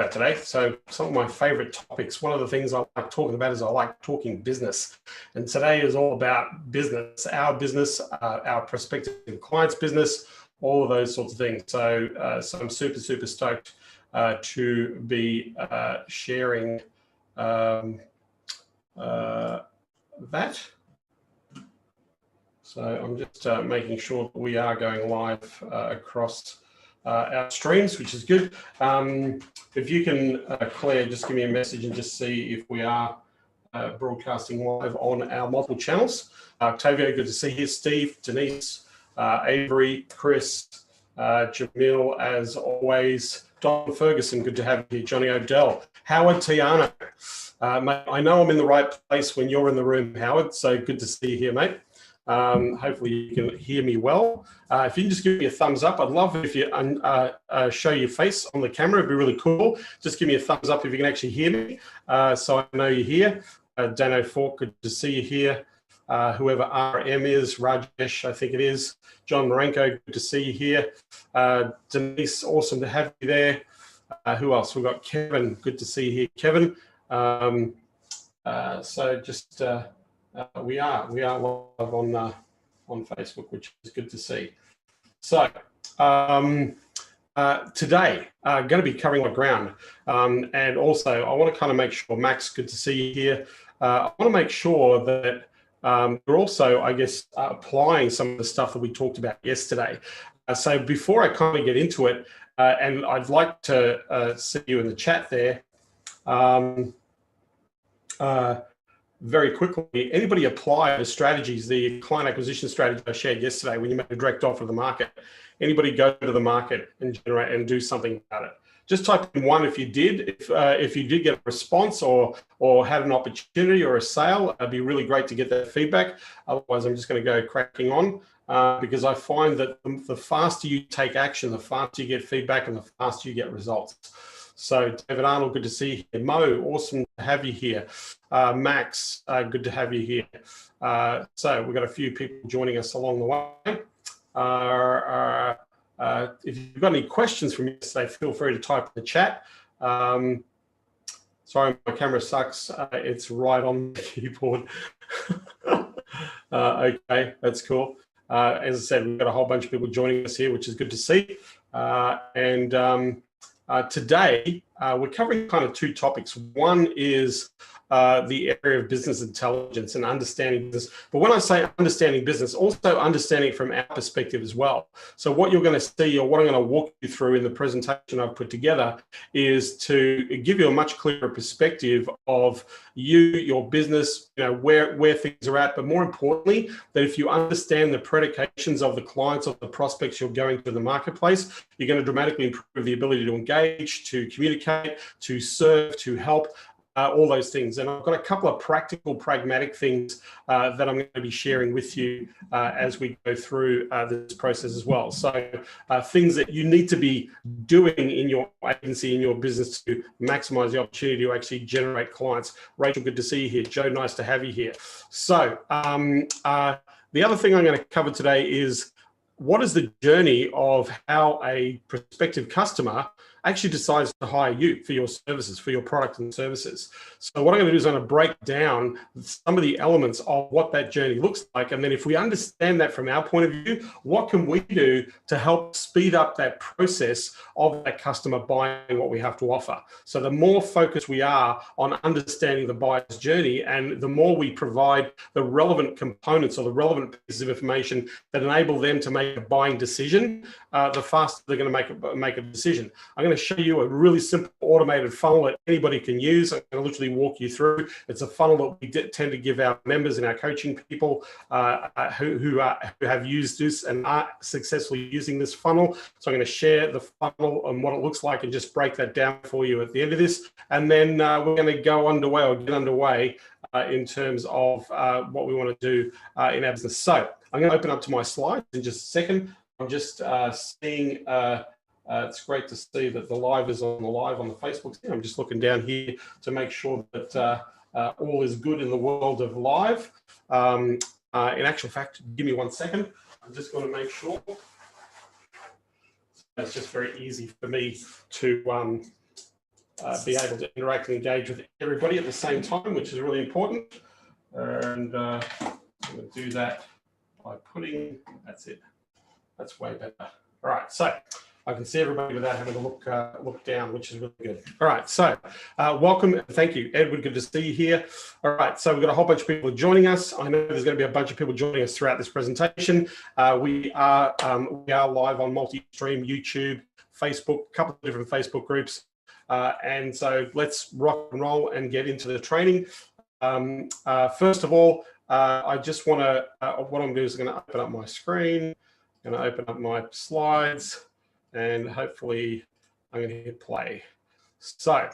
about today. So some of my favorite topics, one of the things I like talking about is I like talking business. And today is all about business, our prospective clients' business, all of those sorts of things. So, I'm super stoked to be sharing that. So I'm just making sure that we are going live across our streams, which is good. If you can, Claire, just give me a message and just see if we are broadcasting live on our multiple channels. Octavio, good to see you. Steve, Denise, Avery, Chris, Jamil, as always. Don Ferguson, good to have you here. Johnny Odell, Howard Tiano. Mate, I know I'm in the right place when you're in the room, Howard, so good to see you here, mate. Hopefully you can hear me well. If you can just give me a thumbs up, I'd love it if you show your face on the camera. It'd be really cool. Just give me a thumbs up if you can actually hear me, so I know you're here. Dano Fork, good to see you here. Whoever RM is, Rajesh, I think it is. John Marenko, good to see you here. Denise, awesome to have you there. Who else? We've got Kevin, good to see you here. Kevin, so just... we are live on Facebook, which is good to see. So today, going to be covering my ground, and also I want to kind of make sure, Max, good to see you here. I want to make sure that we're also, I guess, applying some of the stuff that we talked about yesterday. So before I kind of get into it, and I'd like to see you in the chat there. Very quickly, anybody apply the strategies, the client acquisition strategy I shared yesterday when you make a direct offer to the market? Anybody go to the market and generate and do something about it? Just type in one if you did. If you did get a response or had an opportunity or a sale, it'd be really great to get that feedback. Otherwise, I'm just going to go cracking on because I find that the faster you take action, the faster you get feedback and the faster you get results. So David Arnold, good to see you here. Mo, awesome to have you here. Max, good to have you here. So we've got a few people joining us along the way. If you've got any questions from yesterday, feel free to type in the chat. Sorry, my camera sucks. It's right on the keyboard. Okay, that's cool. As I said, we've got a whole bunch of people joining us here, which is good to see. Today, we're covering kind of two topics. One is the area of business intelligence and understanding business. But when I say understanding business, also understanding it from our perspective as well. So what you're going to see, or what I'm going to walk you through in the presentation I've put together, is to give you a much clearer perspective of you, your business, you know, where things are at. But more importantly, that if you understand the predications of the clients, of the prospects you're going to the marketplace, you're going to dramatically improve the ability to engage, to communicate, to serve, to help. All those things. And I've got a couple of practical, pragmatic things that I'm going to be sharing with you as we go through this process as well. So things that you need to be doing in your agency, in your business to maximize the opportunity to actually generate clients. Rachel, good to see you here. Joe, nice to have you here. So the other thing I'm going to cover today is what is the journey of how a prospective customer actually decides to hire you for your services, for your product and services. So what I'm going to do is I'm going to break down some of the elements of what that journey looks like. And then if we understand that from our point of view, what can we do to help speed up that process of that customer buying what we have to offer? So the more focused we are on understanding the buyer's journey, and the more we provide the relevant components or the relevant pieces of information that enable them to make a buying decision, the faster they're going to make a decision. I'm going to show you a really simple automated funnel that anybody can use. I'm going to literally walk you through. It's a funnel that we tend to give our members and our coaching people who have used this and are successfully using this funnel. So I'm going to share the funnel and what it looks like and just break that down for you at the end of this. And then we're going to get underway in terms of what we want to do in our business. So I'm going to open up to my slides in just a second. I'm just seeing... it's great to see that the live is on the Facebook. I'm just looking down here to make sure that all is good in the world of live. In actual fact, give me 1 second. I'm just going to make sure. It's just very easy for me to be able to interact and engage with everybody at the same time, which is really important. And I'm going to do that by putting, that's it. That's way better. All right, so I can see everybody without having to look down, which is really good. All right, so welcome. Thank you, Edward. Good to see you here. All right, so we've got a whole bunch of people joining us. I know there's going to be a bunch of people joining us throughout this presentation. We are live on multi-stream, YouTube, Facebook, a couple of different Facebook groups. And so let's rock and roll and get into the training. First of all, I just want to, what I'm going to do is I'm going to open up my screen. I'm going to open up my slides and hopefully I'm going to hit play. So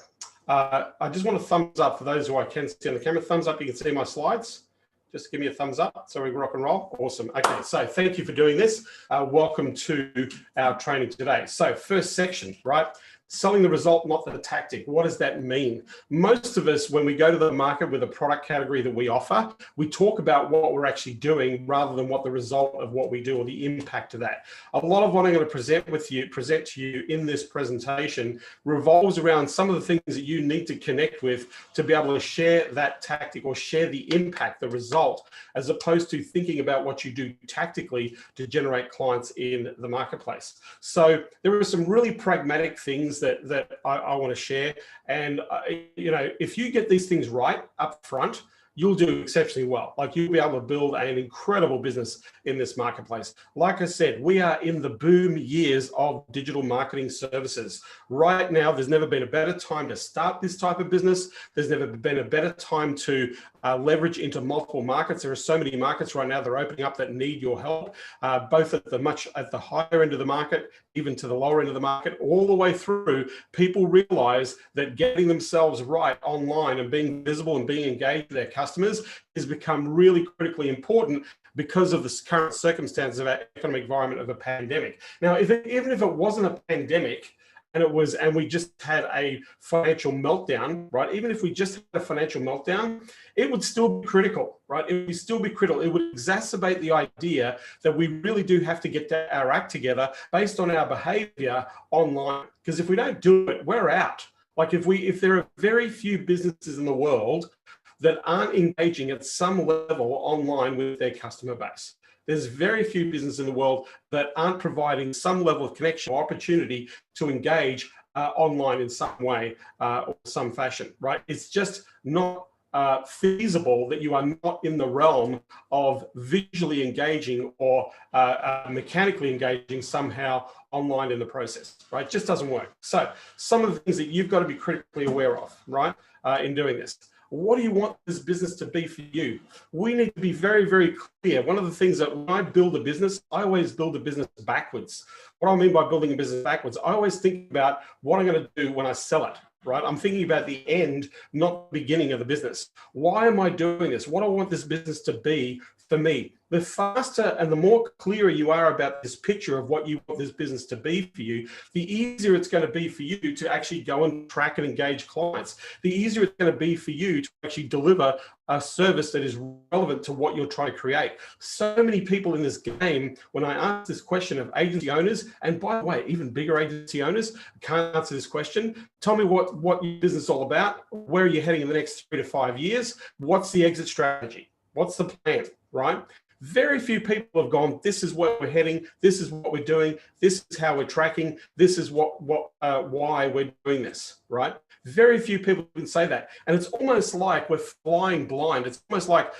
I just want a thumbs up for those who I can see on the camera. Thumbs up, you can see my slides. Just give me a thumbs up so we rock and roll. Awesome. Okay, so thank you for doing this. Welcome to our training today. So first section, right? Selling the result, not the tactic. What does that mean? Most of us, when we go to the market with a product category that we offer, we talk about what we're actually doing rather than what the result of what we do or the impact of that. A lot of what I'm going to present to you in this presentation revolves around some of the things that you need to connect with to be able to share that tactic or share the impact, the result, as opposed to thinking about what you do tactically to generate clients in the marketplace. So there are some really pragmatic things that I want to share. And, you know, if you get these things right up front, you'll do exceptionally well. Like you'll be able to build an incredible business in this marketplace. Like I said, we are in the boom years of digital marketing services. Right now, there's never been a better time to start this type of business. There's never been a better time to leverage into multiple markets. There are so many markets right now that are opening up that need your help, both at the higher end of the market, even to the lower end of the market, all the way through. People realize that getting themselves right online and being visible and being engaged with their customers has become really critically important because of the current circumstances of our economic environment of a pandemic. Now, even if it wasn't a pandemic, and we just had a financial meltdown, right? Even if we just had a financial meltdown, it would still be critical, right? It would still be critical. It would exacerbate the idea that we really do have to get our act together based on our behavior online. Because if we don't do it, we're out. Like if there are very few businesses in the world that aren't engaging at some level online with their customer base. There's very few businesses in the world that aren't providing some level of connection or opportunity to engage online in some way or some fashion, right? It's just not feasible that you are not in the realm of visually engaging or mechanically engaging somehow online in the process, right? It just doesn't work. So some of the things that you've got to be critically aware of, right, in doing this. What do you want this business to be for you? We need to be very, very clear. One of the things that when I build a business, I always build a business backwards. What I mean by building a business backwards, I always think about what I'm going to do when I sell it, right? I'm thinking about the end, not the beginning of the business. Why am I doing this? What do I want this business to be for me? The faster and the more clearer you are about this picture of what you want this business to be for you, the easier it's going to be for you to actually go and track and engage clients. The easier it's going to be for you to actually deliver a service that is relevant to what you're trying to create. So many people in this game, when I ask this question of agency owners, and by the way, even bigger agency owners can't answer this question. Tell me what your business is all about. Where are you heading in the next 3 to 5 years? What's the exit strategy? What's the plan, right? Very few people have gone, this is where we're heading, this is what we're doing, this is how we're tracking, this is why we're doing this, right? Very few people can say that. And it's almost like we're flying blind. It's almost like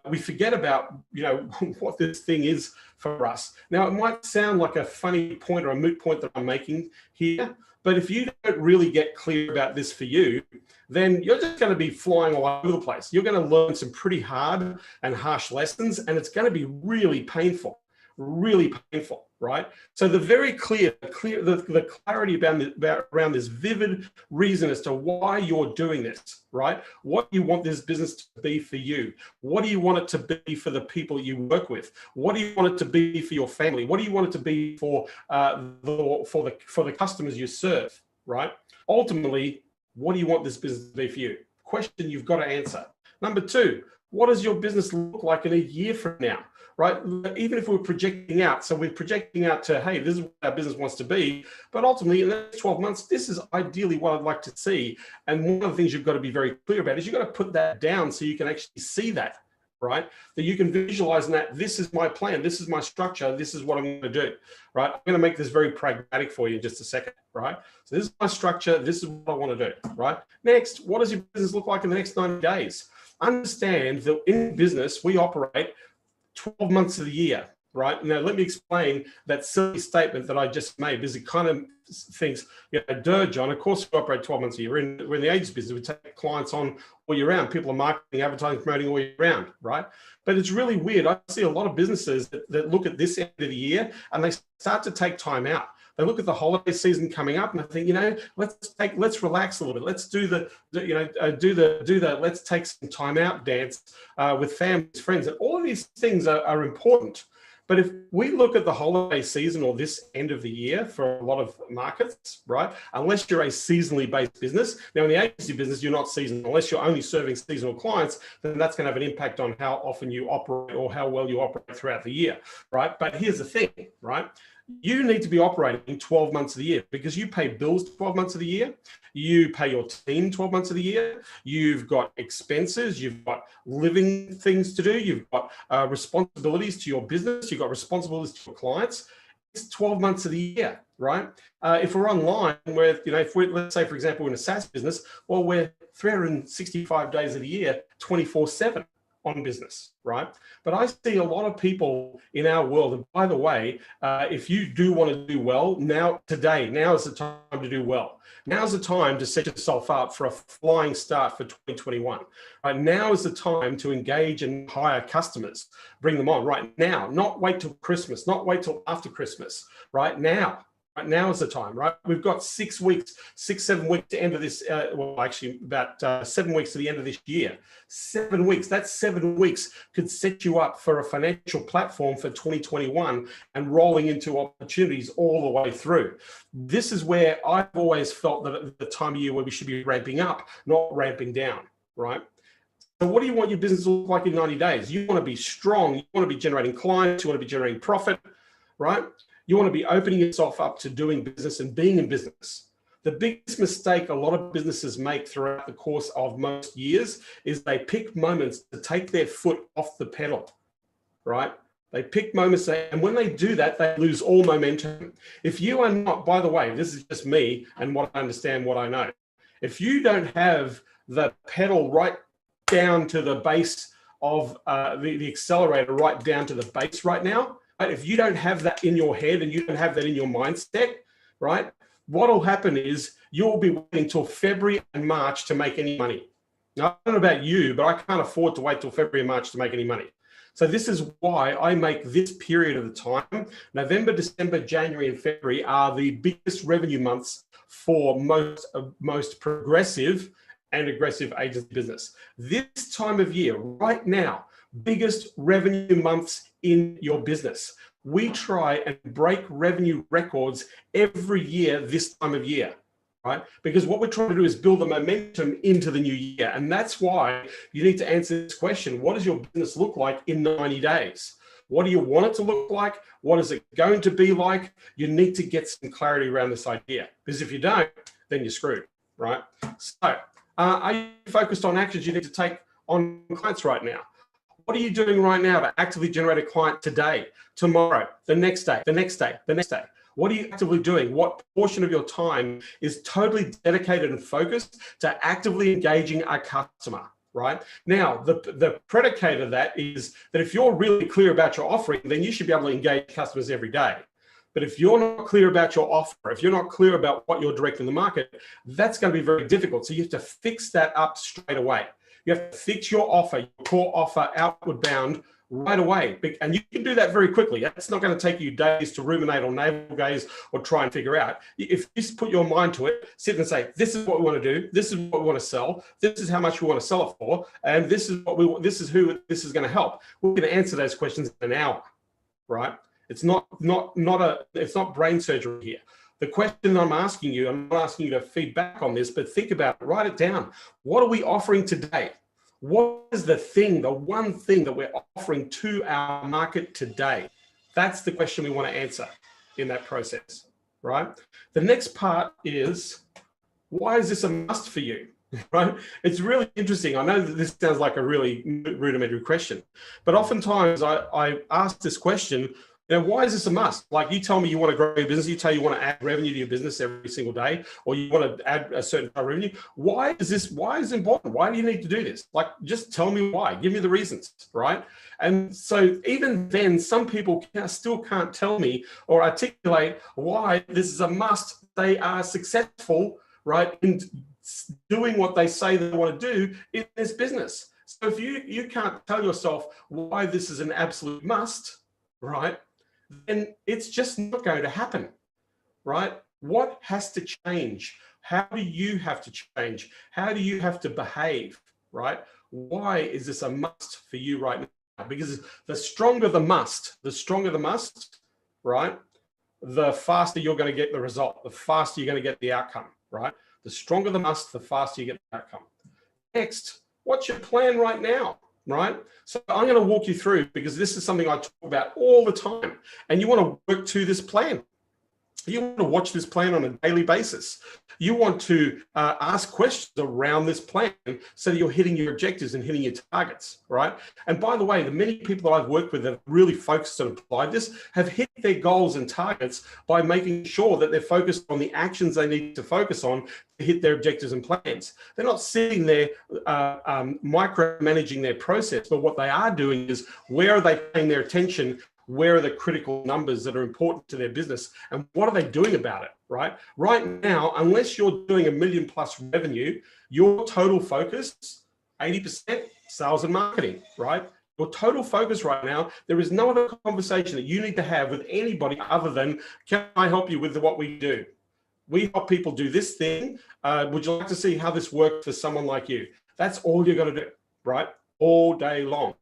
we forget about, you know, what this thing is for us. Now, it might sound like a funny point or a moot point that I'm making here, but if you don't really get clear about this for you, then you're just going to be flying all over the place. You're going to learn some pretty hard and harsh lessons, and it's going to be really painful, right? So the very the clarity around this vivid reason as to why you're doing this, right? What you want this business to be for you? What do you want it to be for the people you work with? What do you want it to be for your family? What do you want it to be for the customers you serve, right? Ultimately, what do you want this business to be for you? Question you've got to answer. Number two, what does your business look like in a year from now? Right? Even if we're projecting out, so we're projecting out to, hey, this is what our business wants to be, but ultimately in the next 12 months, this is ideally what I'd like to see. And one of the things you've got to be very clear about is you've got to put that down so you can actually see that, right? That you can visualize that this is my plan, this is my structure, this is what I'm going to do, right? I'm going to make this very pragmatic for you in just a second, right? So this is my structure, this is what I want to do, right? Next, what does your business look like in the next 90 days? Understand that in business, we operate 12 months of the year, right? Now, let me explain that silly statement that I just made, because it kind of thinks, John, of course we operate 12 months a year. We're in the agency business. We take clients on all year round. People are marketing, advertising, promoting all year round, right? But it's really weird. I see a lot of businesses that look at this end of the year and they start to take time out. They look at the holiday season coming up and I think, let's relax a little bit. Let's do let's take some time out dance with families, friends. And all of these things are important. But if we look at the holiday season or this end of the year for a lot of markets, right, unless you're a seasonally based business, now in the agency business, you're not seasonal. Unless you're only serving seasonal clients, then that's going to have an impact on how often you operate or how well you operate throughout the year, right? But here's the thing, right? You need to be operating 12 months of the year because you pay bills 12 months of the year. You pay your team 12 months of the year. You've got expenses. You've got living things to do. You've got responsibilities to your business. You've got responsibilities to your clients. It's 12 months of the year, right? If we're online, let's say, for example, in a SaaS business, well, we're 365 days of the year, 24/7. On business, right? But I see a lot of people in our world, and by the way, if you do want to do well, now is the time to do well. Now's the time to set yourself up for a flying start for 2021. Right? Now is the time to engage and hire customers, bring them on right now, not wait till Christmas, not wait till after Christmas, right now. Right now is the time, right? We've got 7 weeks to end of this, about 7 weeks to the end of this year. 7 weeks, that 7 weeks could set you up for a financial platform for 2021 and rolling into opportunities all the way through. This is where I've always felt that at the time of year where we should be ramping up, not ramping down, right? So what do you want your business to look like in 90 days? You want to be strong, you want to be generating clients, you want to be generating profit, right? You want to be opening yourself up to doing business and being in business. The biggest mistake a lot of businesses make throughout the course of most years is they pick moments to take their foot off the pedal, right? They pick moments, and when they do that, they lose all momentum. If you are not, by the way, this is just me and what I understand, what I know. If you don't have the pedal right down to the base of the accelerator, right down to the base right now, right? If you don't have that in your head and you don't have that in your mindset, right? What will happen is you'll be waiting till February and March to make any money. Now, I don't know about you, but I can't afford to wait till February and March to make any money. So this is why I make this period of the time. November, December, January, and February are the biggest revenue months for most progressive and aggressive agency business. This time of year, right now, biggest revenue months in your business. We try and break revenue records every year this time of year, right? Because what we're trying to do is build the momentum into the new year. And that's why you need to answer this question. What does your business look like in 90 days? What do you want it to look like? What is it going to be like? You need to get some clarity around this idea, because if you don't, then you're screwed, right? So are you focused on actions you need to take on clients right now? What are you doing right now to actively generate a client today, tomorrow, the next day, the next day, the next day? What are you actively doing? What portion of your time is totally dedicated and focused to actively engaging a customer, right? Now, the predicate of that is that if you're really clear about your offering, then you should be able to engage customers every day. But if you're not clear about your offer, if you're not clear about what you're directing the market, that's going to be very difficult. So you have to fix that up straight away. You have to fix your offer, your core offer, outward bound right away. And you can do that very quickly. It's not going to take you days to ruminate or navel gaze or try and figure out. If you just put your mind to it, sit and say, this is what we want to do. This is what we want to sell. This is how much we want to sell it for. And this is what we want. This is who this is going to help. We're going to answer those questions in an hour, right? It's not brain surgery here. The question I'm asking you, I'm not asking you to feed back on this, but think about it, write it down. What are we offering today? What is the thing, the one thing that we're offering to our market today? That's the question we want to answer in that process, right? The next part is, why is this a must for you? Right? It's really interesting. I know that this sounds like a really rudimentary question, but oftentimes I ask this question, why is this a must? Like, you tell me you want to grow your business, you want to add revenue to your business every single day, or you want to add a certain type of revenue. Why is it important? Why do you need to do this? Like, just tell me why, give me the reasons, right? And so even then, some people still can't tell me or articulate why this is a must. They are successful, right, in doing what they say they want to do in this business. So if you can't tell yourself why this is an absolute must, right, then it's just not going to happen, right? What has to change? How do you have to change? How do you have to behave, right? Why is this a must for you right now? Because the stronger the must, right, the faster you're going to get the result, the faster you're going to get the outcome, right? The stronger the must, the faster you get the outcome. Next, what's your plan right now, right? So I'm going to walk you through, because this is something I talk about all the time, and you want to work to this plan. You want to watch this plan on a daily basis. You want to ask questions around this plan so that you're hitting your objectives and hitting your targets, right? And by the way, the many people that I've worked with that have really focused and applied this have hit their goals and targets by making sure that they're focused on the actions they need to focus on to hit their objectives and plans. They're not sitting there micromanaging their process, but what they are doing is, where are they paying their attention? Where are the critical numbers that are important to their business, and what are they doing about it, right? Right now, unless you're doing $1 million+ revenue, your total focus, 80% sales and marketing, right? Your total focus right now, there is no other conversation that you need to have with anybody other than, can I help you with what we do? We help people do this thing. Would you like to see how this works for someone like you? That's all you're going to do, right? All day long,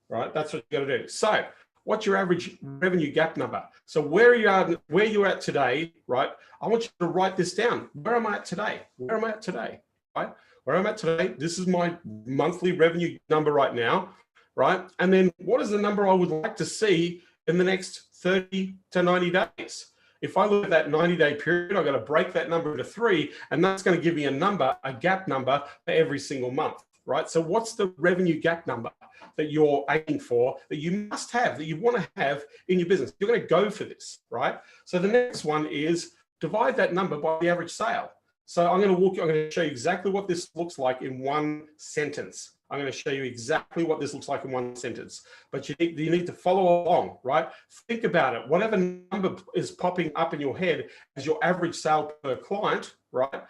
right? That's what you're going to do. So, what's your average revenue gap number? So where you're at today, right? I want you to write this down. Where am I at today? Where am I at today? Right? Where I'm at today, this is my monthly revenue number right now, right? And then what is the number I would like to see in the next 30 to 90 days? If I look at that 90-day period, I've got to break that number into 3, and that's going to give me a number, a gap number for every single month, right? So what's the revenue gap number that you're aiming for, that you must have, that you want to have in your business? You're going to go for this, right? So the next one is divide that number by the average sale. So I'm going to show you exactly what this looks like in one sentence. I'm going to show you exactly what this looks like in one sentence, but you need to follow along, right? Think about it. Whatever number is popping up in your head as your average sale per client, right?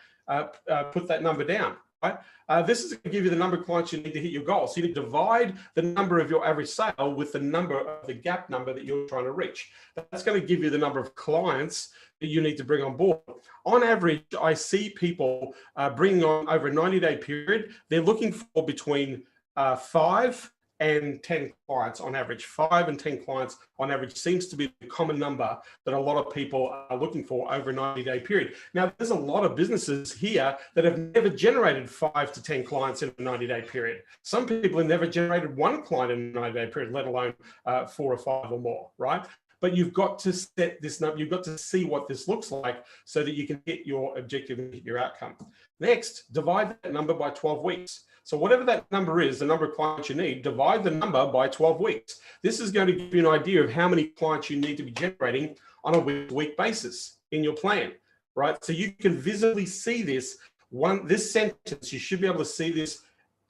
Put that number down. Right? This is going to give you the number of clients you need to hit your goal. So you need to divide the number of your average sale with the number of the gap number that you're trying to reach. That's going to give you the number of clients that you need to bring on board. On average, I see people bringing on over a 90-day period. They're looking for between 5 and 10 clients on average. 5 and 10 clients on average seems to be the common number that a lot of people are looking for over a 90-day period. Now, there's a lot of businesses here that have never generated 5 to 10 clients in a 90-day period. Some people have never generated 1 client in a 90-day period, let alone 4 or 5 or more, right? But you've got to set this number, you've got to see what this looks like so that you can hit your objective and hit your outcome. Next, divide that number by 12 weeks. So whatever that number is, the number of clients you need, divide the number by 12 weeks. This is going to give you an idea of how many clients you need to be generating on a week-to-week basis in your plan, right? So you can visibly see this sentence, you should be able to see this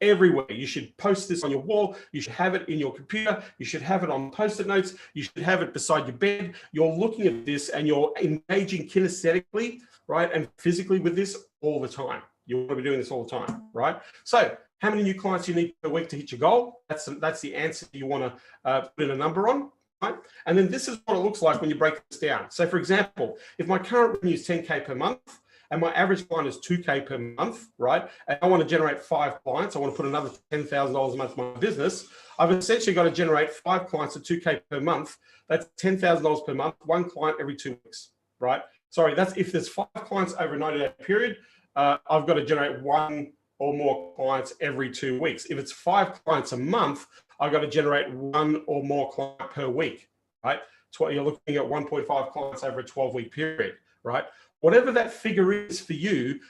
everywhere. You should post this on your wall. You should have it in your computer. You should have it on Post-it notes. You should have it beside your bed. You're looking at this and you're engaging kinesthetically, right, and physically with this all the time. You want to be doing this all the time, right? So how many new clients you need per week to hit your goal? That's the answer you want to put in a number on, right? And then this is what it looks like when you break this down. So for example, if my current revenue is 10K per month, and my average client is 2K per month, right? And I want to generate 5 clients. I want to put another $10,000 a month in my business. I've essentially got to generate 5 clients at 2K per month. That's $10,000 per month, 1 client every 2 weeks, right? Sorry, that's if there's 5 clients over a 90-day period, I've got to generate 1 or more clients every 2 weeks. If it's 5 clients a month, I've got to generate 1 or more client per week, right? It's what you're looking at 1.5 clients over a 12-week period, right? Whatever that figure is for you,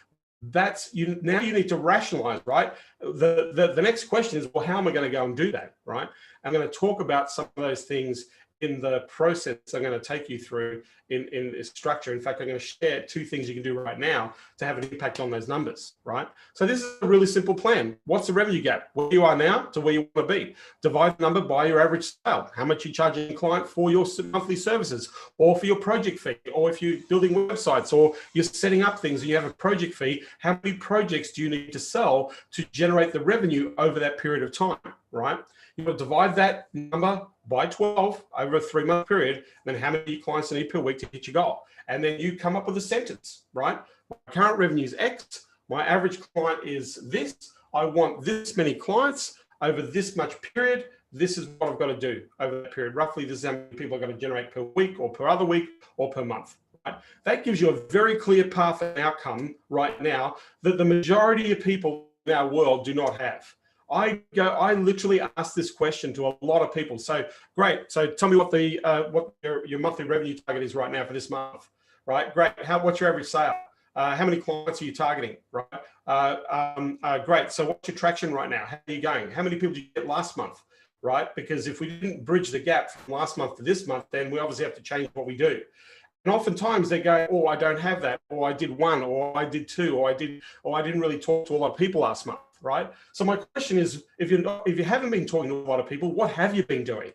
that's you. Now you need to rationalize, right? The next question is, well, how am I going to go and do that, right? I'm going to talk about some of those things in the process I'm going to take you through in this structure. In fact, I'm going to share 2 things you can do right now to have an impact on those numbers, right? So this is a really simple plan. What's the revenue gap? Where you are now to where you want to be. Divide the number by your average sale. How much you charge a client for your monthly services or for your project fee, or if you're building websites or you're setting up things and you have a project fee, how many projects do you need to sell to generate the revenue over that period of time, right? You will divide that number by 12 over a 3-month period, and then how many clients you need per week to hit your goal. And then you come up with a sentence, right? My current revenue is X. My average client is this. I want this many clients over this much period. This is what I've got to do over that period. Roughly, this is how many people are going to generate per week or per other week or per month. Right? That gives you a very clear path and outcome right now that the majority of people in our world do not have. I literally ask this question to a lot of people. So great. So tell me what your monthly revenue target is right now for this month, right? Great. What's your average sale? How many clients are you targeting, right? Great. So what's your traction right now? How are you going? How many people did you get last month, right? Because if we didn't bridge the gap from last month to this month, then we obviously have to change what we do. And oftentimes they go, oh, I don't have that, or I did 1, or I did 2, or I didn't really talk to a lot of people last month. Right. So my question is, if you haven't been talking to a lot of people, what have you been doing?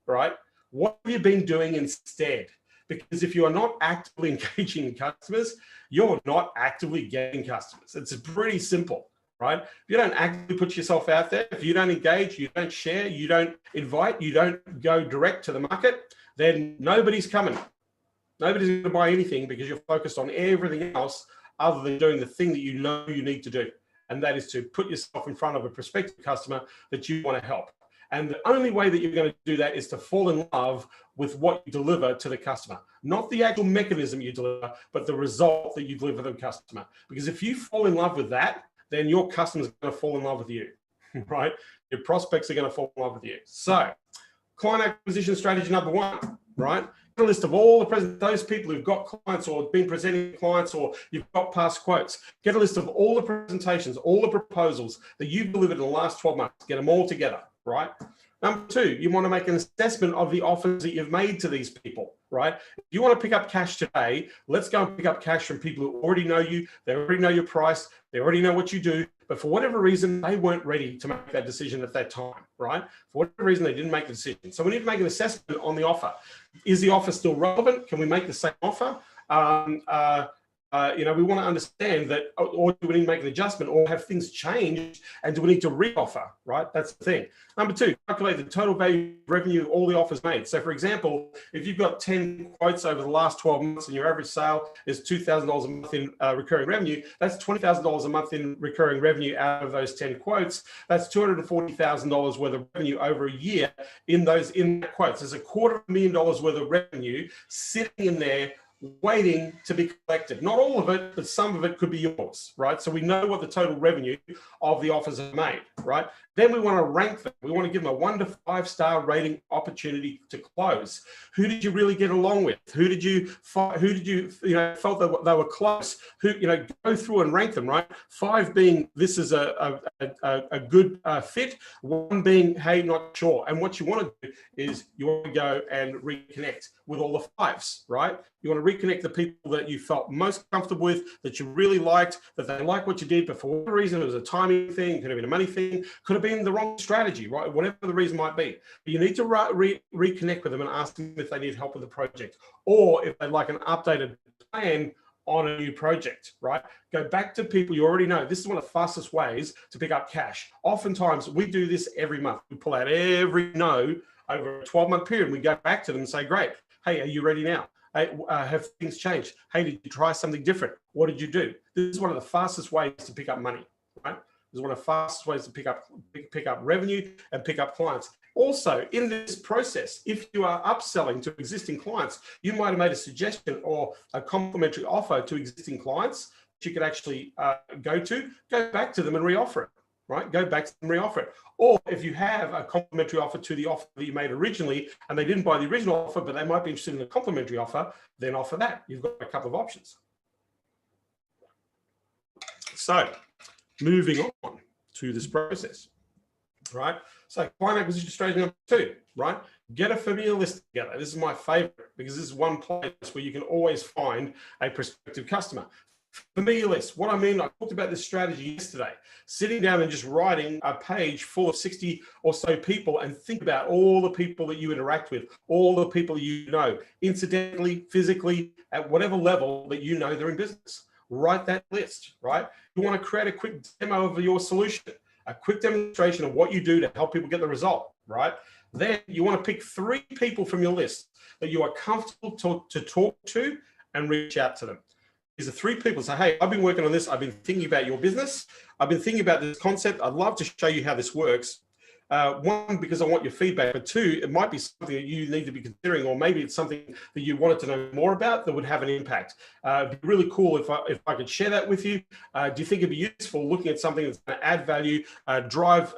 Right. What have you been doing instead? Because if you are not actively engaging customers, you're not actively getting customers. It's pretty simple, right? If you don't actively put yourself out there, if you don't engage, you don't share, you don't invite, you don't go direct to the market, then nobody's coming. Nobody's going to buy anything because you're focused on everything else other than doing the thing that you know you need to do. And that is to put yourself in front of a prospective customer that you want to help. And the only way that you're going to do that is to fall in love with what you deliver to the customer, not the actual mechanism you deliver, but the result that you deliver to the customer. Because if you fall in love with that, then your customers are going to fall in love with you, right? Your prospects are going to fall in love with you. So client acquisition strategy number 1, right? A list of all those people who've got clients or been presenting clients, or you've got past quotes. Get a list of all the presentations, all the proposals that you've delivered in the last 12 months. Get them all together, right? Number 2, you want to make an assessment of the offers that you've made to these people, right? If you want to pick up cash today, let's go and pick up cash from people who already know you. They already know your price. They already know what you do. But for whatever reason, they weren't ready to make that decision at that time, right? For whatever reason, they didn't make the decision. So we need to make an assessment on the offer. Is the offer still relevant? Can we make the same offer? We want to understand that, or do we need to make an adjustment, or have things changed, and do we need to re-offer, right? That's the thing. Number 2, calculate the total value of revenue of all the offers made. So for example, if you've got 10 quotes over the last 12 months and your average sale is $2,000 a month in recurring revenue, that's $20,000 a month in recurring revenue out of those 10 quotes. That's $240,000 worth of revenue over a year in that quotes. There's $250,000 worth of revenue sitting in there waiting to be collected. Not all of it, but some of it could be yours, right? So we know what the total revenue of the offers are made, right? Then we want to rank them. We want to give them a 1 to 5-star rating opportunity to close. Who did you really get along with? Who did you felt that they were close? Go through and rank them, right? 5 being this is a good fit, 1 being hey, not sure. And what you want to do is you want to go and reconnect with all the 5s, right? You want to reconnect the people that you felt most comfortable with, that you really liked, that they liked what you did, but for whatever reason, it was a timing thing, could have been a money thing, could have been the wrong strategy, right? Whatever the reason might be. But you need to reconnect with them and ask them if they need help with the project, or if they'd like an updated plan on a new project, right? Go back to people you already know. This is one of the fastest ways to pick up cash. Oftentimes, we do this every month. We pull out every no over a 12-month period. We go back to them and say, great, hey, are you ready now? Hey, have things changed? Hey, did you try something different? What did you do? This is one of the fastest ways to pick up money, right? This is one of the fastest ways to pick up revenue and pick up clients. Also, in this process, if you are upselling to existing clients, you might have made a suggestion or a complimentary offer to existing clients you could actually go back to them and reoffer it, right? Go back to them and reoffer it. Or if you have a complimentary offer to the offer that you made originally and they didn't buy the original offer, but they might be interested in a complimentary offer, then offer that. You've got a couple of options. So moving on to this process, right? So client acquisition strategy number 2, right? Get a familiar list together. This is my favorite because this is one place where you can always find a prospective customer. Familiar list. What I mean, I talked about this strategy yesterday. Sitting down and just writing a page full of 60 or so people and think about all the people that you interact with, all the people you know, incidentally, physically, at whatever level that you know they're in business. Write that list, right? You want to create a quick demo of your solution, a quick demonstration of what you do to help people get the result, right? Then you want to pick 3 people from your list that you are comfortable to talk to and reach out to them. These are 3 people. Say, hey, I've been working on this. I've been thinking about your business. I've been thinking about this concept. I'd love to show you how this works. 1, because I want your feedback, but 2, it might be something that you need to be considering, or maybe it's something that you wanted to know more about that would have an impact. It'd be really cool if I could share that with you. Do you think it'd be useful looking at something that's going to add value, drive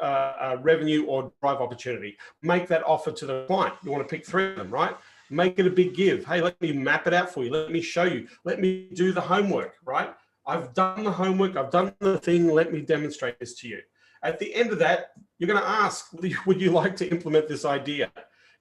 revenue, or drive opportunity? Make that offer to the client. You want to pick 3 of them, right? Make it a big give. Hey, let me map it out for you. Let me show you. Let me do the homework, right? I've done the homework. I've done the thing. Let me demonstrate this to you. At the end of that, you're going to ask, would you like to implement this idea?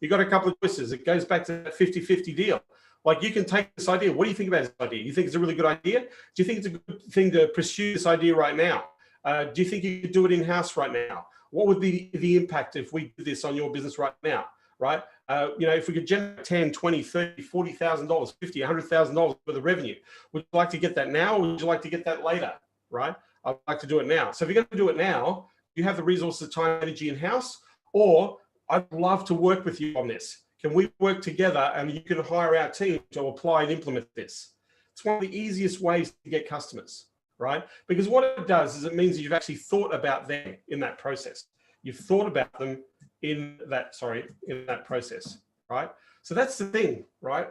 You've got a couple of choices. It goes back to that 50-50 deal. Like, you can take this idea. What do you think about this idea? You think it's a really good idea? Do you think it's a good thing to pursue this idea right now? Do you think you could do it in-house right now? What would be the impact if we did this on your business right now, right? If we could generate 10, 20, 30, $40,000, $50,000, $100,000 worth of revenue, would you like to get that now, or would you like to get that later, right? I'd like to do it now. So if you're going to do it now, you have the resources, time, energy in-house, or I'd love to work with you on this. Can we work together and you can hire our team to apply and implement this? It's one of the easiest ways to get customers, right? Because what it does is it means you've actually thought about them in that process. You've thought about them in that process, right? So that's the thing, right?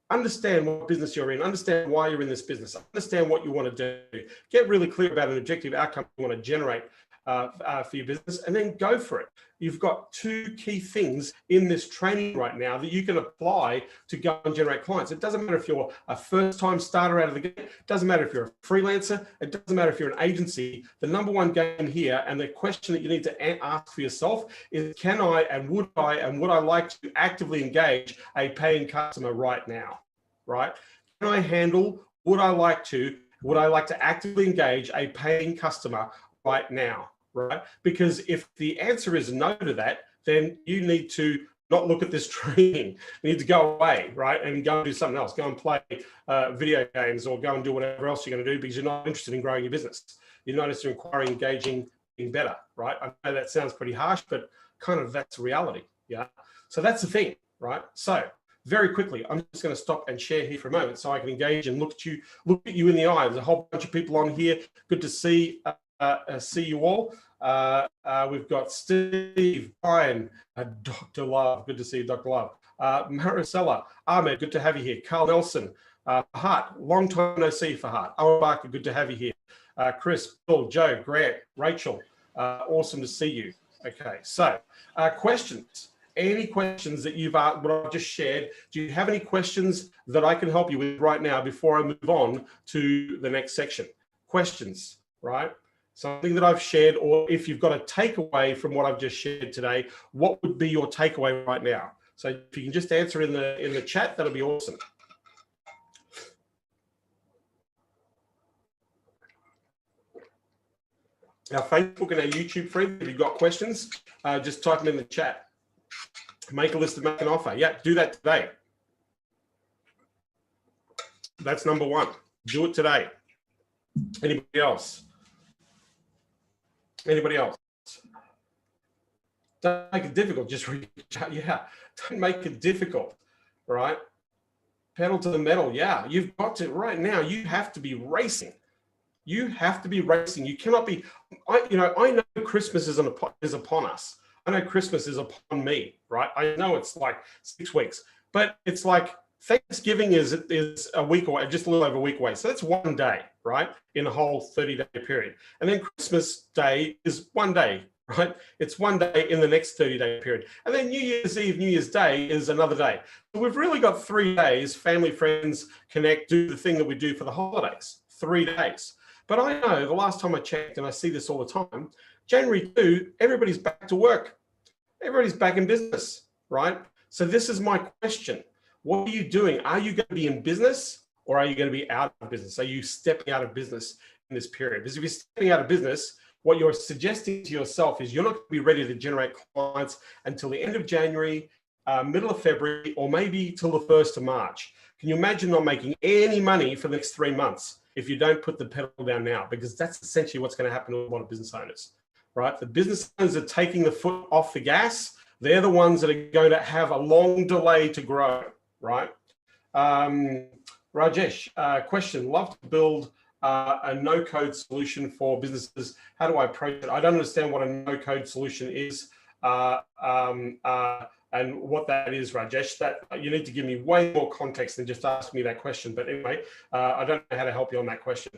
Understand what business you're in, understand why you're in this business, understand what you want to do, get really clear about an objective outcome you want to generate for your business, and then go for it. You've got 2 key things in this training right now that you can apply to go and generate clients. It doesn't matter if you're a first-time starter out of the gate. It doesn't matter if you're a freelancer. It doesn't matter if you're an agency. The number one game here, and the question that you need to ask for yourself, is can I and would I like to actively engage a paying customer right now, right? Can I handle, would I like to actively engage a paying customer right now, right? Because if the answer is no to that, then you need to not look at this training. You need to go away, right? And go and do something else. Go and play video games, or go and do whatever else you're going to do, because you're not interested in growing your business. You're not interested in acquiring, engaging, being better, right? I know that sounds pretty harsh, but kind of that's reality, yeah? So that's the thing, right? So very quickly, I'm just going to stop and share here for a moment so I can engage and look at you in the eye. There's a whole bunch of people on here. Good to see you all. We've got Steve, Brian, Dr. Love. Good to see you, Dr. Love. Maricela, Ahmed, good to have you here. Carl Nelson, Fahad, long time no see, Fahad. Owen Barker, good to have you here. Chris, Bill, Joe, Grant, Rachel, awesome to see you. Okay, so questions. Any questions that you've asked, what I've just shared? Do you have any questions that I can help you with right now before I move on to the next section? Questions, right? Something that I've shared, or if you've got a takeaway from what I've just shared today, what would be your takeaway right now? So if you can just answer in the chat, that'll be awesome. Our Facebook and our YouTube friends, if you've got questions, just type them in the chat. Make a list of make an offer. Yeah, do that today. That's number 1. Do it today. Anybody else? Anybody else? Don't make it difficult. Just reach out. Yeah, don't make it difficult. Right? Pedal to the metal. Yeah, you've got to right now. You have to be racing. You have to be racing. You cannot be. I know Christmas is upon us. I know Christmas is upon me. Right? I know it's like 6 weeks, but it's like Thanksgiving is a week away, just a little over a week away. So that's one day, right, in a whole 30-day period. And then Christmas Day is one day, right? It's one day in the next 30-day period. And then New Year's Eve, New Year's Day is another day. So we've really got 3 days, family, friends, connect, do the thing that we do for the holidays, 3 days. But I know the last time I checked, and I see this all the time, January 2, everybody's back to work. Everybody's back in business, right? So this is my question. What are you doing? Are you going to be in business or are you going to be out of business? Are you stepping out of business in this period? Because if you're stepping out of business, what you're suggesting to yourself is you're not going to be ready to generate clients until the end of January, middle of February, or maybe till the 1st of March. Can you imagine not making any money for the next 3 months if you don't put the pedal down now? Because that's essentially what's going to happen to a lot of business owners, right? The business owners are taking the foot off the gas. They're the ones that are going to have a long delay to grow, right? Rajesh, question, love to build a no-code solution for businesses. How do I approach it? I don't understand what a no-code solution is and what that is, Rajesh. That you need to give me way more context than just ask me that question. But anyway, I don't know how to help you on that question.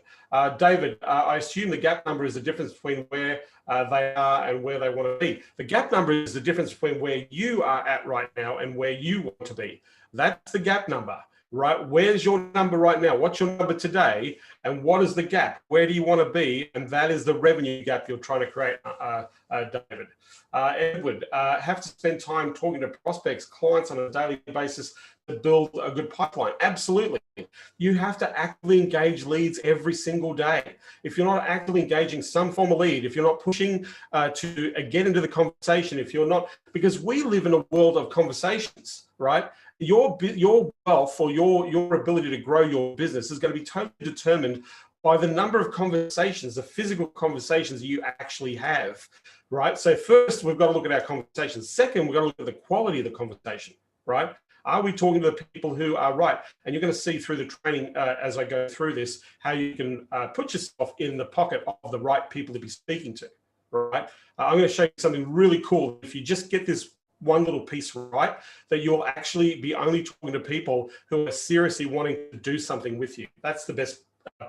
David, I assume the gap number is the difference between where they are and where they want to be. The gap number is the difference between where you are at right now and where you want to be. That's the gap number, right? Where's your number right now? What's your number today? And what is the gap? Where do you want to be? And that is the revenue gap you're trying to create, David. Edward, have to spend time talking to prospects, clients on a daily basis to build a good pipeline. Absolutely. You have to actively engage leads every single day. If you're not actively engaging some form of lead, if you're not pushing to get into the conversation, if you're not, because we live in a world of conversations, right? Your wealth or your ability to grow your business is going to be totally determined by the number of conversations, the physical conversations that you actually have, right? So first, we've got to look at our conversations. Second, we've got to look at the quality of the conversation, right? Are we talking to the people who are right? And you're going to see through the training as I go through this, how you can put yourself in the pocket of the right people to be speaking to, right? I'm going to show you something really cool. If you just get this one little piece right, that you'll actually be only talking to people who are seriously wanting to do something with you. That's the best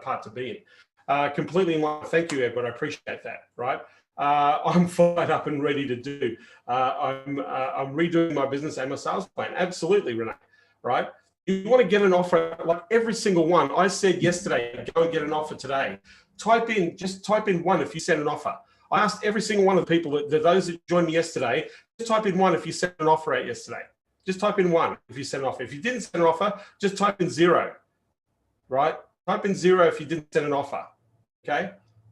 part to be in. Completely in line. Thank you, Edward. I appreciate that, right? I'm fired up and ready to do. I'm redoing my business and my sales plan. Absolutely, Renee, right? You want to get an offer, like every single one. I said yesterday, go and get an offer today. Just type in one if you send an offer. I asked every single one of the people, those that joined me yesterday, just type in one if you sent an offer out yesterday. Just type in one if you sent an offer. If you didn't send an offer, just type in 0, right? Type in 0 if you didn't send an offer, okay?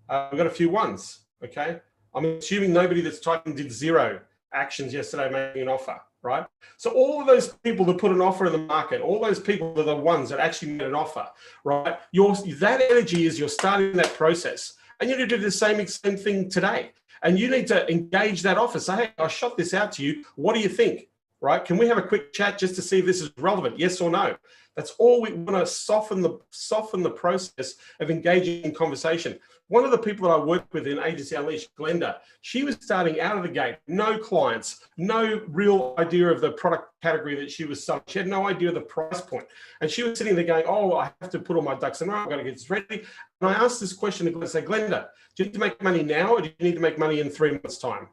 We've got a few ones, okay? I'm assuming nobody that's typing did 0 actions yesterday making an offer, right? So all of those people that put an offer in the market, all those people are the ones that actually made an offer, right? That energy is you're starting that process. And you need to do the same thing today. And you need to engage that offer. Say, hey, I shot this out to you. What do you think? Right? Can we have a quick chat just to see if this is relevant? Yes or no? That's all. We want to soften the process of engaging in conversation. One of the people that I work with in Agency Unleashed, Glenda, she was starting out of the gate, no clients, no real idea of the product category that she was selling. She had no idea of the price point. And she was sitting there going, oh, I have to put all my ducks in a row. I've got to get this ready. And I asked this question to Glenda, say, Glenda, do you need to make money now or do you need to make money in 3 months' time?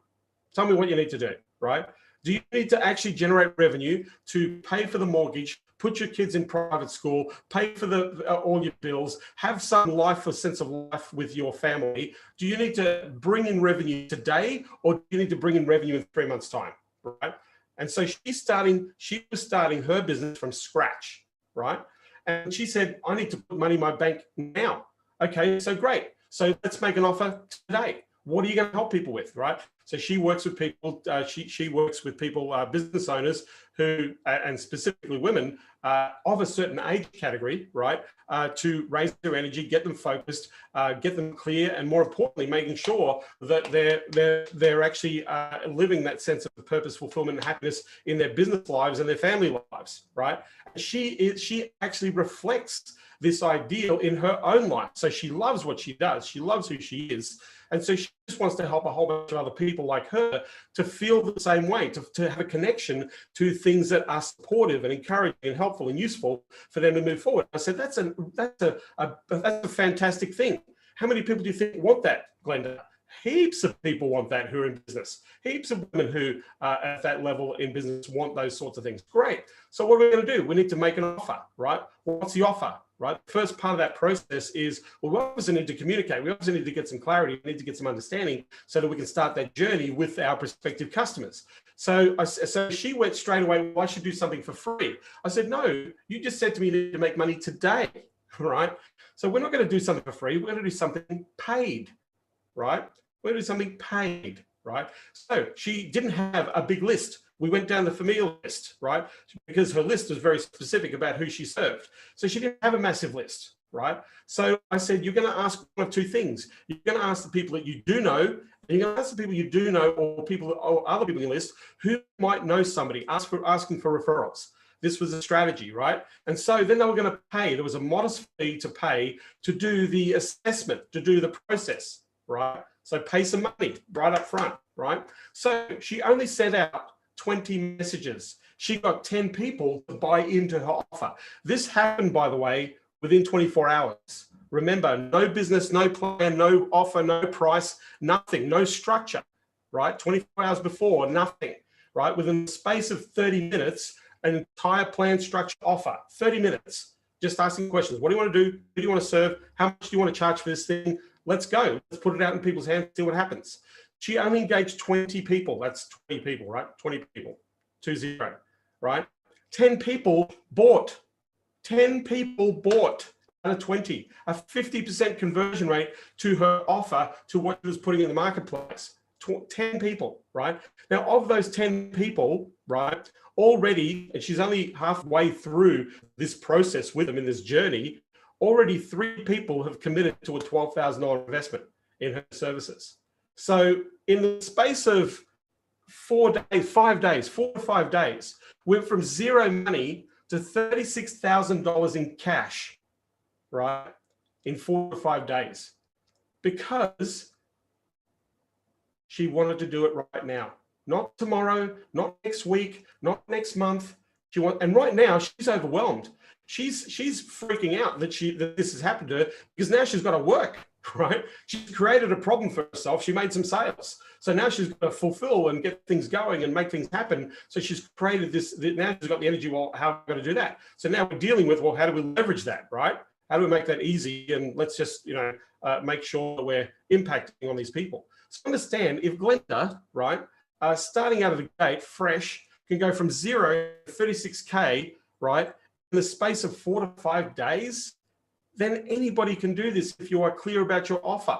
Tell me what you need to do, right? Do you need to actually generate revenue to pay for the mortgage, put your kids in private school, pay for all your bills, have some life, a sense of life with your family? Do you need to bring in revenue today or do you need to bring in revenue in 3 months' time, right? And so she was starting her business from scratch, right? And she said, I need to put money in my bank now. Okay, so great. So let's make an offer today. What are you going to help people with, right? So she works with people, she works with people, business owners who, and specifically women of a certain age category, right? To raise their energy, get them focused, get them clear, and more importantly, making sure that they're actually living that sense of purpose, fulfillment, and happiness in their business lives and their family lives, right? And she actually reflects this ideal in her own life. So she loves what she does. She loves who she is. And so she just wants to help a whole bunch of other people like her to feel the same way, to have a connection to things that are supportive and encouraging and helpful and useful for them to move forward. I said, that's a fantastic thing. How many people do you think want that, Glenda? Heaps of people want that who are in business. Heaps of women who are at that level in business want those sorts of things. Great. So what are we going to do? We need to make an offer, right? Well, what's the offer, right? The first part of that process is, well, we obviously need to communicate. We obviously need to get some clarity. We need to get some understanding so that we can start that journey with our prospective customers. So she went straight away, well, I should do something for free. I said, no, you just said to me you need to make money today, right? So we're not going to do something for free. We're going to do something paid, right? We're going to do something paid, right? So she didn't have a big list. We went down the familial list, right? Because her list was very specific about who she served. So she didn't have a massive list, right? So I said, you're going to ask one of two things. You're going to ask the people that you do know, and you're going to ask the people you do know, or people or other people in your list who might know somebody, asking for referrals. This was a strategy, right? And so then they were going to pay. There was a modest fee to pay to do the assessment, to do the process, right? So pay some money right up front, right? So she only sent out 20 messages. She got 10 people to buy into her offer. This happened, by the way, within 24 hours. Remember, no business, no plan, no offer, no price, nothing, no structure, right? 24 hours before, nothing, right? Within the space of 30 minutes, an entire plan, structure, offer, 30 minutes, just asking questions. What do you want to do? Who do you want to serve? How much do you want to charge for this thing? Let's go. Let's put it out in people's hands, see what happens. She only engaged 20 people. That's 20 people, right? 20 people, 20, right? 10 people bought. 10 people bought out of 20, a 50% conversion rate to her offer to what she was putting in the marketplace. 10 people, right? Now, of those 10 people, right, already, and she's only halfway through this process with them in this journey, already 3 people have committed to a $12,000 investment in her services. So in the space of 4 to 5 days, went from zero money to $36,000 in cash, right, in 4 to 5 days, because she wanted to do it right now, not tomorrow, not next week, not next month. And right now she's overwhelmed. She's freaking out that this has happened to her, because now she's got to work, right? She's created a problem for herself. She made some sales. So now she's got to fulfill and get things going and make things happen. So she's created this, now she's got the energy, well, how are we going to do that? So now we're dealing with, well, how do we leverage that, right? How do we make that easy? And let's just, make sure that we're impacting on these people. So understand, if Glenda, right, starting out of the gate fresh, can go from 0 to 36K, right, in the space of 4 to 5 days, then anybody can do this if you are clear about your offer,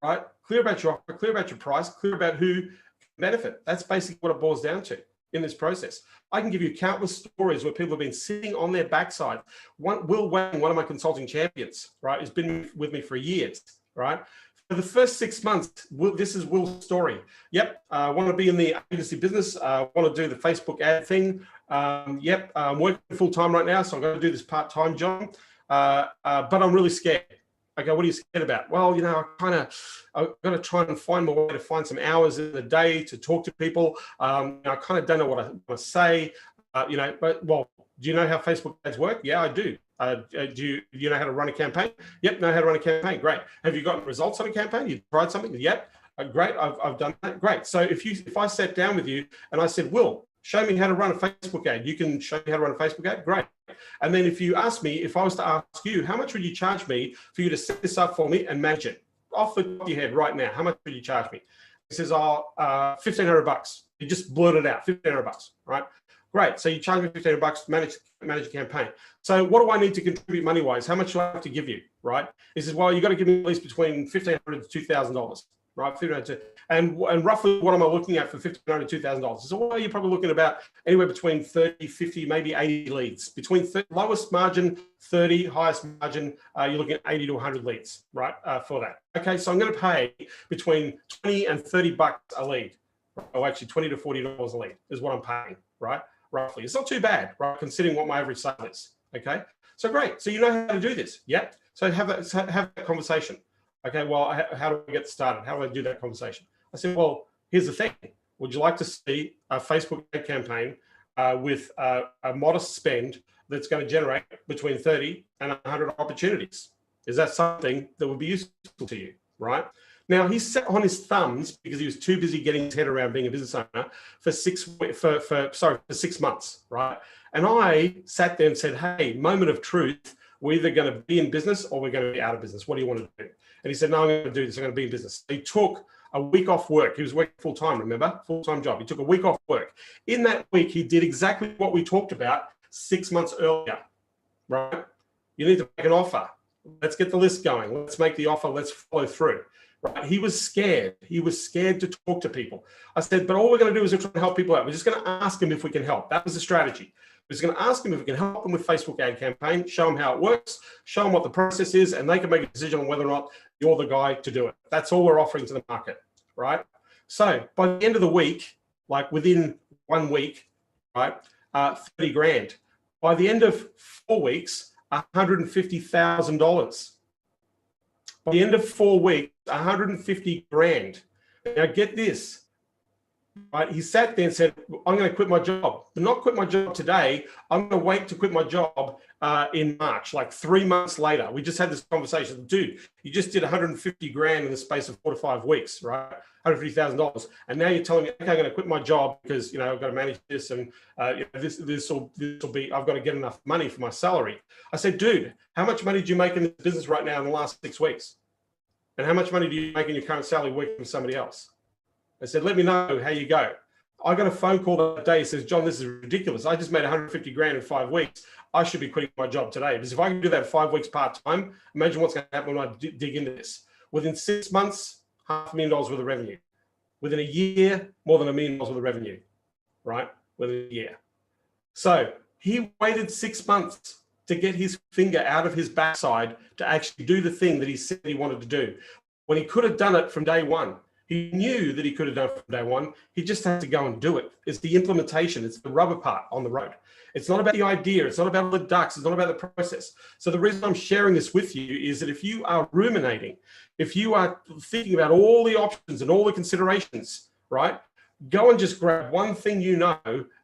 right? Clear about your offer, clear about your price, clear about who can benefit. That's basically what it boils down to in this process. I can give you countless stories where people have been sitting on their backside. Will Wang, one of my consulting champions, right, has been with me for years, right? For the first 6 months, this is Will's story. Yep, I want to be in the agency business. I want to do the Facebook ad thing. Yep, I'm working full-time right now, so I'm going to do this part-time job. But I'm really scared. Okay, what are you scared about? Well, I've got to try and find my way to find some hours in the day to talk to people. I kind of don't know what I want to say. But do you know how Facebook ads work? Yeah, I do. Do you know how to run a campaign? Yep, know how to run a campaign. Great. Have you gotten results on a campaign? You tried something? Yep. Great. I've done that. Great. So if I sat down with you and I said, Will, show me how to run a Facebook ad. You can show me how to run a Facebook ad. Great. And then if you ask me, if I was to ask you, how much would you charge me for you to set this up for me and manage it? Off the top of your head right now, how much would you charge me? He says, $1,500. You just blurted out, $1,500, right? Great. So you charge me $1,500 to manage a campaign. So what do I need to contribute money-wise? How much do I have to give you, right? He says, well, you got to give me at least between $1,500 to $2,000, right? And roughly what am I looking at for $1,500 to $2,000? So well, you're probably looking about anywhere between 30, 50, maybe 80 leads. Between lowest margin, 30, highest margin, you're looking at 80 to 100 leads, right, for that. Okay, so I'm going to pay between 20 and 30 bucks a lead. Or actually $20 to $40 a lead is what I'm paying, right? Roughly. It's not too bad, right? Considering what my average sale is. Okay. So great. So you know how to do this. Yep. So have that conversation. Okay, well, how do I get started? How do I do that conversation? I said, well, here's the thing. Would you like to see a Facebook ad campaign with a modest spend that's going to generate between 30 and 100 opportunities? Is that something that would be useful to you, right? Now, he sat on his thumbs because he was too busy getting his head around being a business owner for 6 months, right? And I sat there and said, hey, moment of truth, we're either going to be in business or we're going to be out of business. What do you want to do? And he said, no, I'm going to do this. I'm going to be in business. He took a week off work. He was working full-time, remember? Full-time job. He took a week off work. In that week, he did exactly what we talked about 6 months earlier, right? You need to make an offer. Let's get the list going. Let's make the offer. Let's follow through. Right? He was scared. He was scared to talk to people. I said, but all we're going to do is we're trying to help people out. We're just going to ask him if we can help. That was the strategy. We're just going to ask him if we can help them with Facebook ad campaign, show them how it works, show them what the process is, and they can make a decision on whether or not you're the guy to do it. That's all we're offering to the market, right? So by the end of the week, like within 1 week, right, 30 grand. By the end of 4 weeks, $150,000. By the end of 4 weeks, 150 grand. Now get this, right? He sat there and said, I'm going to quit my job, but not quit my job today. I'm going to wait to quit my job in March, like 3 months later. We just had this conversation. Dude, you just did 150 grand in the space of 4 to 5 weeks, right? $150,000. And now you're telling me, okay, I'm going to quit my job because, you know, I've got to manage this and this will be, I've got to get enough money for my salary. I said, dude, how much money do you make in this business right now in the last 6 weeks? And how much money do you make in your current salary working for somebody else? I said, let me know how you go. I got a phone call that day. He says, John, this is ridiculous. I just made 150 grand in 5 weeks. I should be quitting my job today. Because if I can do that 5 weeks part-time, imagine what's going to happen when I dig into this. Within 6 months, $500,000 worth of revenue. Within a year, more than $1 million worth of revenue, right? Within a year. So he waited 6 months to get his finger out of his backside to actually do the thing that he said he wanted to do. When he could have done it from day one. He knew that he could have done it from day one. He just had to go and do it. It's the implementation. It's the rubber part on the road. It's not about the idea. It's not about the ducks. It's not about the process. So the reason I'm sharing this with you is that if you are ruminating, if you are thinking about all the options and all the considerations, right, go and just grab one thing you know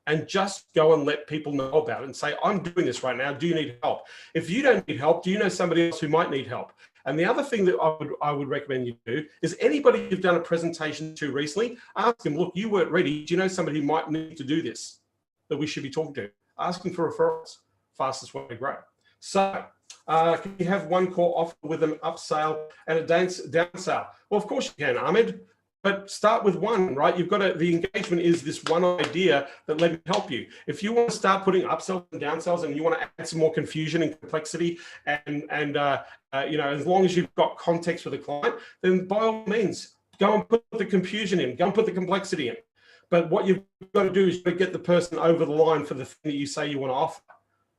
and just go and let people know about it and say, I'm doing this right now. Do you need help? If you don't need help, do you know somebody else who might need help? And the other thing that I would recommend you do is anybody you've done a presentation to recently, ask them, look, you weren't ready. Do you know somebody who might need to do this that we should be talking to? Ask them for referrals. Fastest way to grow. So can you have one core offer with an upsell and a downsell? Well, of course you can, Ahmed. But start with one, right? You've got to, the engagement is this one idea that let me help you. If you want to start putting upsells and downsells and you want to add some more confusion and complexity and you know, as long as you've got context for the client, then by all means, go and put the confusion in, go and put the complexity in. But what you've got to do is get the person over the line for the thing that you say you want to offer,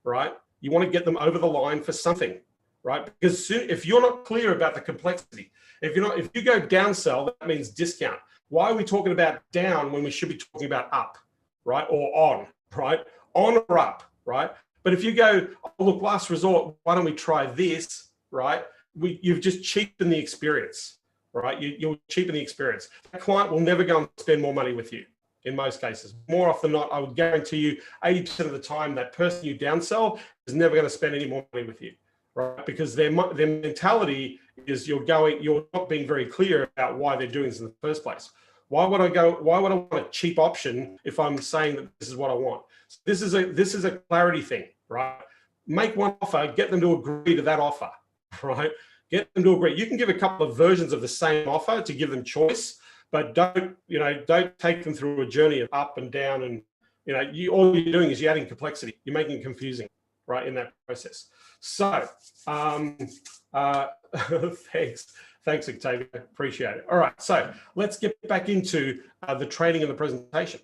right? You want to get them over the line for something, right? Because soon, if you're not clear about the complexity, if you go downsell, that means discount. Why are we talking about down when we should be talking about up, right? Or on, right? On or up, right? But if you go, oh, look, last resort, why don't we try this, right? You've just cheapened the experience, right? You'll cheapen the experience. The client will never go and spend more money with you in most cases. More often than not, I would guarantee you 80% of the time, that person you downsell is never going to spend any more money with you, right? Because their mentality is you're not being very clear about why they're doing this in the first place. Why would I want a cheap option if I'm saying that this is what I want? So this is a clarity thing, right? Make one offer, get them to agree to that offer, right? Get them to agree. You can give a couple of versions of the same offer to give them choice, but don't take them through a journey of up and down. And all you're doing is you're adding complexity. You're making it confusing, right, in that process. So thanks, Octavia. Appreciate it. All right, so let's get back into the training and the presentation.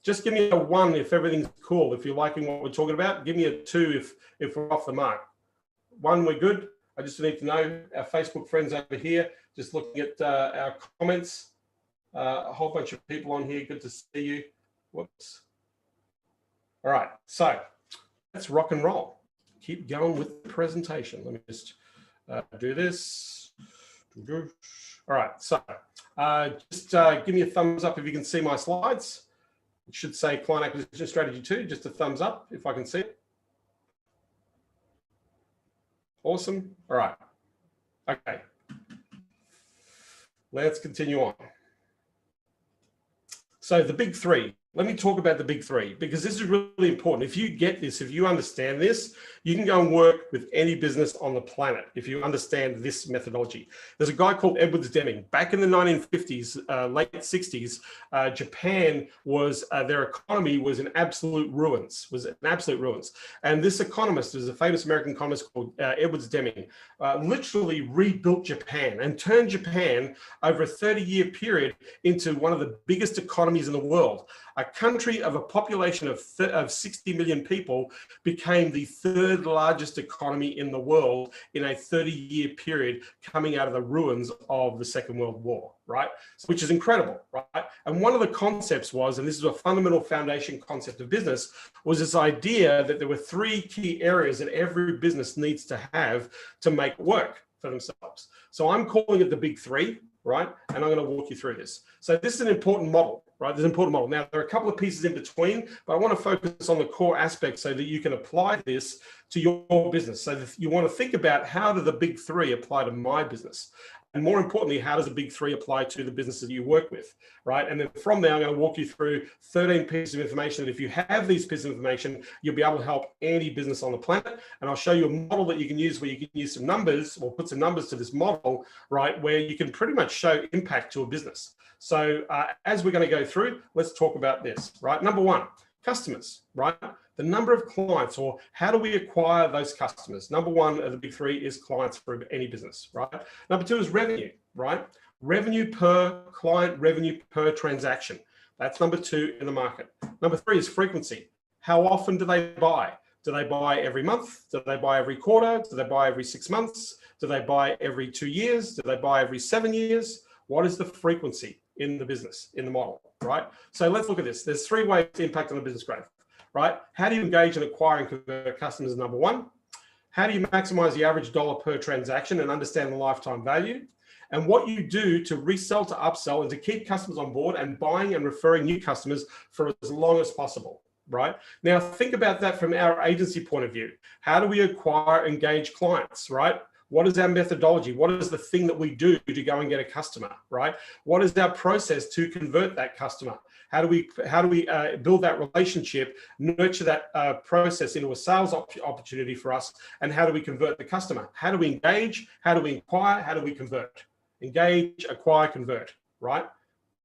Just give me a 1 if everything's cool. If you're liking what we're talking about, give me a 2 if we're off the mark. 1, we're good. I just need to know our Facebook friends over here, just looking at our comments. A whole bunch of people on here. Good to see you. Whoops. All right, so let's rock and roll. Keep going with the presentation. Let me just do this. All right, so just give me a thumbs up if you can see my slides. It should say client acquisition strategy 2, just a thumbs up if I can see it. Awesome. All right. Okay. Let's continue on. So the big three. Let me talk about the big three, because this is really important. If you get this, if you understand this, you can go and work with any business on the planet if you understand this methodology. There's a guy called Edwards Deming. Back in the 1950s, late 60s, Japan was, their economy was in absolute ruins, And this economist, there's a famous American economist called Edwards Deming, literally rebuilt Japan and turned Japan over a 30-year period into one of the biggest economies in the world. A country of a population of 60 million people became the third largest economy in the world in a 30-year period, coming out of the ruins of the Second World War, right? Which is incredible, right? And one of the concepts was, and this is a fundamental foundation concept of business, was this idea that there were three key areas that every business needs to have to make work for themselves. So I'm calling it the big three, right? And I'm going to walk you through this. So this is an important model, right? There's an important model. Now, there are a couple of pieces in between, but I want to focus on the core aspects so that you can apply this to your business. So you want to think about, how do the big three apply to my business? And more importantly, how does the big three apply to the businesses you work with, right? And then from there, I'm going to walk you through 13 pieces of information that if you have these pieces of information, you'll be able to help any business on the planet. And I'll show you a model that you can use where you can use some numbers, or put some numbers to this model, right, where you can pretty much show impact to a business. So as we're going to go through, let's talk about this, right? Number one, customers, right? The number of clients, or how do we acquire those customers? Number one of the big three is clients for any business, right? Number two is revenue, right? Revenue per client, revenue per transaction. That's number two in the market. Number three is frequency. How often do they buy? Do they buy every month? Do they buy every quarter? Do they buy every 6 months? Do they buy every 2 years? Do they buy every 7 years? What is the frequency in the business, in the model, right? So let's look at this. There's three ways to impact on the business growth, right? How do you engage and acquire and convert customers? Number one. How do you maximize the average dollar per transaction and understand the lifetime value? And what you do to resell, to upsell, and to keep customers on board and buying and referring new customers for as long as possible, right? Now, think about that from our agency point of view. How do we acquire, engage clients, right? What is our methodology? What is the thing that we do to go and get a customer, right? What is our process to convert that customer? How do we build that relationship, nurture that process into a sales opportunity for us? And how do we convert the customer? How do we engage? How do we inquire? How do we convert? Engage, acquire, convert, right?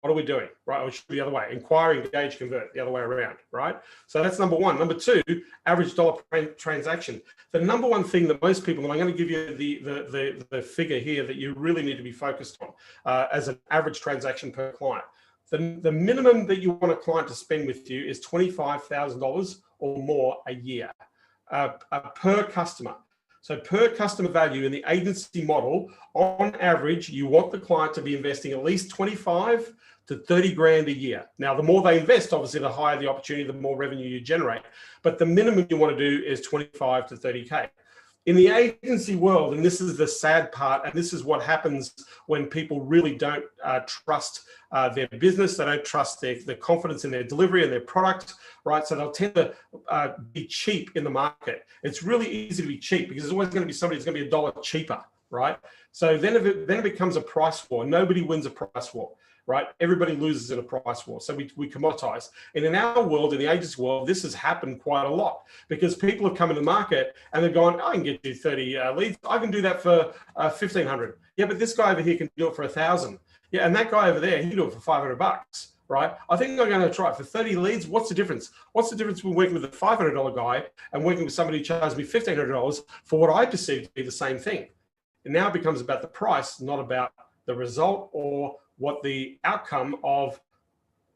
What are we doing, right? Or it should be the other way. Inquire, engage, convert, the other way around, right? So that's number one. Number two, average dollar per transaction. The number one thing that most people, and I'm going to give you the figure here that you really need to be focused on as an average transaction per client. The minimum that you want a client to spend with you is $25,000 or more a year per customer. So per customer value in the agency model, on average, you want the client to be investing at least 25 to 30 grand a year. Now, the more they invest, obviously, the higher the opportunity, the more revenue you generate. But the minimum you want to do is 25 to 30K. In the agency world, and this is the sad part, and this is what happens when people really don't trust their business, they don't trust their confidence in their delivery and their product, right? So they'll tend to be cheap in the market. It's really easy to be cheap because there's always going to be somebody who's going to be $1 cheaper, right? So then it becomes a price war. Nobody wins a price war, right? Everybody loses in a price war. So we commoditize. And in our world, in the agency world, this has happened quite a lot because people have come in the market and they're going, I can get you 30 leads. I can do that for 1,500. Yeah, but this guy over here can do it for 1,000. Yeah, and that guy over there, he can do it for $500, right? I think I'm going to try it for 30 leads. What's the difference? What's the difference between working with a $500 guy and working with somebody who charges me $1,500 for what I perceive to be the same thing? It now becomes about the price, not about the result or what the outcome of,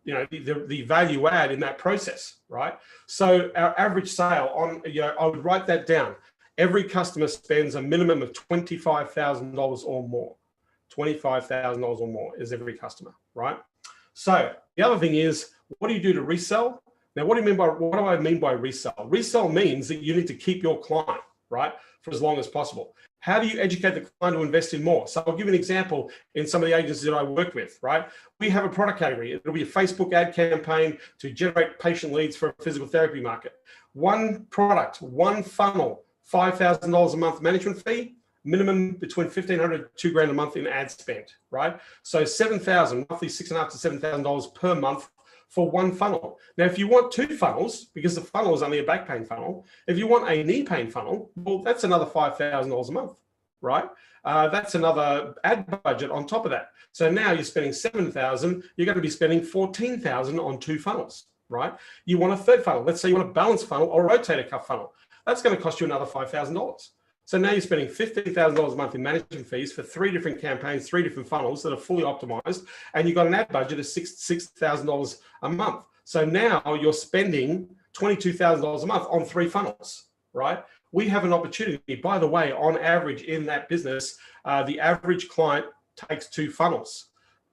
you know, the value add in that process, right? So our average sale on, you know, I would write that down. Every customer spends a minimum of $25,000 or more. $25,000 or more is every customer, right? So the other thing is, what do you do to resell? Now, what do I mean by resell? Resell means that you need to keep your client, right, for as long as possible. How do you educate the client to invest in more? So I'll give you an example in some of the agencies that I work with, right? We have a product category. It'll be a Facebook ad campaign to generate patient leads for a physical therapy market. One product, one funnel, $5,000 a month management fee, minimum between $1,500 to $2,000 a month in ad spend, right? So $7,000, roughly $6,500 to $7,000 per month for one funnel. Now, if you want two funnels, because the funnel is only a back pain funnel, if you want a knee pain funnel, well, that's another $5,000 a month, right? That's another ad budget on top of that. So now you're spending $7,000, you're going to be spending $14,000 on two funnels, right? You want a third funnel. Let's say you want a balance funnel or a rotator cuff funnel. That's going to cost you another $5,000. So now you're spending $15,000 a month in management fees for 3 different campaigns, 3 different funnels that are fully optimized, and you've got an ad budget of $6,000 a month. So now you're spending $22,000 a month on 3 funnels, right? We have an opportunity, by the way, on average in that business, the average client takes 2 funnels,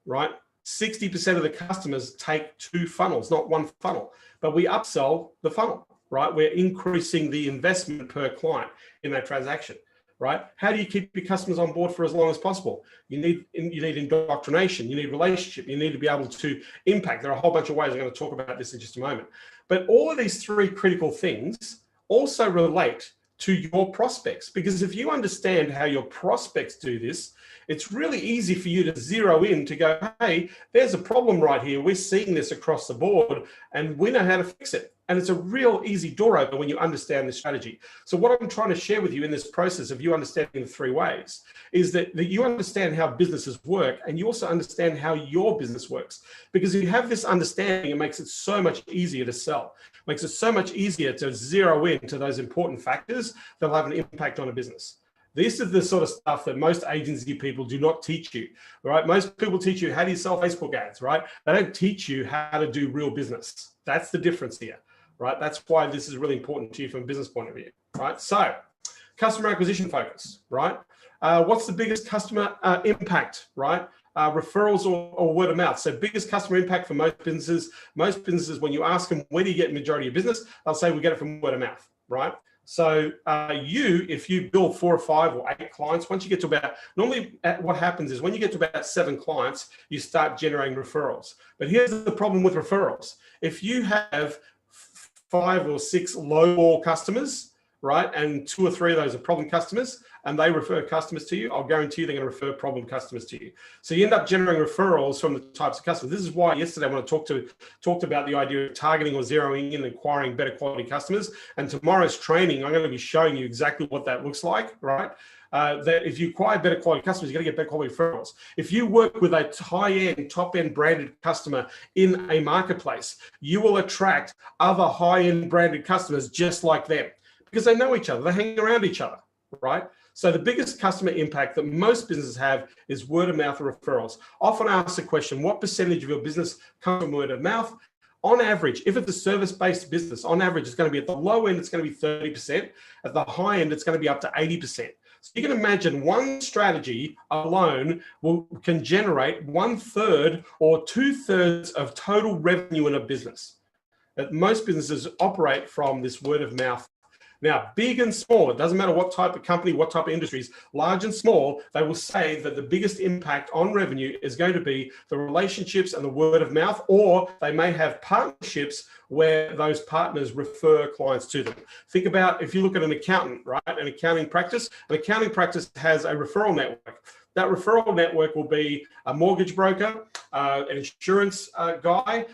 right? 60% of the customers take 2 funnels, not 1 funnel, but we upsell the funnel, right? We're increasing the investment per client in that transaction, right? How do you keep your customers on board for as long as possible? You need indoctrination, you need relationship, you need to be able to impact. There are a whole bunch of ways. I'm going to talk about this in just a moment. But all of these 3 critical things also relate to your prospects, because if you understand how your prospects do this, it's really easy for you to zero in to go, hey, there's a problem right here. We're seeing this across the board and we know how to fix it. And it's a real easy door opener when you understand this strategy. So what I'm trying to share with you in this process of you understanding the 3 ways is that you understand how businesses work, and you also understand how your business works. Because if you have this understanding, it makes it so much easier to sell. It makes it so much easier to zero in to those important factors that will have an impact on a business. This is the sort of stuff that most agency people do not teach you, right? Most people teach you, how do you sell Facebook ads, right? They don't teach you how to do real business. That's the difference here, right? That's why this is really important to you from a business point of view, right? So customer acquisition focus, right? What's the biggest customer impact, right? Referrals or word of mouth. So biggest customer impact for most businesses, when you ask them, where do you get the majority of business? They'll say, we get it from word of mouth, right? So if you build 4 or 5 or 8 clients, once you get to about, normally what happens is when you get to about 7 clients, you start generating referrals. But here's the problem with referrals. If you have 5 or 6 low-ball customers, right, and 2 or 3 of those are problem customers, and they refer customers to you, I'll guarantee you they're going to refer problem customers to you. So you end up generating referrals from the types of customers. This is why yesterday when I talked about the idea of targeting or zeroing in and acquiring better quality customers. And tomorrow's training, I'm going to be showing you exactly what that looks like, right? That if you acquire better quality customers, you're going to get better quality referrals. If you work with a high-end, top-end branded customer in a marketplace, you will attract other high-end branded customers just like them because they know each other. They hang around each other, right? So the biggest customer impact that most businesses have is word of mouth or referrals. Often asked the question, what percentage of your business comes from word of mouth? On average, if it's a service-based business, on average, it's going to be at the low end, it's going to be 30%. At the high end, it's going to be up to 80%. So you can imagine one strategy alone can generate 1/3 or 2/3 of total revenue in a business. That most businesses operate from this word of mouth. Now, big and small, it doesn't matter what type of company, what type of industries, large and small, they will say that the biggest impact on revenue is going to be the relationships and the word of mouth, or they may have partnerships where those partners refer clients to them. Think about if you look at an accountant, right? An accounting practice has a referral network. That referral network will be a mortgage broker, an insurance guy,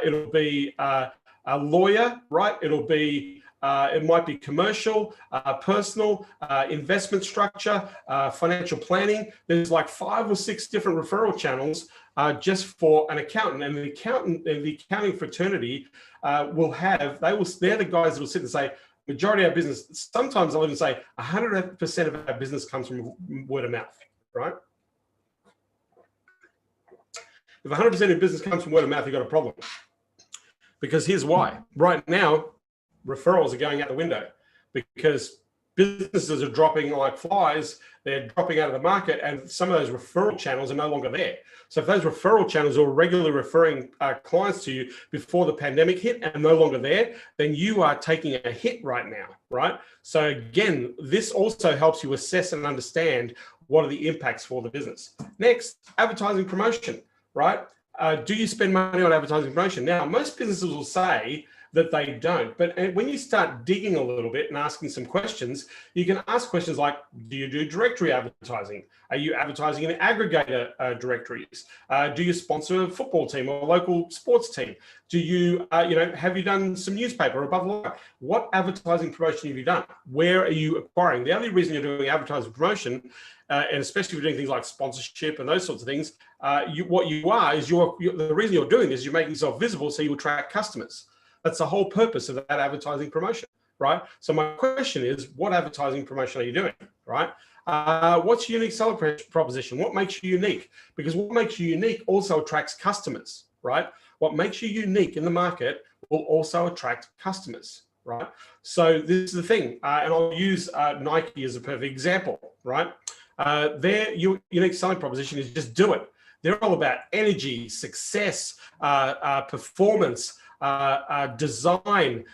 it'll be a lawyer, right? It'll be it might be commercial, personal, investment structure, financial planning. There's like 5 or 6 different referral channels just for an accountant. And the accounting fraternity they're the guys that will sit and say, majority of our business, sometimes I'll even say 100% of our business comes from word of mouth, right? If 100% of your business comes from word of mouth, you've got a problem. Because here's why. Right now, referrals are going out the window because businesses are dropping like flies. They're dropping out of the market, and some of those referral channels are no longer there. So if those referral channels are regularly referring clients to you before the pandemic hit and no longer there, then you are taking a hit right now, right? So again, this also helps you assess and understand what are the impacts for the business. Next, advertising promotion, right? Do you spend money on advertising promotion? Now, most businesses will say that they don't, but when you start digging a little bit and asking some questions, you can ask questions like, do you do directory advertising? Are you advertising in aggregator directories? Do you sponsor a football team or a local sports team? Do you, have you done some newspaper above the line? What advertising promotion have you done? Where are you acquiring? The only reason you're doing advertising promotion, and especially if you're doing things like sponsorship and those sorts of things, the reason you're doing this is you're making yourself visible so you attract customers. That's the whole purpose of that advertising promotion, right? So my question is, what advertising promotion are you doing, right? What's your unique selling proposition? What makes you unique? Because what makes you unique also attracts customers, right? What makes you unique in the market will also attract customers, right? So this is the thing, and I'll use Nike as a perfect example, right? Their unique selling proposition is just do it. They're all about energy, success, performance, design,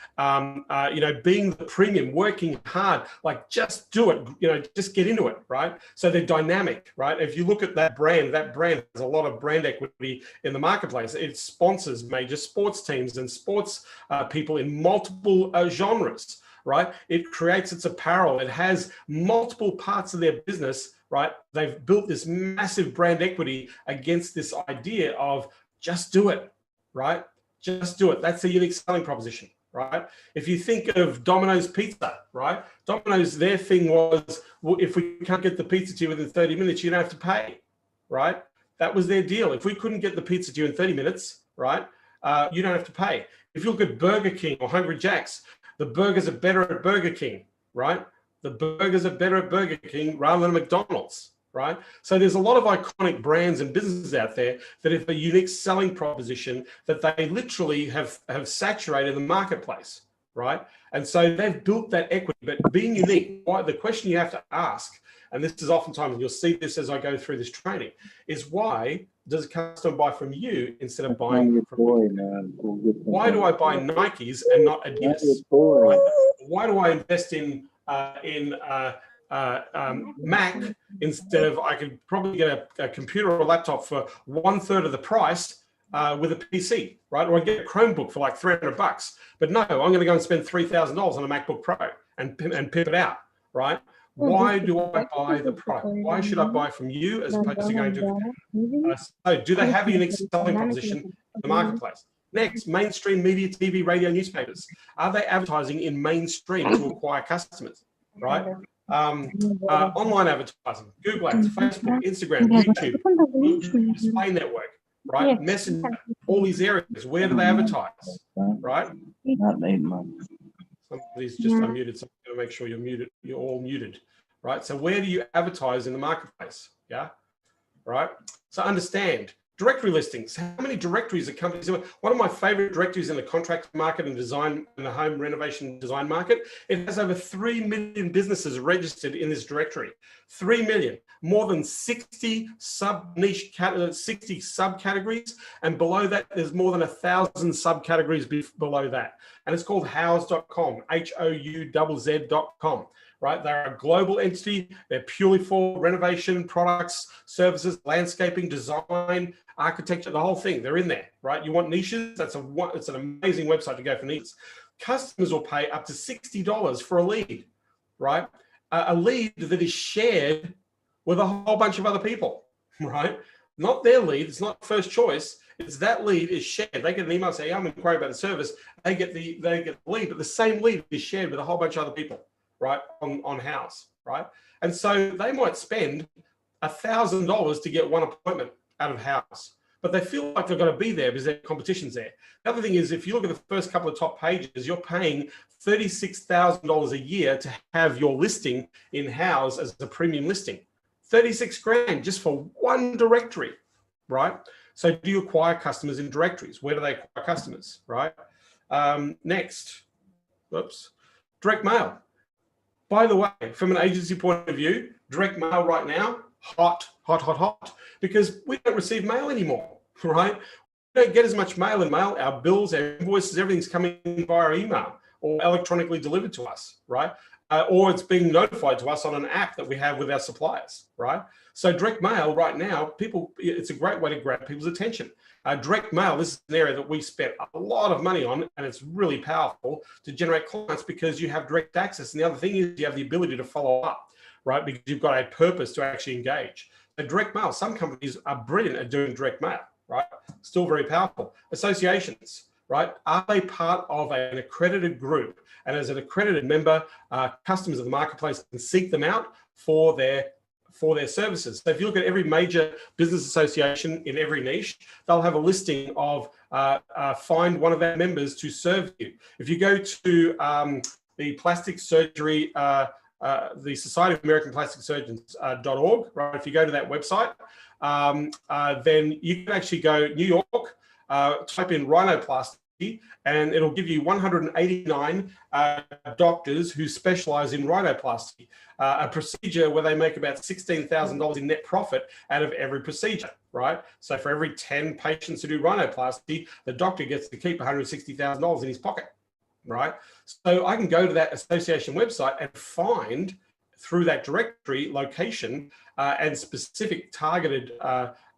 being the premium, working hard, like just do it, just get into it, right? So they're dynamic, right? If you look at that brand has a lot of brand equity in the marketplace. It sponsors major sports teams and sports people in multiple genres, right? It creates its apparel. It has multiple parts of their business, right? They've built this massive brand equity against this idea of just do it, right? Just do it. That's the unique selling proposition, right? If you think of Domino's Pizza, right? Domino's, their thing was, well, if we can't get the pizza to you within 30 minutes, you don't have to pay, right? That was their deal. If we couldn't get the pizza to you in 30 minutes, right? You don't have to pay. If you look at Burger King or Hungry Jack's, the burgers are better at Burger King, right? The burgers are better at Burger King rather than McDonald's, right? So there's a lot of iconic brands and businesses out there that have a unique selling proposition that they literally have saturated the marketplace, right? And so they've built that equity. But being unique, the question you have to ask, and this is oftentimes, you'll see this as I go through this training, is why does a customer buy from you instead of buying from me? Why do I buy Nikes and not Adidas? Right? Why do I invest in Mac instead of, I could probably get a computer or a laptop for 1/3 of the price with a PC, right? Or I get a Chromebook for like $300. But no, I'm going to go and spend $3,000 on a MacBook Pro and pimp it out, right? Why do I buy the product? Why should I buy from you as opposed to going to so do they have a unique selling proposition in the marketplace? Next, mainstream media, TV, radio, newspapers. Are they advertising in mainstream to acquire customers, right? Online advertising, Google Ads, Facebook, Instagram, YouTube, display network, right? Messenger, all these areas. Where do they advertise, right? Somebody's just unmuted, so I'm going to make sure you're muted. You're all muted, right? So where do you advertise in the marketplace? Yeah, right? So understand directory listings. How many directories are companies? One of my favorite directories in the contract market and design, in the home renovation design market, it has over 3 million businesses registered in this directory. 3 million, more than 60 sub-niche, 60 subcategories, and below that, there's more than 1,000 subcategories below that. And it's called houzz.com, HOUZZ.com. Right? They're a global entity. They're purely for renovation, products, services, landscaping, design, architecture, the whole thing. They're in there, right? You want niches? It's an amazing website to go for niches. Customers will pay up to $60 for a lead, right? A lead that is shared with a whole bunch of other people, right? Not their lead. It's not first choice. It's that lead is shared. They get an email saying, I'm inquiring about the service. They get the lead, but the same lead is shared with a whole bunch of other people, right, on Houzz, right? And so they might spend $1,000 to get one appointment out of Houzz, but they feel like they're going to be there because their competition's there. The other thing is, if you look at the first couple of top pages, you're paying $36,000 a year to have your listing in Houzz as a premium listing. 36 grand just for one directory, right? So do you acquire customers in directories? Where do they acquire customers, right? Next, direct mail. By the way, from an agency point of view, direct mail right now, hot, hot, hot, hot, because we don't receive mail anymore, right? We don't get as much mail in mail. Our bills, our invoices, everything's coming via email or electronically delivered to us, right? Or it's being notified to us on an app that we have with our suppliers, right? So direct mail right now, people, it's a great way to grab people's attention. Direct mail, this is an area that we spent a lot of money on, and it's really powerful to generate clients because you have direct access. And the other thing is you have the ability to follow up, right? Because you've got a purpose to actually engage. So direct mail, some companies are brilliant at doing direct mail, right? Still very powerful. Associations, right? Are they part of an accredited group? And as an accredited member, customers of the marketplace can seek them out for their services. So if you look at every major business association in every niche, they'll have a listing of find one of our members to serve you. If you go to the plastic surgery, the Society of American Plastic Surgeons.org, right? If you go to that website, then you can actually go New York, type in rhinoplasty, and it'll give you 189 doctors who specialize in rhinoplasty, a procedure where they make about $16,000 in net profit out of every procedure, right? So for every 10 patients who do rhinoplasty, the doctor gets to keep $160,000 in his pocket, right? So I can go to that association website and find through that directory location and specific targeted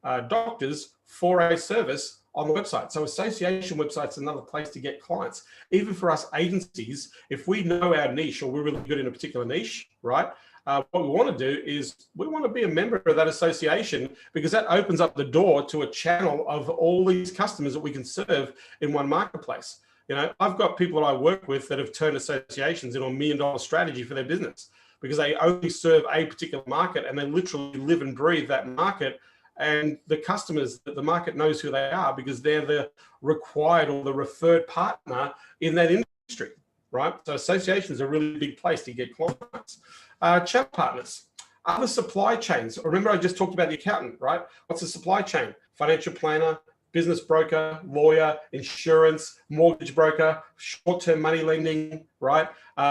doctors for a service on the website. So association website's another place to get clients. Even for us agencies, if we know our niche or we're really good in a particular niche, right? What we want to do is we want to be a member of that association because that opens up the door to a channel of all these customers that we can serve in one marketplace. You know, I've got people that I work with that have turned associations into $1 million strategy for their business because they only serve a particular market and they literally live and breathe that market. And the customers, the market knows who they are because they're the required or the referred partner in that industry, right? So associations are a really big place to get clients. Channel partners, other supply chains. Remember, I just talked about the accountant, right? What's a supply chain? Financial planner, business broker, lawyer, insurance, mortgage broker, short-term money lending, right?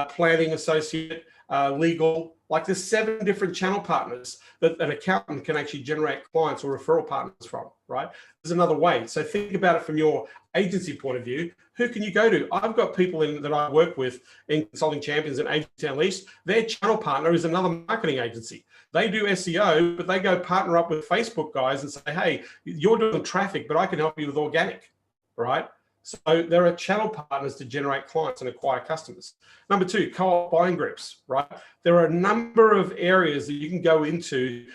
Planning associate, legal. Like there's 7 different channel partners that an accountant can actually generate clients or referral partners from, right? There's another way. So think about it from your agency point of view. Who can you go to? I've got people that I work with in Consulting Champions and Agency Unleashed. Their channel partner is another marketing agency. They do SEO, but they go partner up with Facebook guys and say, hey, you're doing traffic, but I can help you with organic, right? So there are channel partners to generate clients and acquire customers. Number 2, co-op buying groups, right? There are a number of areas that you can go into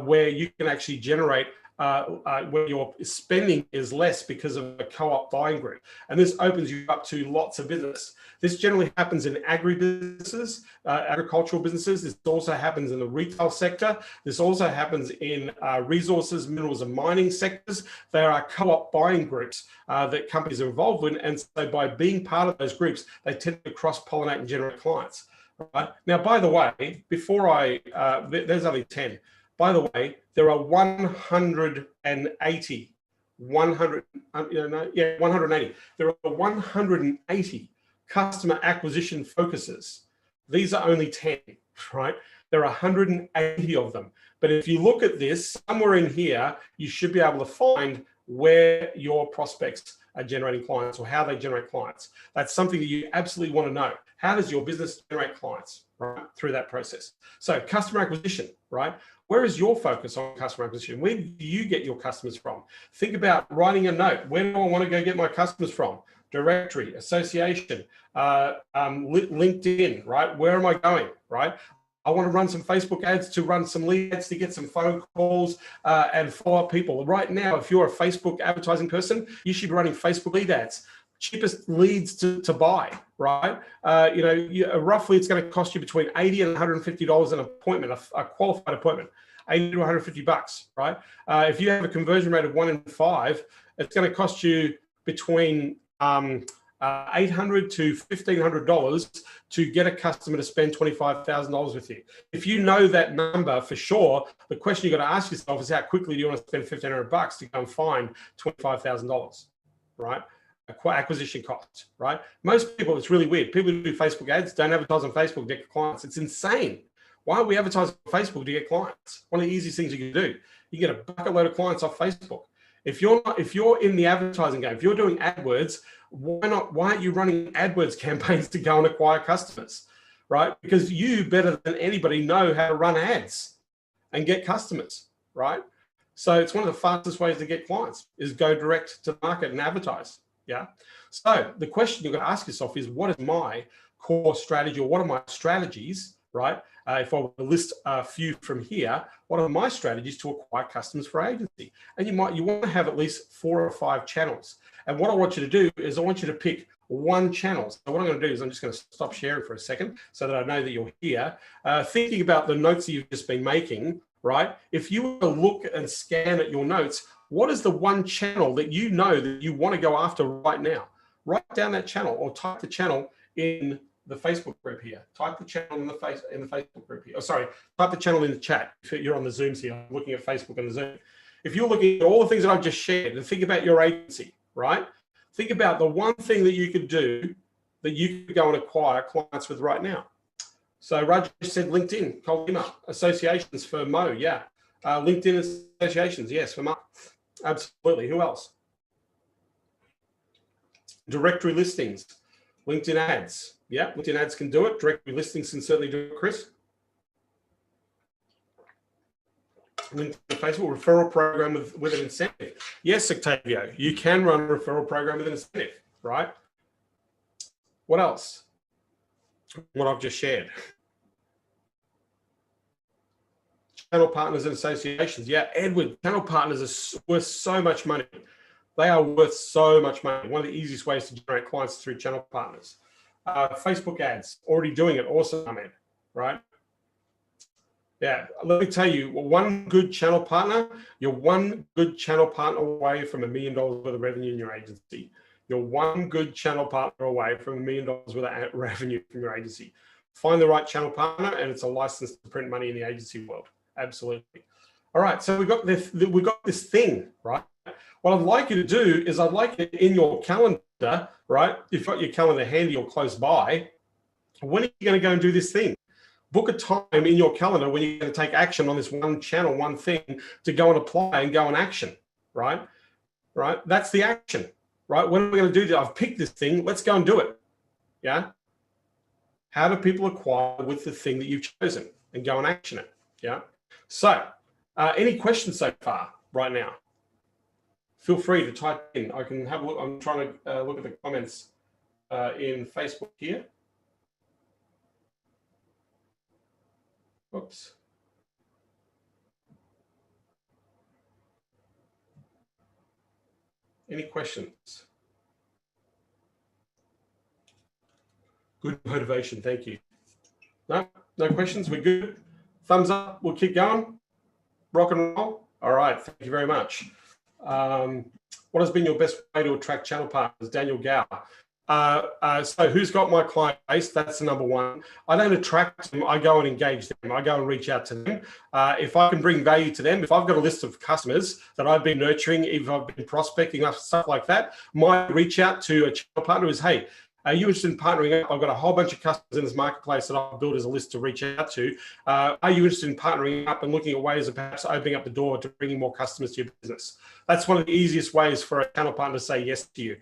where you can actually generate where your spending is less because of a co-op buying group. And this opens you up to lots of business. This generally happens in agribusinesses, agricultural businesses. This also happens in the retail sector. This also happens in resources, minerals and mining sectors. There are co-op buying groups that companies are involved in. And so by being part of those groups, they tend to cross-pollinate and generate clients. Right? Now, by the way, before there's only 10. By the way, there are 180. There are 180 customer acquisition focuses. These are only 10, right? There are 180 of them. But if you look at this, somewhere in here, you should be able to find where your prospects are generating clients or how they generate clients. That's something that you absolutely want to know. How does your business generate clients, right, through that process? So customer acquisition, right? Where is your focus on customer acquisition? Where do you get your customers from? Think about writing a note. Where do I want to go get my customers from? Directory, association, LinkedIn, right? Where am I going, right? I want to run some Facebook ads to run some lead ads to get some phone calls and follow up people. Right now, if you're a Facebook advertising person, you should be running Facebook lead ads. Cheapest leads to buy, right? Roughly it's going to cost you between $80 and $150 an appointment, a qualified appointment, $80 to $150, right? If you have a conversion rate of 1 in 5, it's going to cost you between $800 to $1,500 to get a customer to spend $25,000 with you. If you know that number for sure, the question you got to ask yourself is how quickly do you want to spend $1,500 to go and find $25,000, right? acquisition cost, right? Most people, it's really weird. People who do Facebook ads don't advertise on Facebook to get clients. It's insane. Why are we advertising on Facebook to get clients? One of the easiest things you can do. You get a bucket load of clients off Facebook. If you're in the advertising game, if you're doing AdWords, why aren't you running AdWords campaigns to go and acquire customers, right? Because you, better than anybody, know how to run ads and get customers, right? So it's one of the fastest ways to get clients is go direct to the market and advertise. Yeah. So the question you're going to ask yourself is, what is my core strategy, or what are my strategies, right? If I were to list a few from here, what are my strategies to acquire customers for agency? And you want to have at least 4 or 5 channels. And what I want you to do is I want you to pick one channel. So what I'm going to do is I'm just going to stop sharing for a second so that I know that you're here. Thinking about the notes that you've just been making, right? If you were to look and scan at your notes, what is the one channel that you know that you want to go after right now? Write down that channel or type the channel in the Facebook group here. Type the channel in the Facebook group here. Oh, sorry, type the channel in the chat. If you're on the Zooms here, I'm looking at Facebook and the Zoom. If you're looking at all the things that I've just shared and think about your agency, right? Think about the one thing that you could do that you could go and acquire clients with right now. So Raj said LinkedIn, cold email, associations for Mo, yeah. LinkedIn associations, yes, for Mo. Absolutely. Who else? Directory listings, LinkedIn ads. Yeah, LinkedIn ads can do it. Directory listings can certainly do it, Chris. LinkedIn Facebook referral program with an incentive. Yes, Octavio, you can run a referral program with an incentive, right? What else? What I've just shared. Channel partners and associations. Yeah, Edward, channel partners are worth so much money. They are worth so much money. One of the easiest ways to generate clients is through channel partners. Facebook ads, already doing it. Awesome, Ahmed, right? Yeah, let me tell you, one good channel partner, you're one good channel partner away from $1 million worth of revenue in your agency. You're one good channel partner away from $1 million worth of revenue from your agency. Find the right channel partner, and it's a license to print money in the agency world. Absolutely. All right, so we've got this thing, right? What I'd like you to do is I'd like it in your calendar, right? If you've got your calendar handy or close by, when are you going to go and do this thing? Book a time in your calendar when you're going to take action on this one channel, one thing to go and apply and go and action, right? Right? That's the action, right? When are we going to do that? I've picked this thing. Let's go and do it. Yeah. How do people acquire with the thing that you've chosen and go and action it? Yeah. So any questions so far right now? Feel free to type in. I can have a look. I'm trying to look at the comments in Facebook here. Oops. Any questions? Good motivation. Thank you. No questions. We're good. Thumbs up. We'll keep going. Rock and roll. All right. Thank you very much. What has been your best way to attract channel partners? Daniel Gow. So who's got my client base? That's the number one. I don't attract them. I go and engage them. I go and reach out to them. If I can bring value to them, if I've got a list of customers that I've been nurturing, if I've been prospecting, stuff like that, my reach out to a channel partner is, hey, are you interested in partnering up? I've got a whole bunch of customers in this marketplace that I've built as a list to reach out to. Are you interested in partnering up and looking at ways of perhaps opening up the door to bringing more customers to your business? That's one of the easiest ways for a channel partner to say yes to you.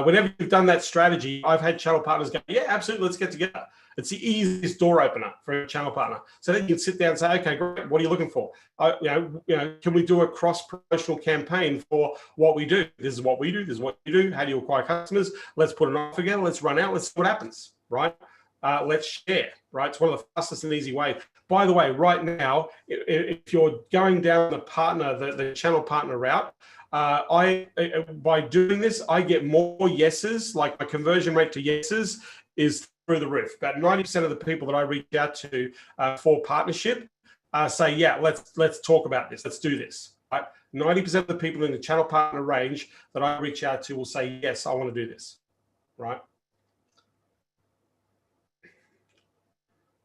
Whenever you've done that strategy, I've had channel partners go, yeah, absolutely, let's get together. It's the easiest door opener for a channel partner. So then you can sit down and say, okay, great, what are you looking for? Can we do a cross-promotional campaign for what we do? This is what we do. This is what you do. How do you acquire customers? Let's put an offer together. Let's run out. Let's see what happens, right? Let's share, right? It's one of the fastest and easy ways. By the way, right now, if you're going down the channel partner route, by doing this, I get more yeses. Like my conversion rate to yeses is through the roof. About 90% of the people that I reach out to for partnership say, yeah, let's talk about this. Let's do this. Right? 90% of the people in the channel partner range that I reach out to will say, yes, I want to do this. Right?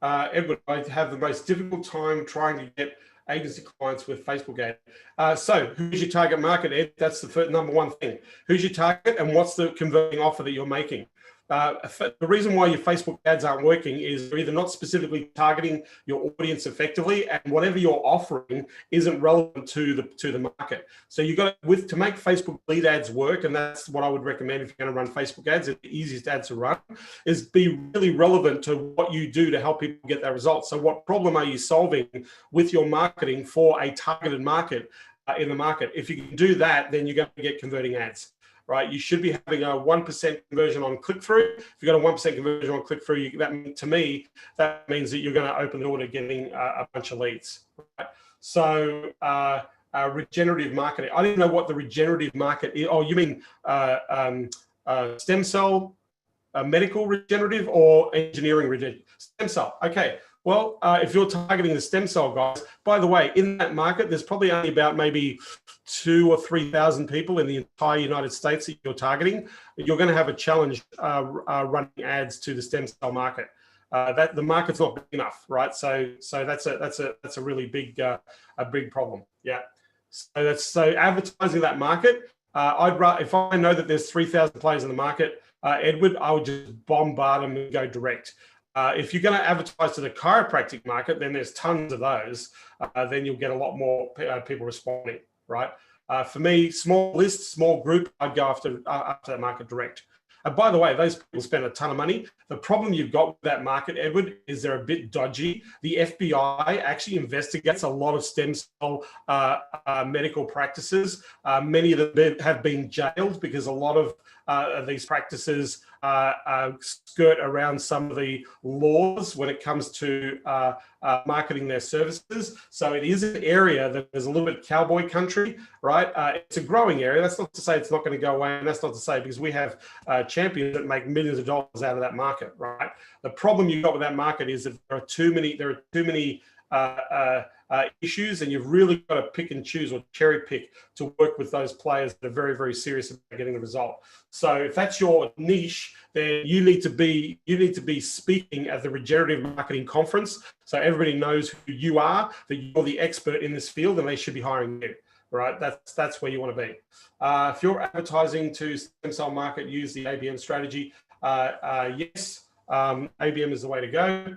Edward, I have the most difficult time trying to get agency clients with Facebook ads. So who's your target market, Ed? That's the first, number one thing. Who's your target and what's the converting offer that you're making? The reason why your Facebook ads aren't working is you're either not specifically targeting your audience effectively, and whatever you're offering isn't relevant to the market. So you got to make Facebook lead ads work, and that's what I would recommend if you're going to run Facebook ads. It's the easiest ads to run is be really relevant to what you do to help people get that result. So what problem are you solving with your marketing for a targeted market in the market? If you can do that, then you're going to get converting ads. Right, you should be having a 1% conversion on click-through. If you've got a 1% conversion on click-through, that, to me, that means that you're going to open the door to getting a bunch of leads. Right? So regenerative marketing. I didn't know what the regenerative market is. Oh, you mean stem cell, medical regenerative, or engineering regenerative? Stem cell. Okay. Well, if you're targeting the stem cell guys, by the way, in that market, there's probably only about maybe 2,000 or 3,000 people in the entire United States that you're targeting. You're going to have a challenge running ads to the stem cell market. That the market's not big enough, right? So that's a really big problem. Yeah. So advertising that market. If I know that there's 3,000 players in the market, Edward, I would just bombard them and go direct. If you're going to advertise to the chiropractic market, then there's tons of those. Then you'll get a lot more people responding, right? For me, small list, small group, I'd go after that market direct. By the way, those people spend a ton of money. The problem you've got with that market, Edward, is they're a bit dodgy. The FBI actually investigates a lot of stem cell medical practices. Many of them have been jailed because a lot of these practices skirt around some of the laws when it comes to marketing their services. So it is an area that there's a little bit of cowboy country, right? It's a growing area. That's not to say it's not going to go away, and that's not to say because we have champions that make millions of dollars out of that market, right? The problem you've got with that market is that there are too many issues, and you've really got to pick and choose or cherry pick to work with those players that are very, very serious about getting the result. So if that's your niche, then you need to be speaking at the Regenerative Marketing Conference, so everybody knows who you are, that you're the expert in this field, and they should be hiring you. Right, that's where you want to be. If you're advertising to stem cell market, use the ABM strategy. Yes, ABM is the way to go.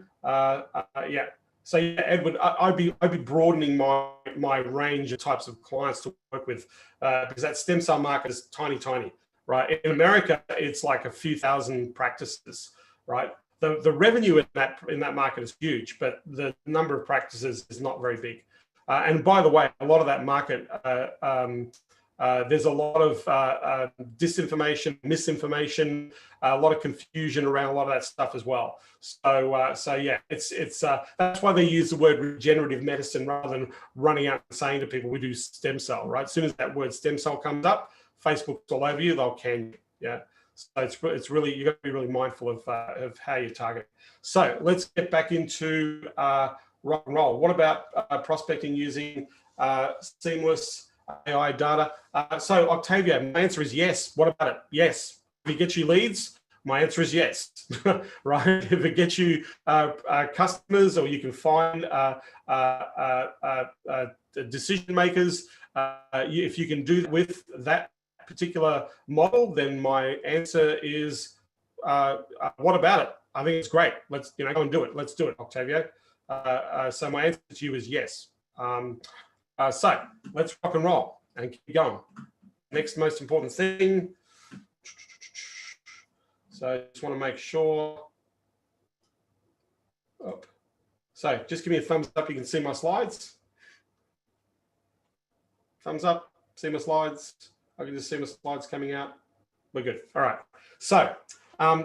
Yeah. So yeah, Edward, I'd be broadening my range of types of clients to work with because that stem cell market is tiny, right? In America, it's like a few thousand practices, right? The revenue in that market is huge, but the number of practices is not very big. And by the way, a lot of that market, there's a lot of disinformation, misinformation, a lot of confusion around a lot of that stuff as well. So yeah, it's that's why they use the word regenerative medicine rather than running out and saying to people, we do stem cell, right? As soon as that word stem cell comes up, Facebook's all over you, they'll can you, yeah. So it's really, you got to be really mindful of how you target. So let's get back into rock and roll. What about prospecting using seamless AI data? So Octavio, my answer is yes. What about it? Yes. If it gets you leads, my answer is yes, right? If it gets you customers, or you can find decision makers, if you can do that with that particular model, then my answer is what about it? I think it's great. Let's go and do it. Let's do it, Octavio. So my answer to you is yes. So let's rock and roll and keep going. Next most important thing. So I just want to make sure. Oh. So just give me a thumbs up. You can see my slides. Thumbs up. See my slides. I can just see my slides coming out. We're good. All right. So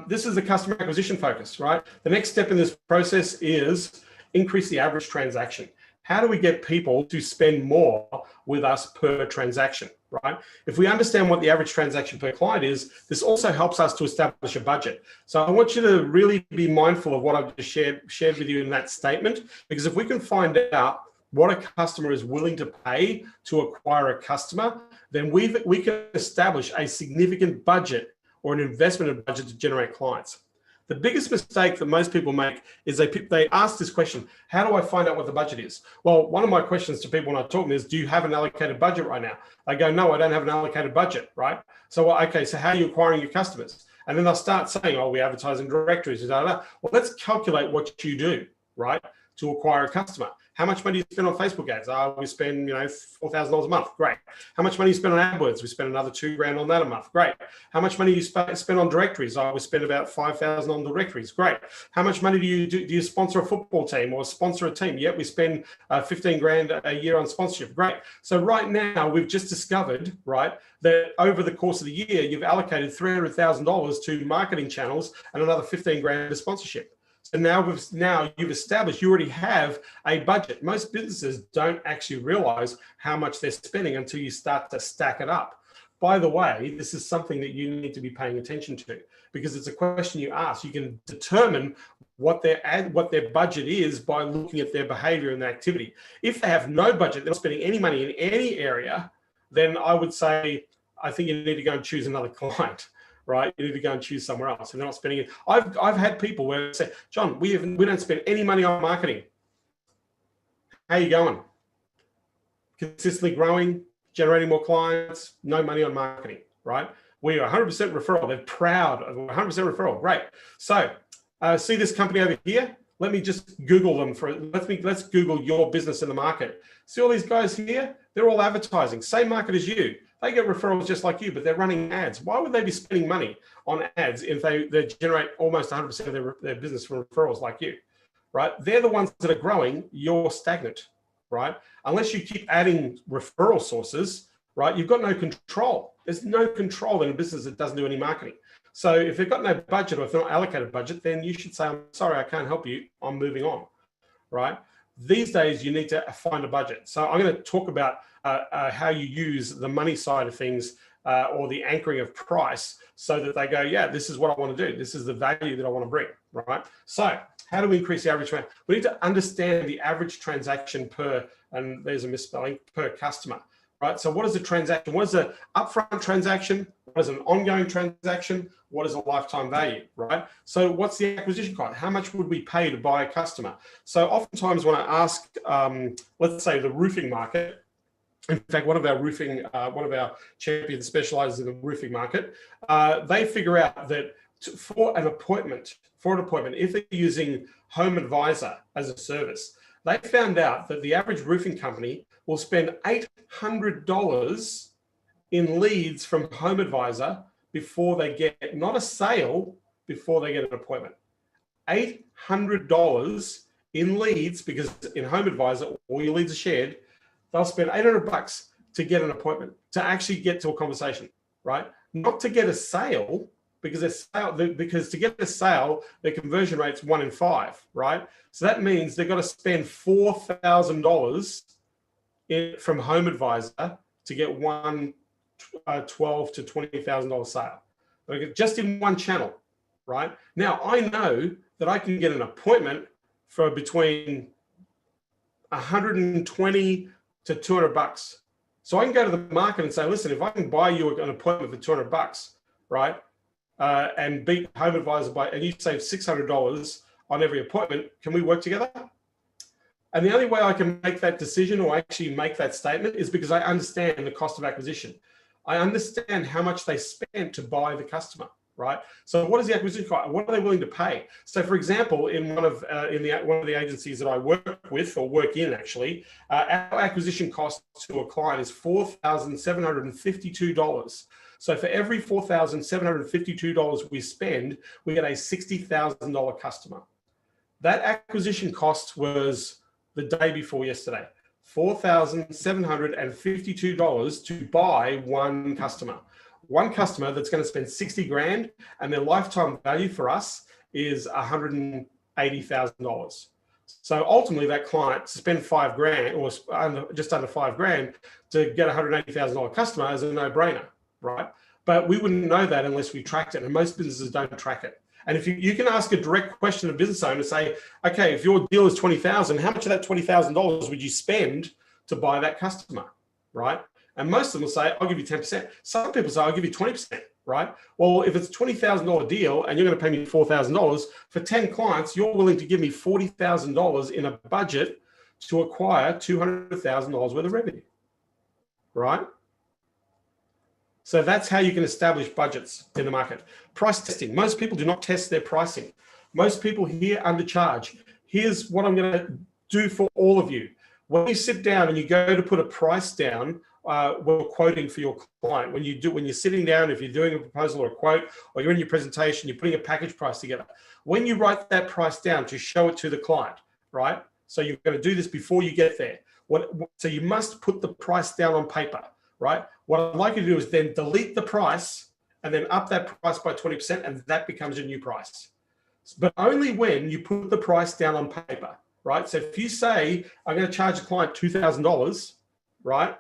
this is the customer acquisition focus, right? The next step in this process is increase the average transaction. How do we get people to spend more with us per transaction, right? If we understand what the average transaction per client is, this also helps us to establish a budget. So I want you to really be mindful of what I've just shared with you in that statement, because if we can find out what a customer is willing to pay to acquire a customer, then we can establish a significant budget or an investment in budget to generate clients. The biggest mistake that most people make is they ask this question, how do I find out what the budget is? Well, one of my questions to people when I talk to them is, do you have an allocated budget right now? They go, no, I don't have an allocated budget, right? So, well, okay, so how are you acquiring your customers? And then they'll start saying, oh, we advertise in directories. Well, let's calculate what you do, right, to acquire a customer. How much money do you spend on Facebook ads? We spend, $4,000 a month. Great. How much money do you spend on AdWords? We spend another $2,000 on that a month. Great. How much money do you spend on directories? We spend about $5,000 on directories. Great. How much money do you sponsor a football team or sponsor a team? Yep, we spend $15,000 a year on sponsorship. Great. So right now we've just discovered, right, that over the course of the year you've allocated $300,000 to marketing channels and another $15,000 to sponsorship. So now you've established, you already have a budget. Most businesses don't actually realize how much they're spending until you start to stack it up. By the way, this is something that you need to be paying attention to, because it's a question you ask. You can determine what their budget is by looking at their behavior and their activity. If they have no budget, they're not spending any money in any area, then I would say, I think you need to go and choose another client. Right, you need to go and choose somewhere else. If they're not spending it, I've had people where they say, John, we don't spend any money on marketing. How are you going? Consistently growing, generating more clients, no money on marketing. Right? We are 100% referral. They're proud of 100% referral. Great. So see this company over here. Let me just Google them let's Google your business in the market. See all these guys here? They're all advertising, same market as you. They get referrals just like you, but they're running ads. Why would they be spending money on ads if they generate almost 100% of their business from referrals like you, right? They're the ones that are growing. You're stagnant, right? Unless you keep adding referral sources, right? You've got no control. There's no control in a business that doesn't do any marketing. So if they've got no budget or if they're not allocated budget, then you should say, I'm sorry, I can't help you. I'm moving on, right? These days, you need to find a budget. So I'm going to talk about how you use the money side of things or the anchoring of price so that they go, yeah, this is what I want to do. This is the value that I want to bring, right? So how do we increase the average? We need to understand the average transaction per, and there's a misspelling, per customer, right? So what is a transaction? What is an upfront transaction? What is an ongoing transaction? What is a lifetime value, right? So what's the acquisition cost? How much would we pay to buy a customer? So oftentimes when I ask, let's say the roofing market, in fact, one of our champions specializes in the roofing market, they figure out that for an appointment, if they're using Home Advisor as a service, they found out that the average roofing company will spend $800 in leads from Home Advisor before they get, not a sale, before they get an appointment. $800 in leads, because in Home Advisor, all your leads are shared. They'll spend $800 to get an appointment, to actually get to a conversation, right? Not to get a sale, because to get a sale, their conversion rate's 1 in 5, right? So that means they've got to spend $4,000 from Home Advisor to get one $12,000 to $20,000 sale, okay, just in one channel, right? Now I know that I can get an appointment for between $120 to $200. So I can go to the market and say, listen, if I can buy you an appointment for $200, right, and beat Home Advisor and you save $600 on every appointment, can we work together? And the only way I can make that decision or actually make that statement is because I understand the cost of acquisition. I understand how much they spent to buy the customer, right? So what is the acquisition cost? What are they willing to pay? So for example, in one of the agencies that I work with or work in actually, our acquisition cost to a client is $4,752. So for every $4,752 we spend, we get a $60,000 customer. That acquisition cost was the day before yesterday, $4,752 to buy one customer. One customer that's going to spend 60 grand, and their lifetime value for us is $180,000. So ultimately that client to spend 5 grand or just under 5 grand to get a $180,000 customer is a no-brainer, right? But we wouldn't know that unless we tracked it, and most businesses don't track it. And if you can ask a direct question to a business owner, say, okay, if your deal is $20,000, how much of that $20,000 would you spend to buy that customer, right? And most of them will say, I'll give you 10%. Some people say, I'll give you 20%. right? Well, if it's a $20,000 deal and you're going to pay me $4,000 for 10 clients, you're willing to give me $40,000 in a budget to acquire $200,000 worth of revenue, right? So that's how you can establish budgets in the market. Price testing. Most people do not test their pricing. Most people here undercharge. Here's what I'm going to do for all of you. When you sit down and you go to put a price down, when quoting for your client, when you're sitting down, if you're doing a proposal or a quote, or you're in your presentation, you're putting a package price together. When you write that price down to show it to the client, right? So you're going to do this before you get there. So you must put the price down on paper, right? What I'd like you to do is then delete the price and then up that price by 20%, and that becomes your new price. But only when you put the price down on paper, right? So if you say, I'm going to charge the client $2,000, right?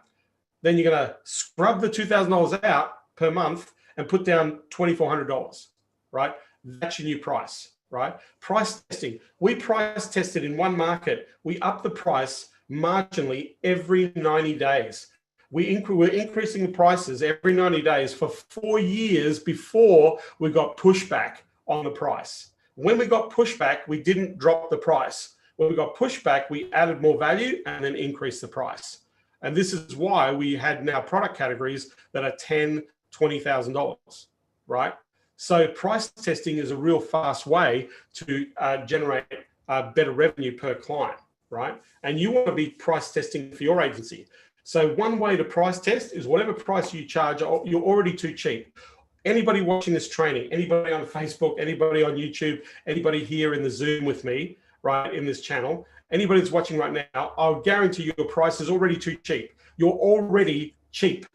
Then you're going to scrub the $2,000 out per month and put down $2,400, right? That's your new price, right? Price testing. We price tested in one market. We up the price marginally every 90 days. We're increasing the prices every 90 days for 4 years before we got pushback on the price. When we got pushback, we didn't drop the price. When we got pushback, we added more value and then increased the price. And this is why we had now product categories that are $10,000, $20,000, right? So price testing is a real fast way to generate better revenue per client, right? And you want to be price testing for your agency. So one way to price test is whatever price you charge, you're already too cheap. Anybody watching this training, anybody on Facebook, anybody on YouTube, anybody here in the Zoom with me, right, in this channel, anybody that's watching right now, I'll guarantee you your price is already too cheap. You're already cheap,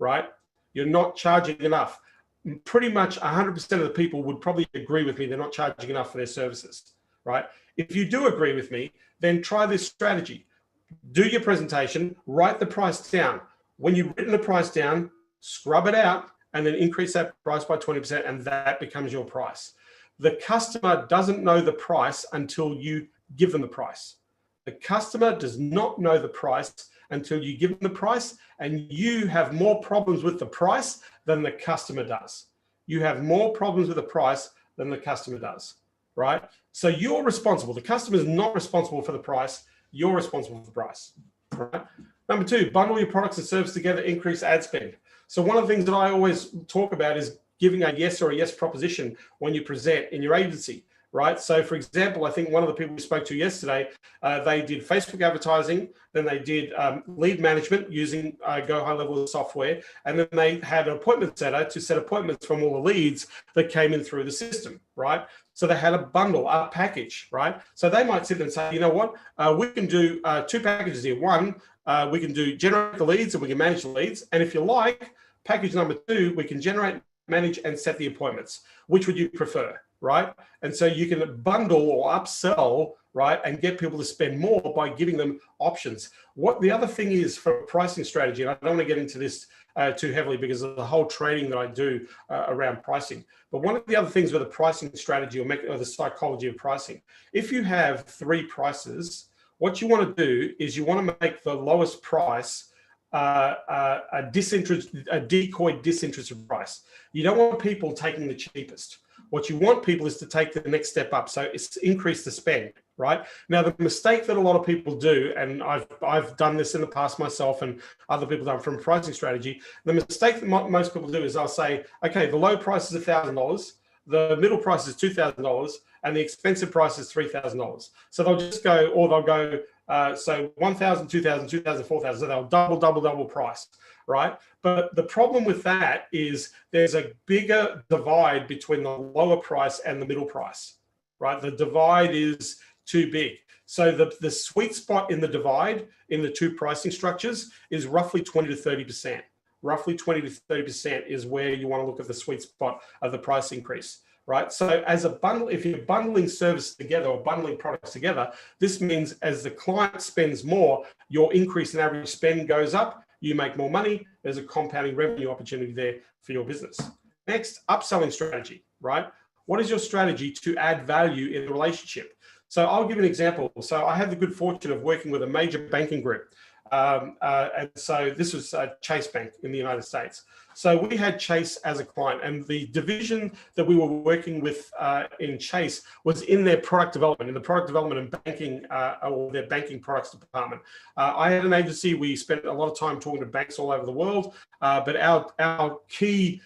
right? You're not charging enough. Pretty much 100% of the people would probably agree with me they're not charging enough for their services, right? If you do agree with me, then try this strategy. Do your presentation, write the price down. When you've written the price down, scrub it out, and then increase that price by 20%, and that becomes your price. The customer doesn't know the price until you give them the price. The customer does not know the price until you give them the price, and you have more problems with the price than the customer does. You have more problems with the price than the customer does, right? So you're responsible. The customer is not responsible for the price. You're responsible for the price, right? Number two, bundle your products and services together, increase ad spend. So one of the things that I always talk about is giving a yes or a yes proposition when you present in your agency, right? So for example, I think one of the people we spoke to yesterday, they did Facebook advertising, then they did lead management using Go High Level software, and then they had an appointment setter to set appointments from all the leads that came in through the system, right? So they had a bundle, a package, right? So they might sit and say, you know what, we can do 2 packages here. One, we can do generate the leads and we can manage the leads. And if you like, package number 2, we can generate, manage, and set the appointments. Which would you prefer, right? And so you can bundle or upsell, right, and get people to spend more by giving them options. What the other thing is for a pricing strategy, and I don't want to get into this too heavily because of the whole training that I do around pricing. But one of the other things with a pricing strategy or the psychology of pricing, if you have 3 prices, what you want to do is you want to make the lowest price a decoy disinterested price. You don't want people taking the cheapest. What you want people is to take the next step up. So it's increase the spend, right? Now, the mistake that a lot of people do, and I've done this in the past myself and other people done from pricing strategy, the mistake that most people do is I'll say, okay, the low price is $1,000, the middle price is $2,000, and the expensive price is $3,000. So they'll just go, or they'll go, so 1,000, 2,000, 2,000, 4,000. So they'll double price, right? But the problem with that is there's a bigger divide between the lower price and the middle price, right? The divide is too big. So the sweet spot in the divide in the 2 pricing structures is roughly 20 to 30%. Roughly 20 to 30% is where you want to look at the sweet spot of the price increase. Right. So as a bundle, if you're bundling services together or bundling products together, this means as the client spends more, your increase in average spend goes up, you make more money, there's a compounding revenue opportunity there for your business. Next, upselling strategy, right? What is your strategy to add value in the relationship? So I'll give an example. So I had the good fortune of working with a major banking group. And so this was Chase Bank in the United States. So we had Chase as a client, and the division that we were working with in Chase was in their product development, in the product development and banking, or their banking products department. I had an agency. We spent a lot of time talking to banks all over the world, but our key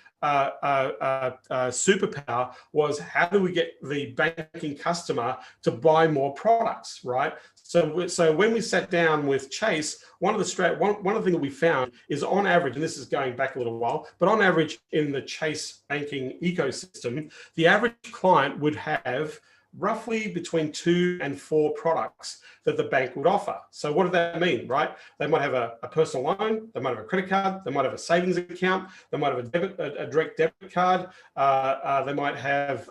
superpower was, how do we get the banking customer to buy more products, right? So when we sat down with Chase, one of the thing that we found is, on average, and this is going back a little while, but on average in the Chase banking ecosystem, the average client would have roughly between 2 and 4 products that the bank would offer. So what does that mean, right? They might have a personal loan, they might have a credit card, they might have a savings account, they might have a direct debit card, they might have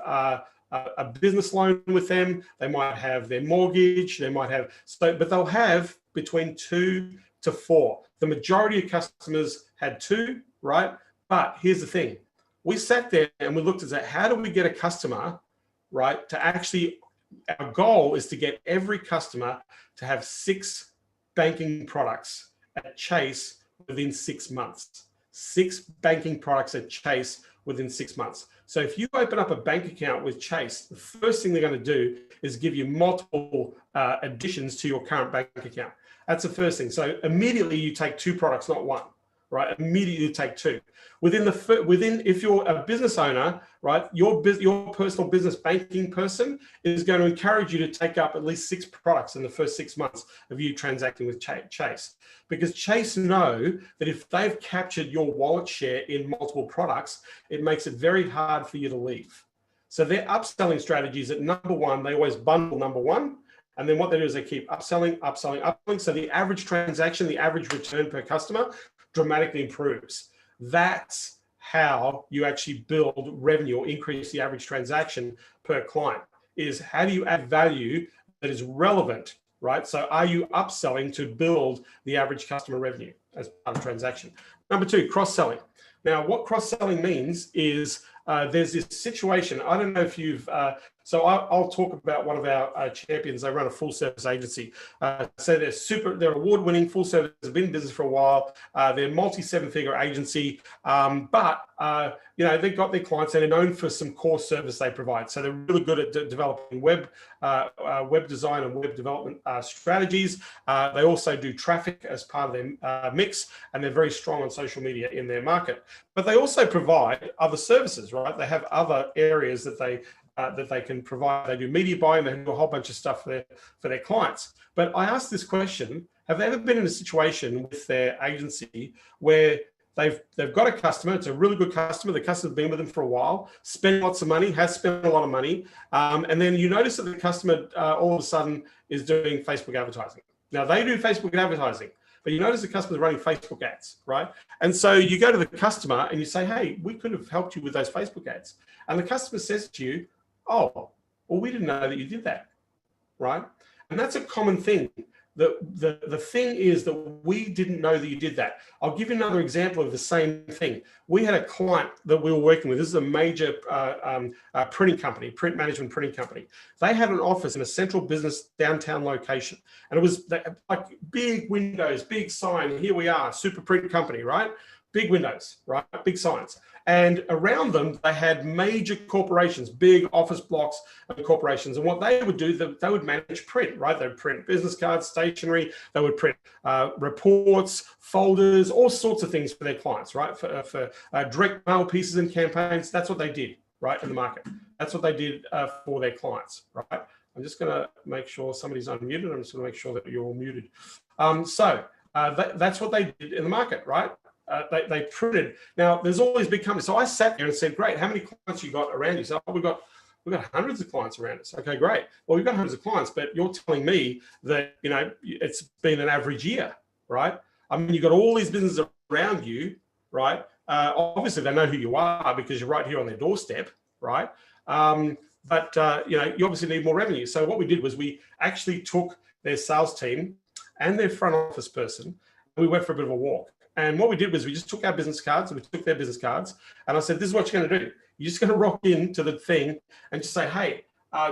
a business loan with them, they might have their mortgage, they might have, but they'll have between 2 to 4. The majority of customers had 2, right? But here's the thing. We sat there and we looked at, how do we get a customer, right, to actually, our goal is to get every customer to have 6 banking products at Chase within 6 months. 6 banking products at Chase within 6 months. So if you open up a bank account with Chase, the first thing they're going to do is give you multiple additions to your current bank account. That's the first thing. So immediately you take 2 products, not 1. Right, immediately you take 2. If you're a business owner, right, your personal business banking person is going to encourage you to take up at least 6 products in the first 6 months of you transacting with Chase, because Chase know that if they've captured your wallet share in multiple products, it makes it very hard for you to leave. So their upselling strategies at number 1, they always bundle number 1. And then what they do is they keep upselling, upselling, upselling. So the average transaction, the average return per customer dramatically improves. That's how you actually build revenue or increase the average transaction per client, is how do you add value that is relevant, right? So are you upselling to build the average customer revenue as part of transaction? Number 2, cross-selling. Now, what cross-selling means is there's this situation. I don't know if you've, so I'll talk about one of our champions. They run a full service agency. So they're award-winning, full service, have been in business for a while. They're a multi-7-figure agency, but they've got their clients and they're known for some core service they provide. So they're really good at developing web design and web development strategies. They also do traffic as part of their mix, and they're very strong on social media in their market. But they also provide other services, right? They have other areas that they can provide. They do media buying, they do a whole bunch of stuff for their clients. But I asked this question: have they ever been in a situation with their agency where they've got a customer, it's a really good customer, the customer's been with them for a while, spent lots of money, has spent a lot of money, and then you notice that the customer all of a sudden is doing Facebook advertising. Now, they do Facebook advertising, but you notice the customer's running Facebook ads, right? And so you go to the customer and you say, hey, we could have helped you with those Facebook ads. And the customer says to you, oh, well, we didn't know that you did that, right? And that's a common thing. The thing is that we didn't know that you did that. I'll give you another example of the same thing. We had a client that we were working with. This is a major printing company, print management printing company. They had an office in a central business downtown location. And it was like big windows, big sign. Here we are, super print company, right? Big windows, right? Big signs. And around them, they had major corporations, big office blocks and corporations. And what they would do, they would manage print, right? They would print business cards, stationery. They would print reports, folders, all sorts of things for their clients, right? For direct mail pieces and campaigns. That's what they did, right, in the market. That's what they did for their clients, right? I'm just going to make sure somebody's unmuted. I'm just going to make sure that you're all muted. That's what they did in the market, right? They printed. Now, there's all these big companies. So I sat there and said, great, how many clients you got around you? So we've got hundreds of clients around us. Okay, great. Well, we've got hundreds of clients, but you're telling me that, it's been an average year, right? I mean, you've got all these businesses around you, right? Obviously, they know who you are because you're right here on their doorstep, right? But you obviously need more revenue. So what we did was we actually took their sales team and their front office person, and we went for a bit of a walk. And what we did was we just took our business cards and we took their business cards. And I said, this is what you're going to do. You're just going to rock into the thing and just say, hey,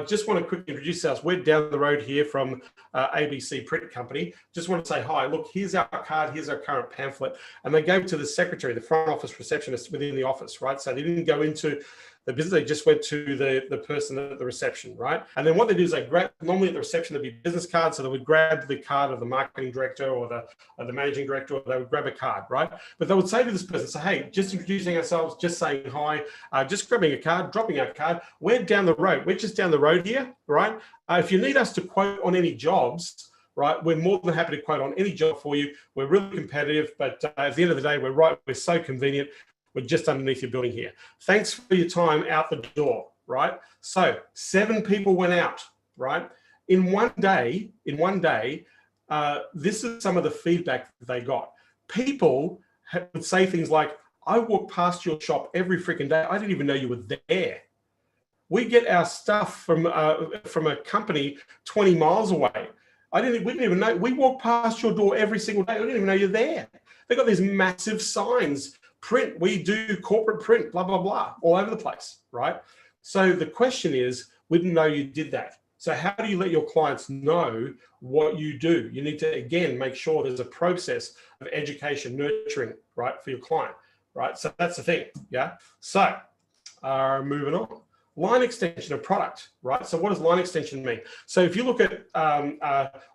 Just want to quickly introduce ourselves. We're down the road here from ABC Print Company. Just want to say hi. Look, here's our card. Here's our current pamphlet. And they gave it to the secretary, the front office receptionist within the office, right? So they didn't go into the business, they just went to the person at the reception, right? And then what they do is they grab, normally at the reception, there'd be business cards. So they would grab the card of the marketing director or the managing director, or they would grab a card, right? But they would say to this person, say, hey, just introducing ourselves, just saying hi, just grabbing a card, dropping our card. We're down the road. We're just down the road here, right? If you need us to quote on any jobs, right, we're more than happy to quote on any job for you. We're really competitive, but at the end of the day, we're so convenient. We're just underneath your building here. Thanks for your time out the door, right? So 7 people went out, right? In one day, this is some of the feedback that they got. People would say things like, I walk past your shop every freaking day. I didn't even know you were there. We get our stuff from a company 20 miles away. We didn't even know. We walk past your door every single day. I didn't even know you're there. They got these massive signs. Print, we do corporate print, blah, blah, blah, all over the place, right? So the question is, we didn't know you did that. So how do you let your clients know what you do? You need to, again, make sure there's a process of education, nurturing, right, for your client, right? So that's the thing, yeah? So moving on. Line extension of product, right? So what does line extension mean? So if you look at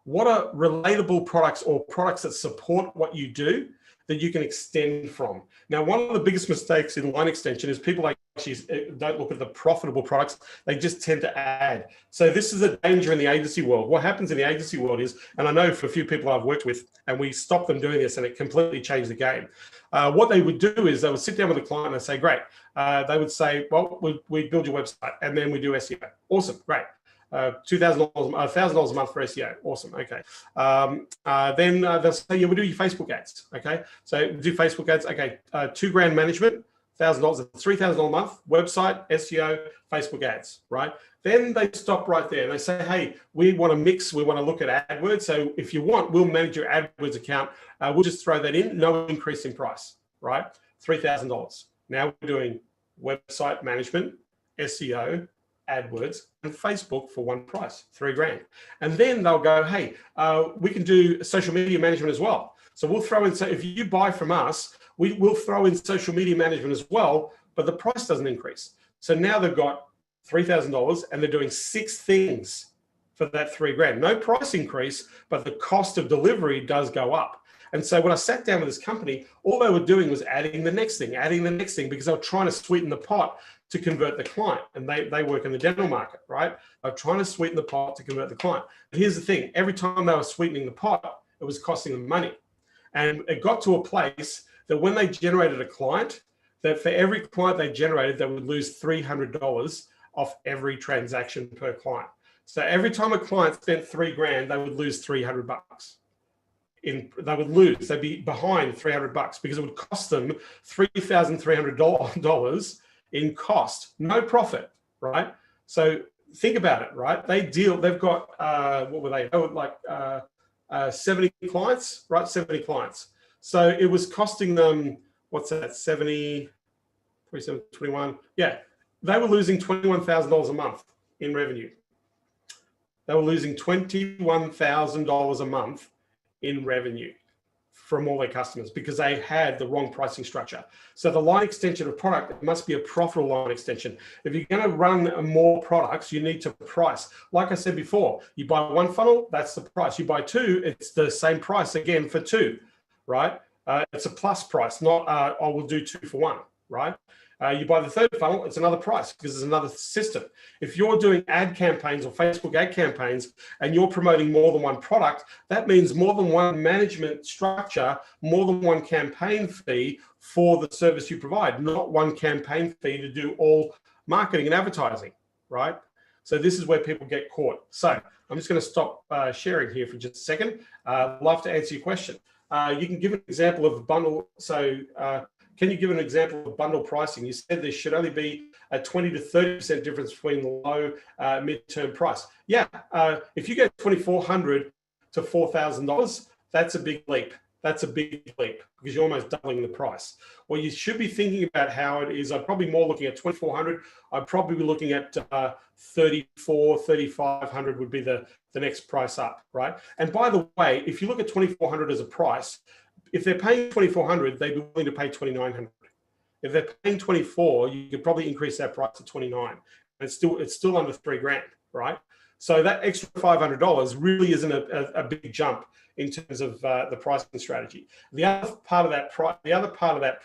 what are relatable products or products that support what you do, that you can extend from. Now, one of the biggest mistakes in line extension is people actually don't look at the profitable products. They just tend to add. So this is a danger in the agency world. What happens in the agency world is, and I know for a few people I've worked with, and we stopped them doing this and it completely changed the game. What they would do is they would sit down with the client and say, great. They would say, well, we build your website and then we do SEO. Awesome, great. $2,000, $1,000 a month for SEO. Awesome. Okay. Then they'll say, yeah, we do your Facebook ads. Okay. So do Facebook ads. Okay. $2,000 management, $1,000, $3,000 a month, website, SEO, Facebook ads, right? Then they stop right there and they say, hey, we want to mix. We want to look at AdWords. So if you want, we'll manage your AdWords account. We'll just throw that in. No increase in price, right? $3,000. Now we're doing website management, SEO, AdWords, and Facebook for one price, $3,000. And then they'll go, hey, we can do social media management as well. So we'll throw in, so if you buy from us, we'll throw in social media management as well, but the price doesn't increase. So now they've got $3,000 and they're doing 6 things for that $3,000. No price increase, but the cost of delivery does go up. And so when I sat down with this company, all they were doing was adding the next thing, because they were trying to sweeten the pot to convert the client. And they work in the dental market, right? They're trying to sweeten the pot to convert the client. But here's the thing, every time they were sweetening the pot, it was costing them money. And it got to a place that when they generated a client, that for every client they generated, they would lose $300 off every transaction per client. So every time a client spent $3,000, they would lose $300. They'd be behind $300 because it would cost them $3,300 in cost, no profit, right? So think about it, right? They've got, what were they? Oh, like 70 clients, right? 70 clients. So it was costing them, what's that? 70, 27, 21. Yeah, they were losing $21,000 a month in revenue. They were losing $21,000 a month in revenue from all their customers because they had the wrong pricing structure. So the line extension of product, it must be a profitable line extension. If you're going to run more products, you need to price. Like I said before, you buy one funnel, that's the price. You buy 2, it's the same price again for 2, right? It's a plus price, not I will do 2 for 1, right? You buy the 3rd funnel, it's another price because it's another system. If you're doing ad campaigns or Facebook ad campaigns and you're promoting more than one product, that means more than one management structure, more than one campaign fee for the service you provide, not one campaign fee to do all marketing and advertising, right? So this is where people get caught. So I'm just going to stop sharing here for just a second. I'd love to answer your question. You can give an example of a bundle. So can you give an example of bundle pricing? You said there should only be a 20 to 30% difference between the low mid-term price. Yeah, if you get $2,400 to $4,000, that's a big leap. that's a big leap because you're almost doubling the price. What you should be thinking about, Howard, is I'm probably more looking at 2,400. I'd probably be looking at 34, 3,500 would be the next price up, right? And by the way, if you look at 2,400 as a price, if they're paying 2,400, they'd be willing to pay 2,900. If they're paying 24, you could probably increase that price to 29. And it's still under $3,000, right? So that extra $500 really isn't a big jump in terms of the pricing strategy. The other part of that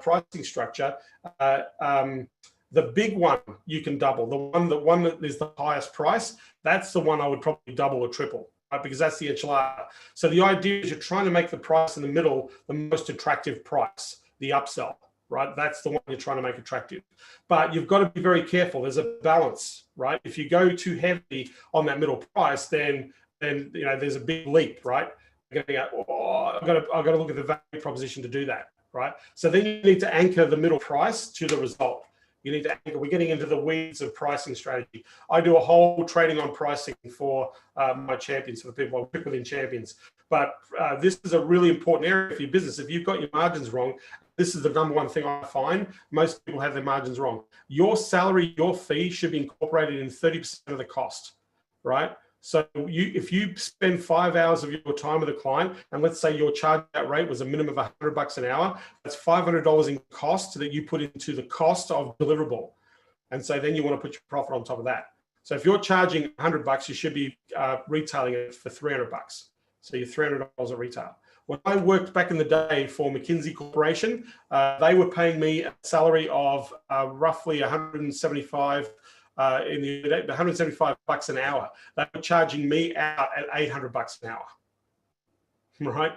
pricing structure, the big one you can double. The one that is the highest price, that's the one I would probably double or triple, right? Because that's the enchilada. So the idea is you're trying to make the price in the middle the most attractive price, the upsell. Right, that's the one you're trying to make attractive, but you've got to be very careful. There's a balance, right? If you go too heavy on that middle price, then there's a big leap, right? You're going to go, oh, I've got to look at the value proposition to do that, right? So then you need to anchor the middle price to the result. You need to anchor. We're getting into the weeds of pricing strategy. I do a whole training on pricing for my champions, for the people I work with in champions. But this is a really important area for your business. If you've got your margins wrong, this is the number one thing I find. Most people have their margins wrong. Your salary, your fee should be incorporated in 30% of the cost, right? So if you spend 5 hours of your time with a client, and let's say your charge out rate was a minimum of $100 an hour, that's $500 in cost that you put into the cost of deliverable. And so then you want to put your profit on top of that. So if you're charging $100, you should be retailing it for $300. So you're $300 at retail. When I worked back in the day for McKinsey Corporation, they were paying me a salary of roughly $175 in the day, $175 an hour. They were charging me out at $800 an hour, right?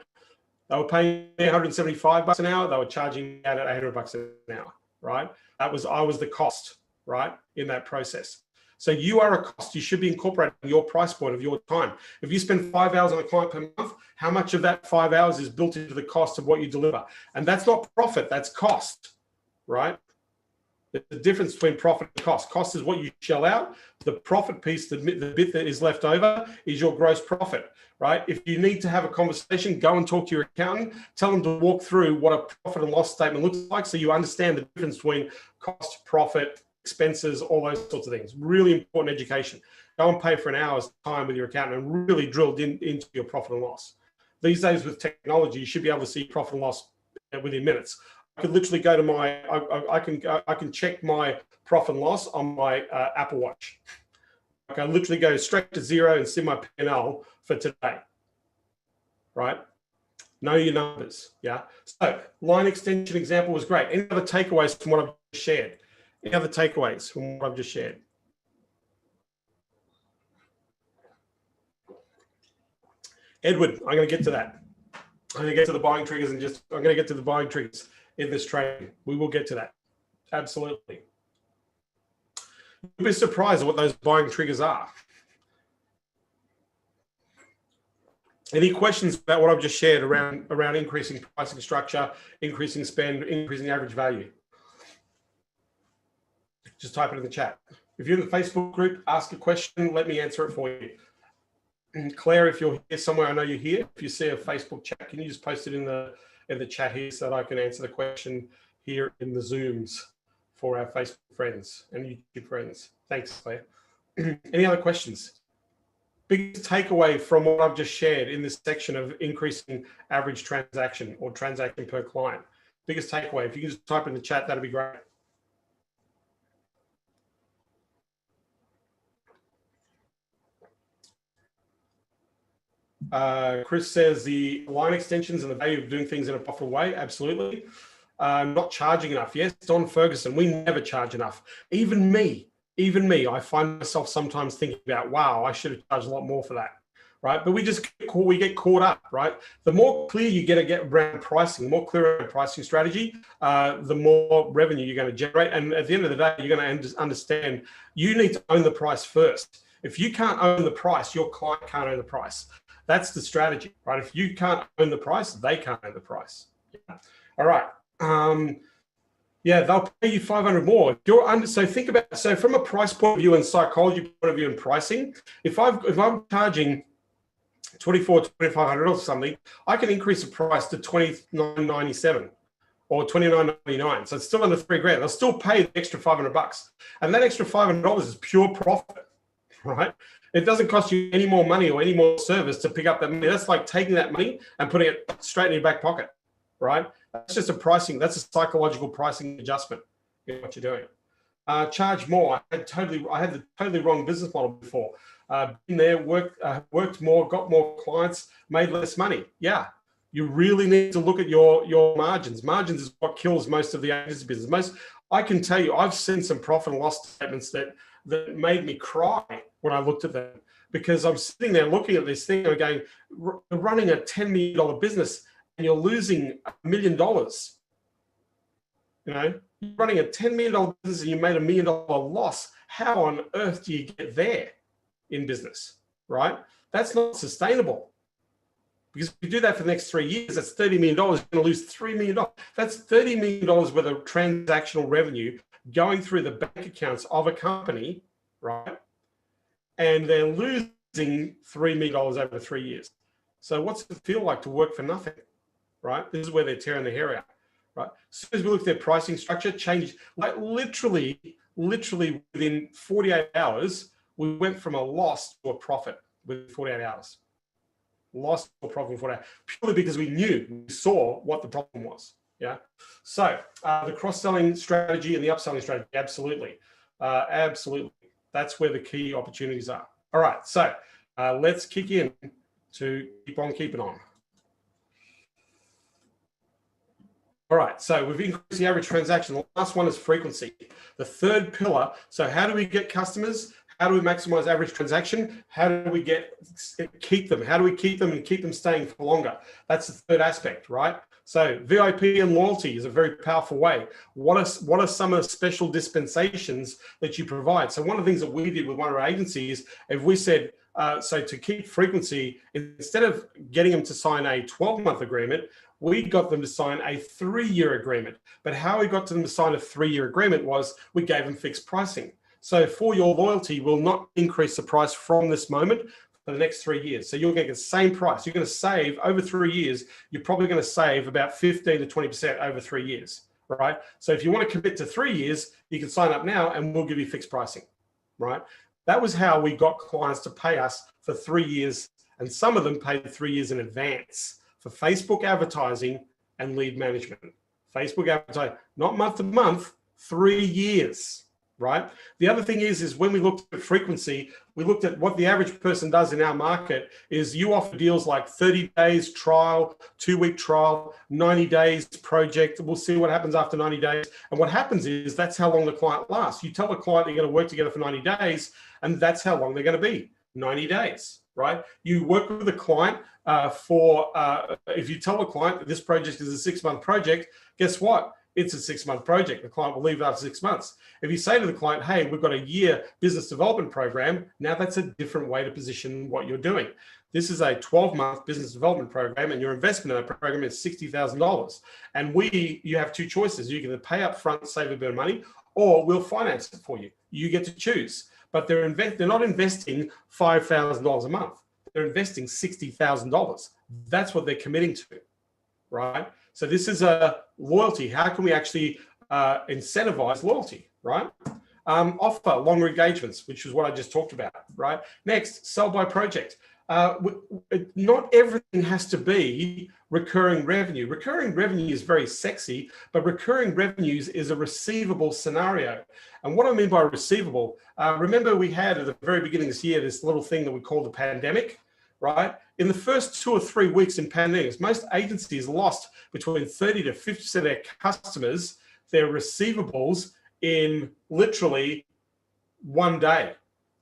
They were paying me $175 an hour. They were charging me out at $800 an hour, right? I was the cost, right, in that process. So you are a cost. You should be incorporating your price point of your time. If you spend 5 hours on a client per month, how much of that 5 hours is built into the cost of what you deliver? And that's not profit, that's cost, right? The difference between profit and cost. Cost is what you shell out. The profit piece, the bit that is left over, is your gross profit, right? If you need to have a conversation, go and talk to your accountant. Tell them to walk through what a profit and loss statement looks like so you understand the difference between cost, profit, expenses, all those sorts of things. Really important education. Go and pay for an hour's time with your accountant and really drill into your profit and loss. These days with technology, you should be able to see profit and loss within minutes. I could literally go to my, I can check my profit and loss on my Apple Watch. I can literally go straight to zero and see my P&L for today, right? Know your numbers, yeah? So line extension example was great. Any other takeaways from what I've just shared? Any other takeaways from what I've just shared? Edward, I'm going to get to that. I'm going to get to the buying triggers I'm going to get to the buying triggers in this training. We will get to that. Absolutely. You'll be surprised at what those buying triggers are. Any questions about what I've just shared around increasing pricing structure, increasing spend, increasing average value? Just type it in the chat. If you're in the Facebook group, ask a question, let me answer it for you. And Claire, if you're here somewhere, I know you're here. If you see a Facebook chat, can you just post it in the chat here so that I can answer the question here in the Zooms for our Facebook friends and YouTube friends? Thanks, Claire. Any other questions? Biggest takeaway from what I've just shared in this section of increasing average transaction or transaction per client. Biggest takeaway, if you can just type in the chat, that'd be great. Chris says the line extensions and the value of doing things in a profitable way. Absolutely. Not charging enough. Yes, Don Ferguson, we never charge enough. Even me, I find myself sometimes thinking about, wow, I should have charged a lot more for that, right? But we get caught up, right? The more clear you get around pricing, the more clear around pricing strategy, the more revenue you're going to generate. And at the end of the day, you're going to understand you need to own the price first. If you can't own the price, your client can't own the price. That's the strategy, right? If you can't own the price, they can't own the price. Yeah. All right. Yeah, they'll pay you 500 more. If you're under, so think about, so from a price point of view and psychology point of view and pricing, if I'm charging $2,500 or something, I can increase the price to $29.97 or $29.99. So it's still under $3,000. They'll still pay the extra $500, and that extra $500 is pure profit, right? It doesn't cost you any more money or any more service to pick up that money. That's like taking that money and putting it straight in your back pocket, right? That's just a pricing. That's a psychological pricing adjustment in what you're doing. Charge more. I had the totally wrong business model before. Been there, worked more, got more clients, made less money. Yeah, you really need to look at your margins. Margins is what kills most of the agency business. I can tell you, I've seen some profit and loss statements that made me cry when I looked at them, because I'm sitting there looking at this thing and going, running a $10 million business and you're losing $1 million. You know, you're running a $10 million business and you made $1 million loss. How on earth do you get there in business, right? That's not sustainable. Because if you do that for the next 3 years, that's $30 million. You're going to lose $3 million. That's $30 million worth of transactional revenue going through the bank accounts of a company, right? And they're losing $3 million over 3 years. So what's it feel like to work for nothing, right? This is where they're tearing their hair out, right? As soon as we look at their pricing structure, change, like literally within 48 hours, we went from a loss to a profit within 48 hours. Lost or profit for that, purely because we saw what the problem was. Yeah. So the cross-selling strategy and the upselling strategy, absolutely. Absolutely. That's where the key opportunities are. All right. So let's kick in to keep on keeping on. All right. So we've increased the average transaction. The last one is frequency. The third pillar. So how do we get customers? How do we maximize average transaction? How do we keep them? How do we keep them and keep them staying for longer? That's the third aspect, right? So VIP and loyalty is a very powerful way. What are some of the special dispensations that you provide? So one of the things that we did with one of our agencies, if we said, so to keep frequency, instead of getting them to sign a 12-month agreement, we got them to sign a 3-year agreement. But how we got them to sign a 3-year agreement was we gave them fixed pricing. So for your loyalty, we'll not increase the price from this moment for the next 3 years. So you're going to get the same price. You're going to save over 3 years. You're probably going to save about 15 to 20% over 3 years, right? So if you want to commit to 3 years, you can sign up now and we'll give you fixed pricing, right? That was how we got clients to pay us for 3 years. And some of them paid 3 years in advance for Facebook advertising and lead management. Facebook advertising, not month to month, 3 years. Right. The other thing is when we looked at frequency, we looked at what the average person does in our market is you offer deals like 30 days trial, 2-week trial, 90 days project. We'll see what happens after 90 days. And what happens is that's how long the client lasts. You tell the client you're going to work together for 90 days, and that's how long they're going to be, 90 days, right? You work with the client if you tell the client this project is a 6-month project, guess what? It's a 6-month project. The client will leave after 6 months. If you say to the client, hey, we've got a year business development program, now that's a different way to position what you're doing. This is a 12-month business development program, and your investment in that program is $60,000. And you have 2 choices. You can either pay up front, save a bit of money, or we'll finance it for you. You get to choose. But they're not investing $5,000 a month. They're investing $60,000. That's what they're committing to, right? So this is a loyalty. How can we actually incentivize loyalty, right? Offer longer engagements, which is what I just talked about, right? Next, sell by project. Not everything has to be recurring revenue. Recurring revenue is very sexy, but recurring revenues is a receivable scenario. And what I mean by receivable, remember we had at the very beginning of this year, this little thing that we call the pandemic, right? In the first 2 or 3 weeks in pandemics, most agencies lost between 30 to 50% of their customers, their receivables in literally 1 day.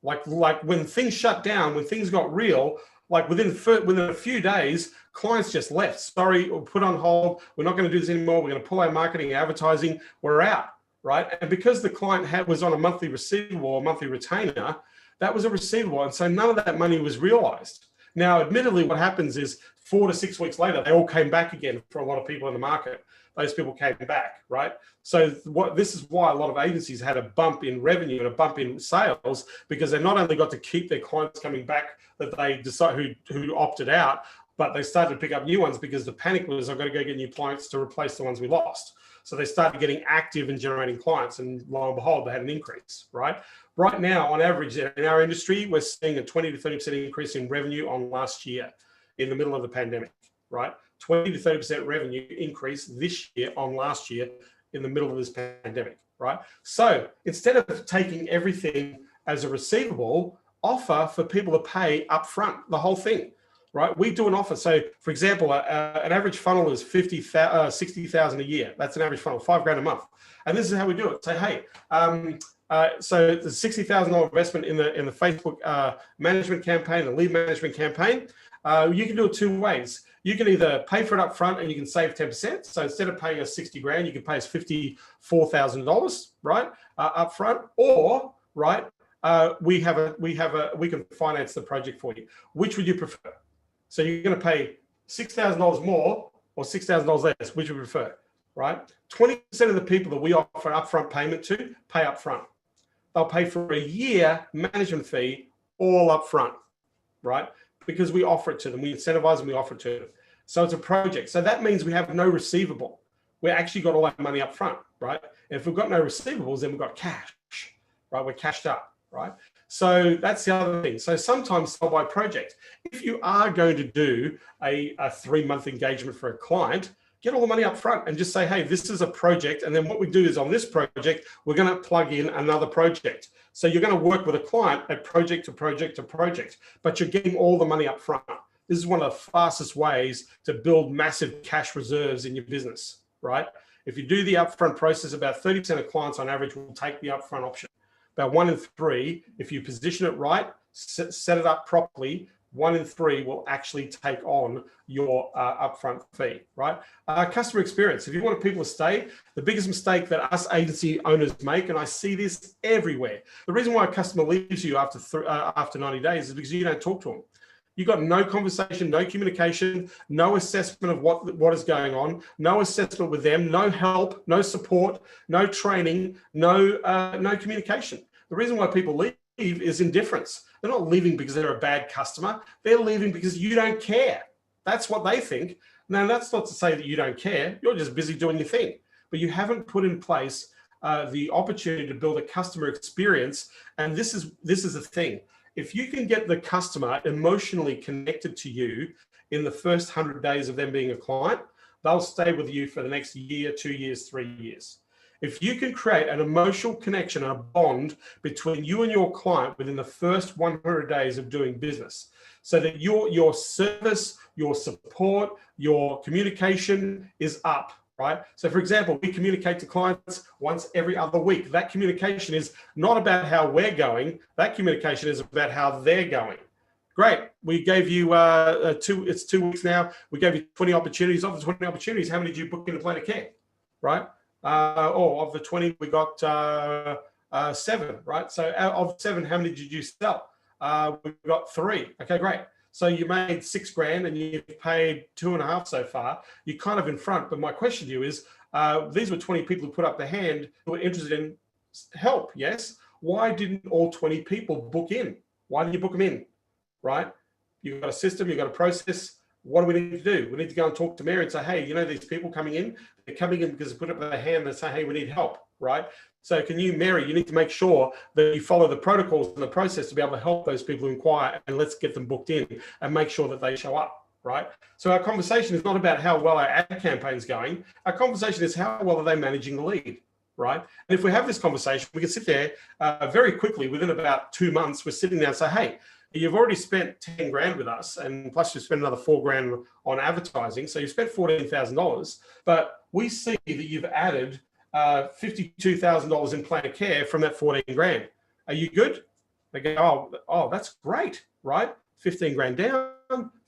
Like when things shut down, when things got real, like within a few days, clients just left. Sorry, we'll put on hold. We're not going to do this anymore. We're going to pull our marketing and advertising. We're out, right? And because the client was on a monthly receivable or monthly retainer, that was a receivable. And so none of that money was realized. Now, admittedly, what happens is 4 to 6 weeks later, they all came back again for a lot of people in the market. those people came back, right? So this is why a lot of agencies had a bump in revenue and a bump in sales, because they not only got to keep their clients coming back that they decide who opted out, but they started to pick up new ones, because the panic was, I've got to go get new clients to replace the ones we lost. So they started getting active and generating clients, and lo and behold, they had an increase, right? Right now, on average, in our industry, we're seeing a 20 to 30% increase in revenue on last year in the middle of the pandemic, right? 20 to 30% revenue increase this year on last year in the middle of this pandemic, right? So instead of taking everything as a receivable, offer for people to pay upfront the whole thing, right? We do an offer. So for example, an average funnel is 60,000 a year. That's an average funnel, $5,000 a month. And this is how we do it. Say, hey, so the $60,000 investment in the Facebook management campaign, the lead management campaign, you can do it two ways. You can either pay for it up front and you can save 10%. So instead of paying us 60 grand, you can pay us $54,000, right, up front, or right, we can finance the project for you. Which would you prefer? So you're going to pay $6,000 more or $6,000 less. Which would you prefer, right? 20% of the people that we offer upfront payment to pay upfront. They'll pay for a year management fee all upfront, right? Because we offer it to them. We incentivize them, we offer it to them. So it's a project. So that means we have no receivable. We actually got all our money up front, right? And if we've got no receivables, then we've got cash, right? We're cashed up, right? So that's the other thing. So sometimes sell by project. If you are going to do a 3-month engagement for a client, get all the money up front and just say, hey, this is a project. And then what we do is on this project, we're going to plug in another project. So you're going to work with a client at project to project to project, but you're getting all the money up front. This is one of the fastest ways to build massive cash reserves in your business, right? If you do the upfront process, about 30% of clients on average will take the upfront option. About 1 in 3, if you position it right, set it up properly, 1 in 3 will actually take on your upfront fee, right? Customer experience. If you want people to stay, the biggest mistake that us agency owners make, and I see this everywhere, the reason why a customer leaves you after 90 days is because you don't talk to them. You've got no conversation, no communication, no assessment of what is going on, no assessment with them, no help, no support, no training, no communication. The reason why people leave is indifference. They're not leaving because they're a bad customer. They're leaving because you don't care. That's what they think. Now, that's not to say that you don't care. You're just busy doing your thing. But you haven't put in place the opportunity to build a customer experience. And this is the thing. If you can get the customer emotionally connected to you in the first 100 days of them being a client, they'll stay with you for the next year, 2 years, 3 years. If you can create an emotional connection and a bond between you and your client within the first 100 days of doing business, so that your service, your support, your communication is up, right? So for example, we communicate to clients once every other week. That communication is not about how we're going. That communication is about how they're going. Great. We gave you it's 2 weeks now. We gave you 20 opportunities. Of the 20 opportunities, how many did you book in a plan of care, right? Of the 20, we got 7, right? So out of 7, how many did you sell? We got 3. Okay, great. So you made 6 grand and you've paid 2.5 so far. You're kind of in front. But my question to you is, these were 20 people who put up their hand who were interested in help, yes? Why didn't all 20 people book in? Why didn't you book them in, right? You've got a system, you've got a process. What do we need to do? We need to go and talk to Mary and say, hey, you know, these people coming in, they're coming in because they put up their hand and say, hey, we need help, right? So can you, Mary, you need to make sure that you follow the protocols and the process to be able to help those people who inquire, and let's get them booked in and make sure that they show up, right? So our conversation is not about how well our ad campaign's going. Our conversation is how well are they managing the lead, right? And if we have this conversation, we can sit there very quickly, within about 2 months, we're sitting there and say, hey, you've already spent 10 grand with us, and plus you spent another 4 grand on advertising. So you spent $14,000, but we see that you've added $52,000 in plan of care from that 14 grand. Are you good? They go, oh, that's great, right? 15 grand down,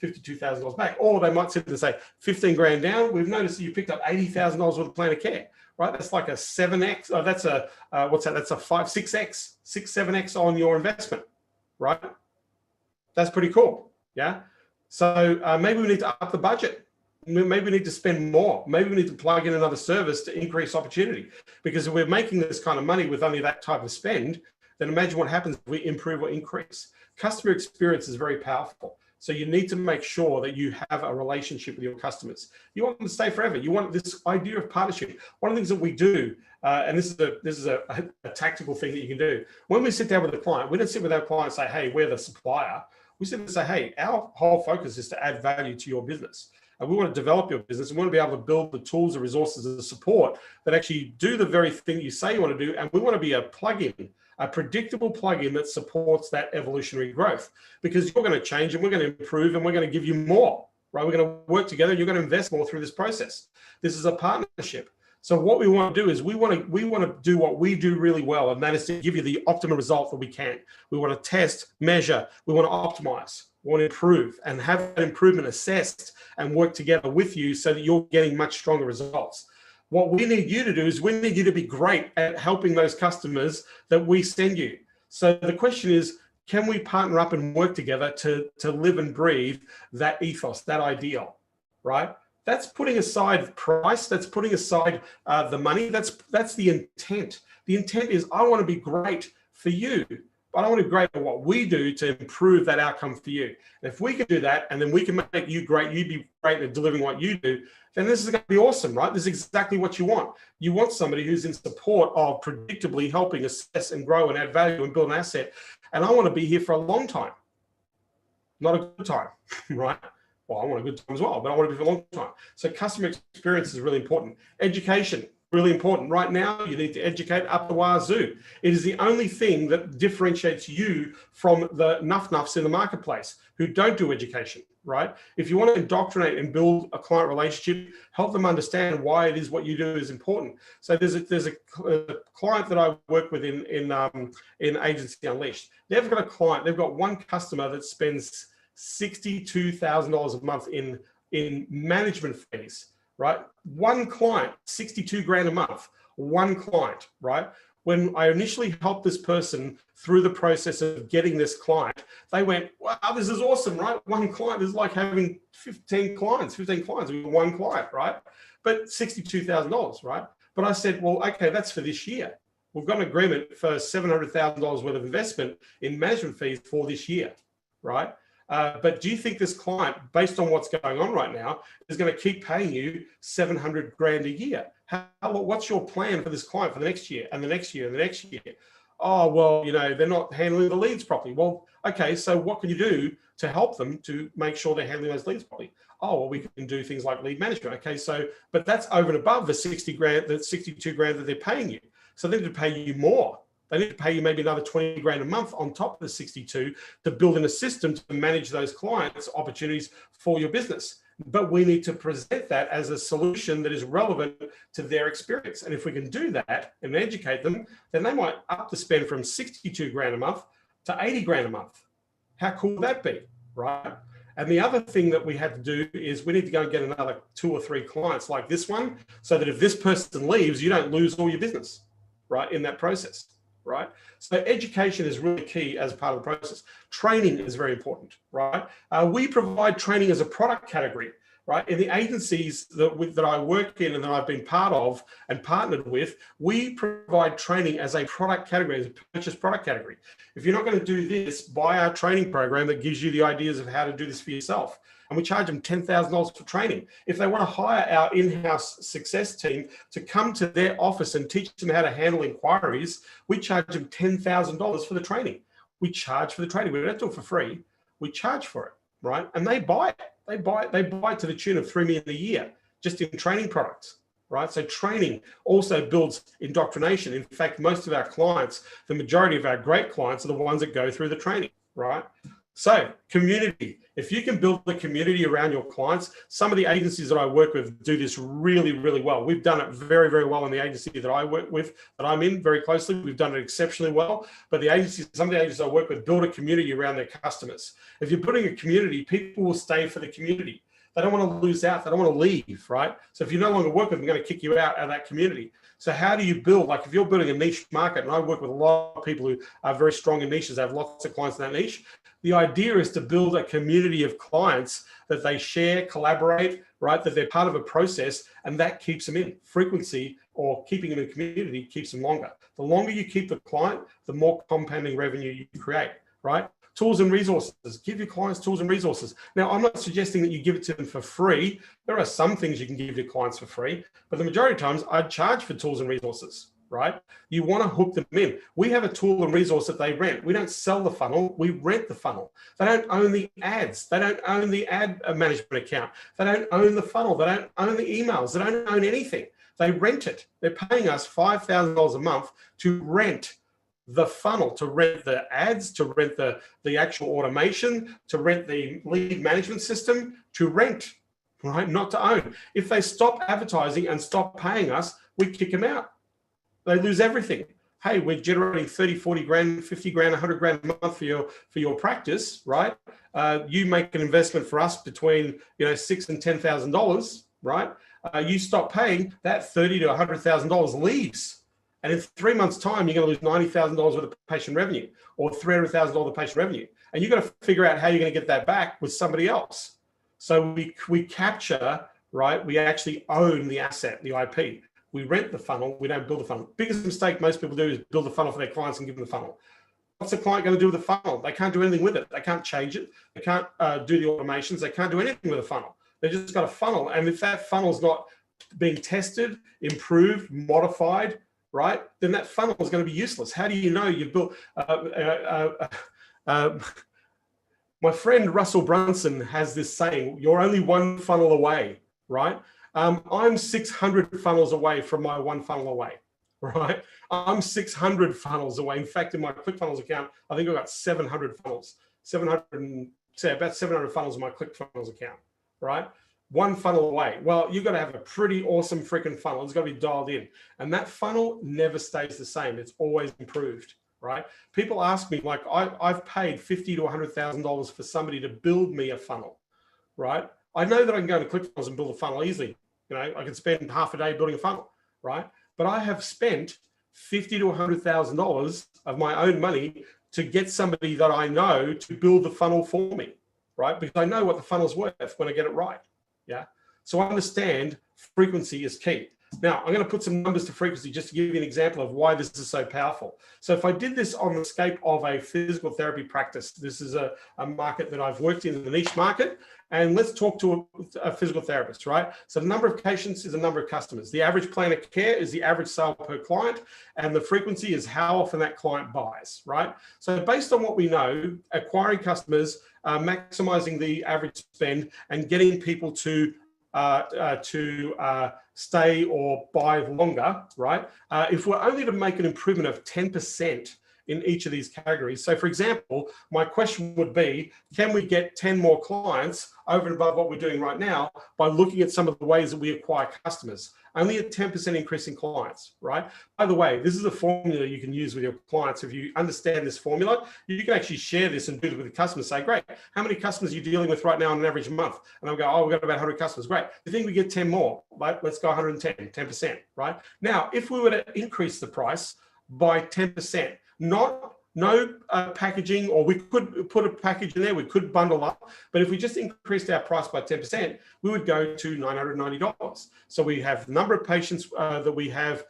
$52,000 back. Or they might sit there and say, 15 grand down, we've noticed that you picked up $80,000 worth of plan of care, right? That's like a 7X. Oh, that's a, what's that? That's a 6X, 7X on your investment, right? That's pretty cool, yeah? So maybe we need to up the budget. maybe we need to spend more. Maybe we need to plug in another service to increase opportunity. Because if we're making this kind of money with only that type of spend, then imagine what happens if we improve or increase. Customer experience is very powerful. So you need to make sure that you have a relationship with your customers. You want them to stay forever. You want this idea of partnership. One of the things that we do, and this is a tactical thing that you can do. When we sit down with a client, we don't sit with our client and say, hey, we're the supplier. We sit and say, hey, our whole focus is to add value to your business. And we want to develop your business. We want to be able to build the tools and resources and the support that actually do the very thing you say you want to do. And we want to be a plug-in, a predictable plug-in that supports that evolutionary growth, because you're going to change and we're going to improve and we're going to give you more, right? We're going to work together and you're going to invest more through this process. This is a partnership. So what we want to do is we want to do what we do really well, and that is to give you the optimum result that we can. We want to test, measure, we want to optimize, we want to improve and have that improvement assessed and work together with you so that you're getting much stronger results. What we need you to do is we need you to be great at helping those customers that we send you. So the question is, can we partner up and work together to live and breathe that ethos, that ideal, right? That's putting aside price, that's putting aside the money, that's the intent. The intent is, I want to be great for you, but I want to be great at what we do to improve that outcome for you. And if we can do that, and then we can make you great, you be great at delivering what you do, then this is going to be awesome, right? This is exactly what you want. You want somebody who's in support of predictably helping assess and grow and add value and build an asset. And I want to be here for a long time, not a good time, right? Well, I want a good time as well, but I want to be for a long time. So customer experience is really important. Education, really important. Right now, you need to educate up the wazoo. It is the only thing that differentiates you from the nuff-nuffs in the marketplace who don't do education, right? If you want to indoctrinate and build a client relationship, help them understand why it is what you do is important. So there's a client that I work with in Agency Unleashed. They've got a client, they've got one customer that spends $62,000 a month in management fees, right? One client, 62 grand a month, one client, right? When I initially helped this person through the process of getting this client, they went, wow, this is awesome, right? One client is like having 15 clients with one client, right? But $62,000, right? But I said, well, okay, that's for this year. We've got an agreement for $700,000 worth of investment in management fees for this year, right? But do you think this client, based on what's going on right now, is going to keep paying you 700 grand a year? What's your plan for this client for the next year and the next year and the next year? Oh, well, they're not handling the leads properly. Well, okay, so what can you do to help them to make sure they're handling those leads properly? Oh, well, we can do things like lead management. Okay, so, but that's over and above the 60 grand, the 62 grand that they're paying you. So they need to pay you more. They need to pay you maybe another 20 grand a month on top of the 62 to build in a system to manage those clients' opportunities for your business. But we need to present that as a solution that is relevant to their experience. And if we can do that and educate them, then they might up the spend from 62 grand a month to 80 grand a month. How cool would that be, right? And the other thing that we had to do is we need to go and get another 2 or 3 clients like this one, so that if this person leaves, you don't lose all your business, right, in that process. Right? So education is really key as part of the process. Training is very important, right? We provide training as a product category, right? In the agencies that I work in and that I've been part of and partnered with, we provide training as a product category, as a purchase product category. If you're not going to do this, buy our training program that gives you the ideas of how to do this for yourself. And we charge them $10,000 for training. If they want to hire our in-house success team to come to their office and teach them how to handle inquiries, we charge them $10,000 for the training. We charge for the training. We don't do it for free. We charge for it, right? And they buy it. They buy it to the tune of $3 million a year just in training products, right? So training also builds indoctrination. In fact, most of our clients, the majority of our great clients, are the ones that go through the training, right? So community, if you can build the community around your clients, some of the agencies that I work with do this really, really well. We've done it very, very well in the agency that I work with, that I'm in very closely. We've done it exceptionally well. But some of the agencies I work with build a community around their customers. If you're building a community, people will stay for the community. They don't want to lose out. They don't want to leave, right? So if you no longer work with them, they're going to kick you out of that community. So how do you build, like if you're building a niche market, and I work with a lot of people who are very strong in niches, they have lots of clients in that niche. The idea is to build a community of clients that they share, collaborate, right? That they're part of a process, and that keeps them in. Frequency or keeping them in community keeps them longer. The longer you keep the client, the more compounding revenue you create, right? Tools and resources. Give your clients tools and resources. Now, I'm not suggesting that you give it to them for free. There are some things you can give your clients for free, but the majority of times I'd charge for tools and resources, right? You want to hook them in. We have a tool and resource that they rent. We don't sell the funnel, we rent the funnel. They don't own the ads. They don't own the ad management account. They don't own the funnel. They don't own the emails. They don't own anything. They rent it. They're paying us $5,000 a month to rent the funnel, to rent the ads, to rent the actual automation, to rent the lead management system, to rent, right? Not to own. If they stop advertising and stop paying us, we kick them out. They lose everything. Hey, we're generating 30, 40 grand, 50 grand, 100 grand a month for your practice, right? You make an investment for us between $6,000 and $10,000, right? You stop paying, that $30,000 to $100,000 leaves. And in 3 months' time, you're going to lose $90,000 worth of patient revenue or $300,000 of patient revenue. And you've got to figure out how you're going to get that back with somebody else. So we capture, right? We actually own the asset, the IP. We rent the funnel. We don't build the funnel. Biggest mistake most people do is build a funnel for their clients and give them the funnel. What's the client going to do with the funnel? They can't do anything with it. They can't change it. They can't do the automations. They can't do anything with a funnel. They just got a funnel. And if that funnel's not being tested, improved, modified, right, then that funnel is going to be useless. How do you know you've built? My friend Russell Brunson has this saying, you're only one funnel away, right? I'm 600 funnels away from my one funnel away, right? I'm 600 funnels away. In fact, in my ClickFunnels account, I think I've got 700 funnels, about 700 funnels in my ClickFunnels account, right? One funnel away. Well, you've got to have a pretty awesome freaking funnel. It's got to be dialed in. And that funnel never stays the same. It's always improved, right? People ask me, like, I've paid $50,000 to $100,000 for somebody to build me a funnel, right? I know that I can go to ClickFunnels and build a funnel easily. I can spend half a day building a funnel, right? But I have spent $50,000 to $100,000 of my own money to get somebody that I know to build the funnel for me, right? Because I know what the funnel's worth when I get it right. Yeah. So I understand frequency is key. Now, I'm going to put some numbers to frequency just to give you an example of why this is so powerful. So if I did this on the scope of a physical therapy practice, this is a market that I've worked in the niche market, and let's talk to a physical therapist, right? So the number of patients is the number of customers. The average plan of care is the average sale per client, and the frequency is how often that client buys, right? So based on what we know, acquiring customers, maximizing the average spend, and getting people to stay or buy longer, right? If we're only to make an improvement of 10% in each of these categories. So for example, my question would be, can we get 10 more clients over and above what we're doing right now by looking at some of the ways that we acquire customers? Only a 10% increase in clients, right? By the way, this is a formula you can use with your clients. If you understand this formula, you can actually share this and do it with the customers. Say, great, how many customers are you dealing with right now on an average month? And they'll go, oh, we've got about 100 customers. Great. You think we get 10 more? Right? Let's go 110, 10%, right? Now, if we were to increase the price by 10%, no packaging, or we could put a package in there, we could bundle up, but if we just increased our price by 10%, we would go to $990. So we have the number of patients that we have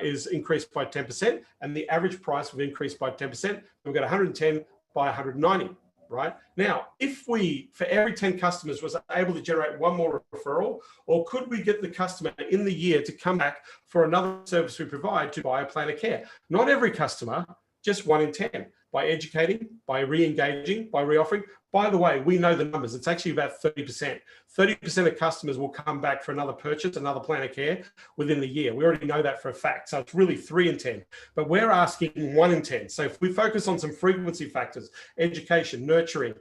is increased by 10%, and the average price will increase by 10%. We've got 110 by 190, right? Now, if we, for every 10 customers, was able to generate one more referral, or could we get the customer in the year to come back for another service we provide to buy a plan of care? Not every customer, just 1 in 10, by educating, by re-engaging, by reoffering. By the way, we know the numbers. It's actually about 30%. 30% of customers will come back for another purchase, another plan of care within the year. We already know that for a fact. So it's really 3 in 10, but we're asking 1 in 10. So if we focus on some frequency factors, education, nurturing,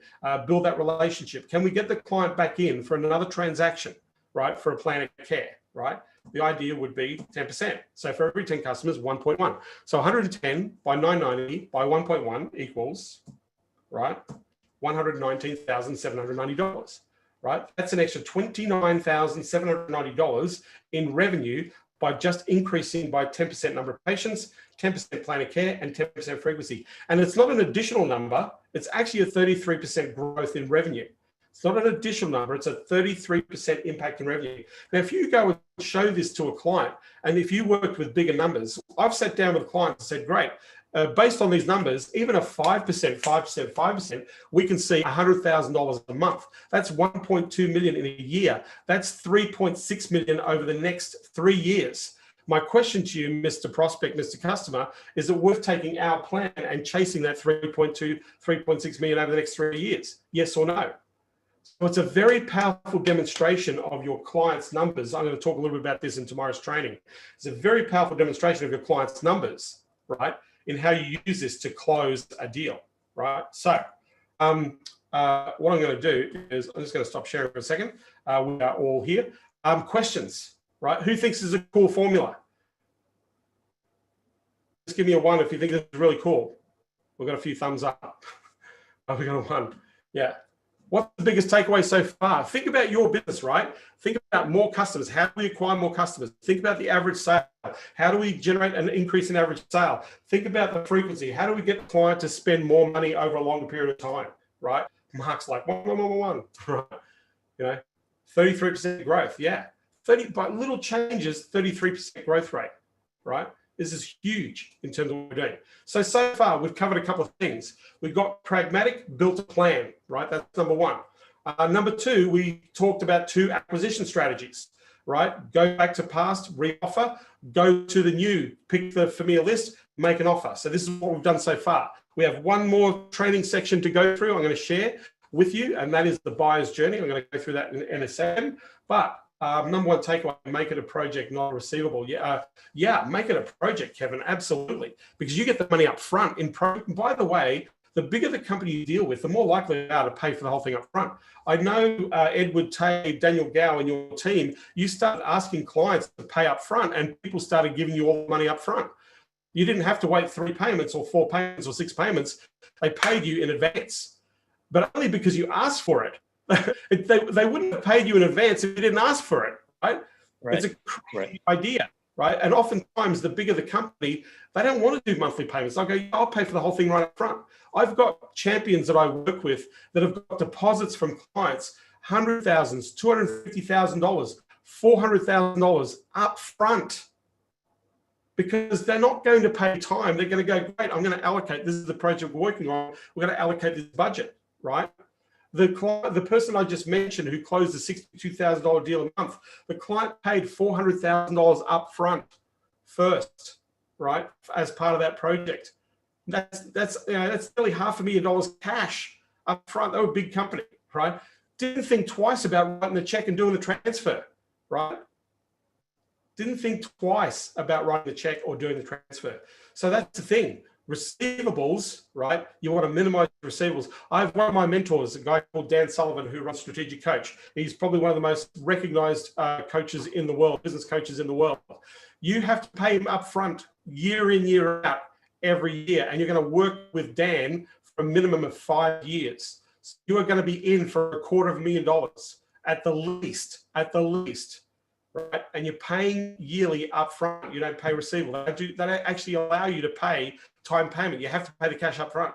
build that relationship, can we get the client back in for another transaction, right? For a plan of care, right? The idea would be 10%. So for every 10 customers, 1.1. So 110 by 990 by 1.1 equals, right, $119,790, right? That's an extra $29,790 in revenue by just increasing by 10% number of patients, 10% plan of care, and 10% frequency. And it's not an additional number. It's actually a 33% growth in revenue. It's not an additional number. It's a 33% impact in revenue. Now, if you go and show this to a client, and if you worked with bigger numbers, I've sat down with clients and said, great, based on these numbers, even a 5%, 5%, 5%, we can see $100,000 a month. That's 1.2 million in a year. That's 3.6 million over the next 3 years. My question to you, Mr. Prospect, Mr. Customer, is it worth taking our plan and chasing that 3.2, 3.6 million over the next 3 years? Yes or no? So it's a very powerful demonstration of your client's numbers. I'm going to talk a little bit about this in tomorrow's training. It's a very powerful demonstration of your client's numbers, right, in how you use this to close a deal, right? So what I'm going to do is I'm just going to stop sharing for a second. We are all here. Questions, right? Who thinks this is a cool formula? Just give me a 1 if you think this is really cool. We've got a few thumbs up. We got a 1. Yeah. What's the biggest takeaway so far? Think about your business, right? Think about more customers. How do we acquire more customers? Think about the average sale. How do we generate an increase in average sale? Think about the frequency. How do we get the client to spend more money over a longer period of time, right? Mark's like, one, right? You know, 33% growth. Yeah. 30, by little changes, 33% growth rate, right? This is huge in terms of what we're doing. So far, we've covered a couple of things. We've got pragmatic, built a plan, right? That's number 1. Number 2, we talked about 2 acquisition strategies, right? Go back to past, re-offer, go to the new, pick the familiar list, make an offer. So this is what we've done so far. We have one more training section to go through. I'm going to share with you, and that is the buyer's journey. I'm going to go through that in a second. But number 1 takeaway, make it a project, not a receivable. Yeah, make it a project, Kevin, absolutely. Because you get the money up front. By the way, the bigger the company you deal with, the more likely they are to pay for the whole thing up front. I know Edward Tay, Daniel Gow, and your team, you started asking clients to pay up front, and people started giving you all the money up front. You didn't have to wait 3 payments or 4 payments or 6 payments. They paid you in advance, but only because you asked for it. They wouldn't have paid you in advance if you didn't ask for it, right? It's a crazy idea, right? And oftentimes, the bigger the company, they don't want to do monthly payments. They'll go, yeah, I'll pay for the whole thing right up front. I've got champions that I work with that have got deposits from clients, $100,000, $250,000, $400,000 up front, because they're not going to pay time. They're going to go, great, I'm going to allocate. This is the project we're working on. We're going to allocate this budget, right? The person I just mentioned who closed a $62,000 deal a month, the client paid $400,000 up front first, right, as part of that project. That's nearly $500,000 cash up front. They were a big company, right? Didn't think twice about writing the check and doing the transfer, right? Didn't think twice about writing the check or doing the transfer. So that's the thing. Receivables, right? You want to minimize receivables. I have one of my mentors, a guy called Dan Sullivan, who runs Strategic Coach. He's probably one of the most recognized coaches in the world, business coaches in the world. You have to pay him up front, year in, year out, every year. And you're going to work with Dan for a minimum of 5 years. So you are going to be in for $250,000 at the least, right? And you're paying yearly up front. You don't pay receivable. They actually allow you to pay time payment. You have to pay the cash up front,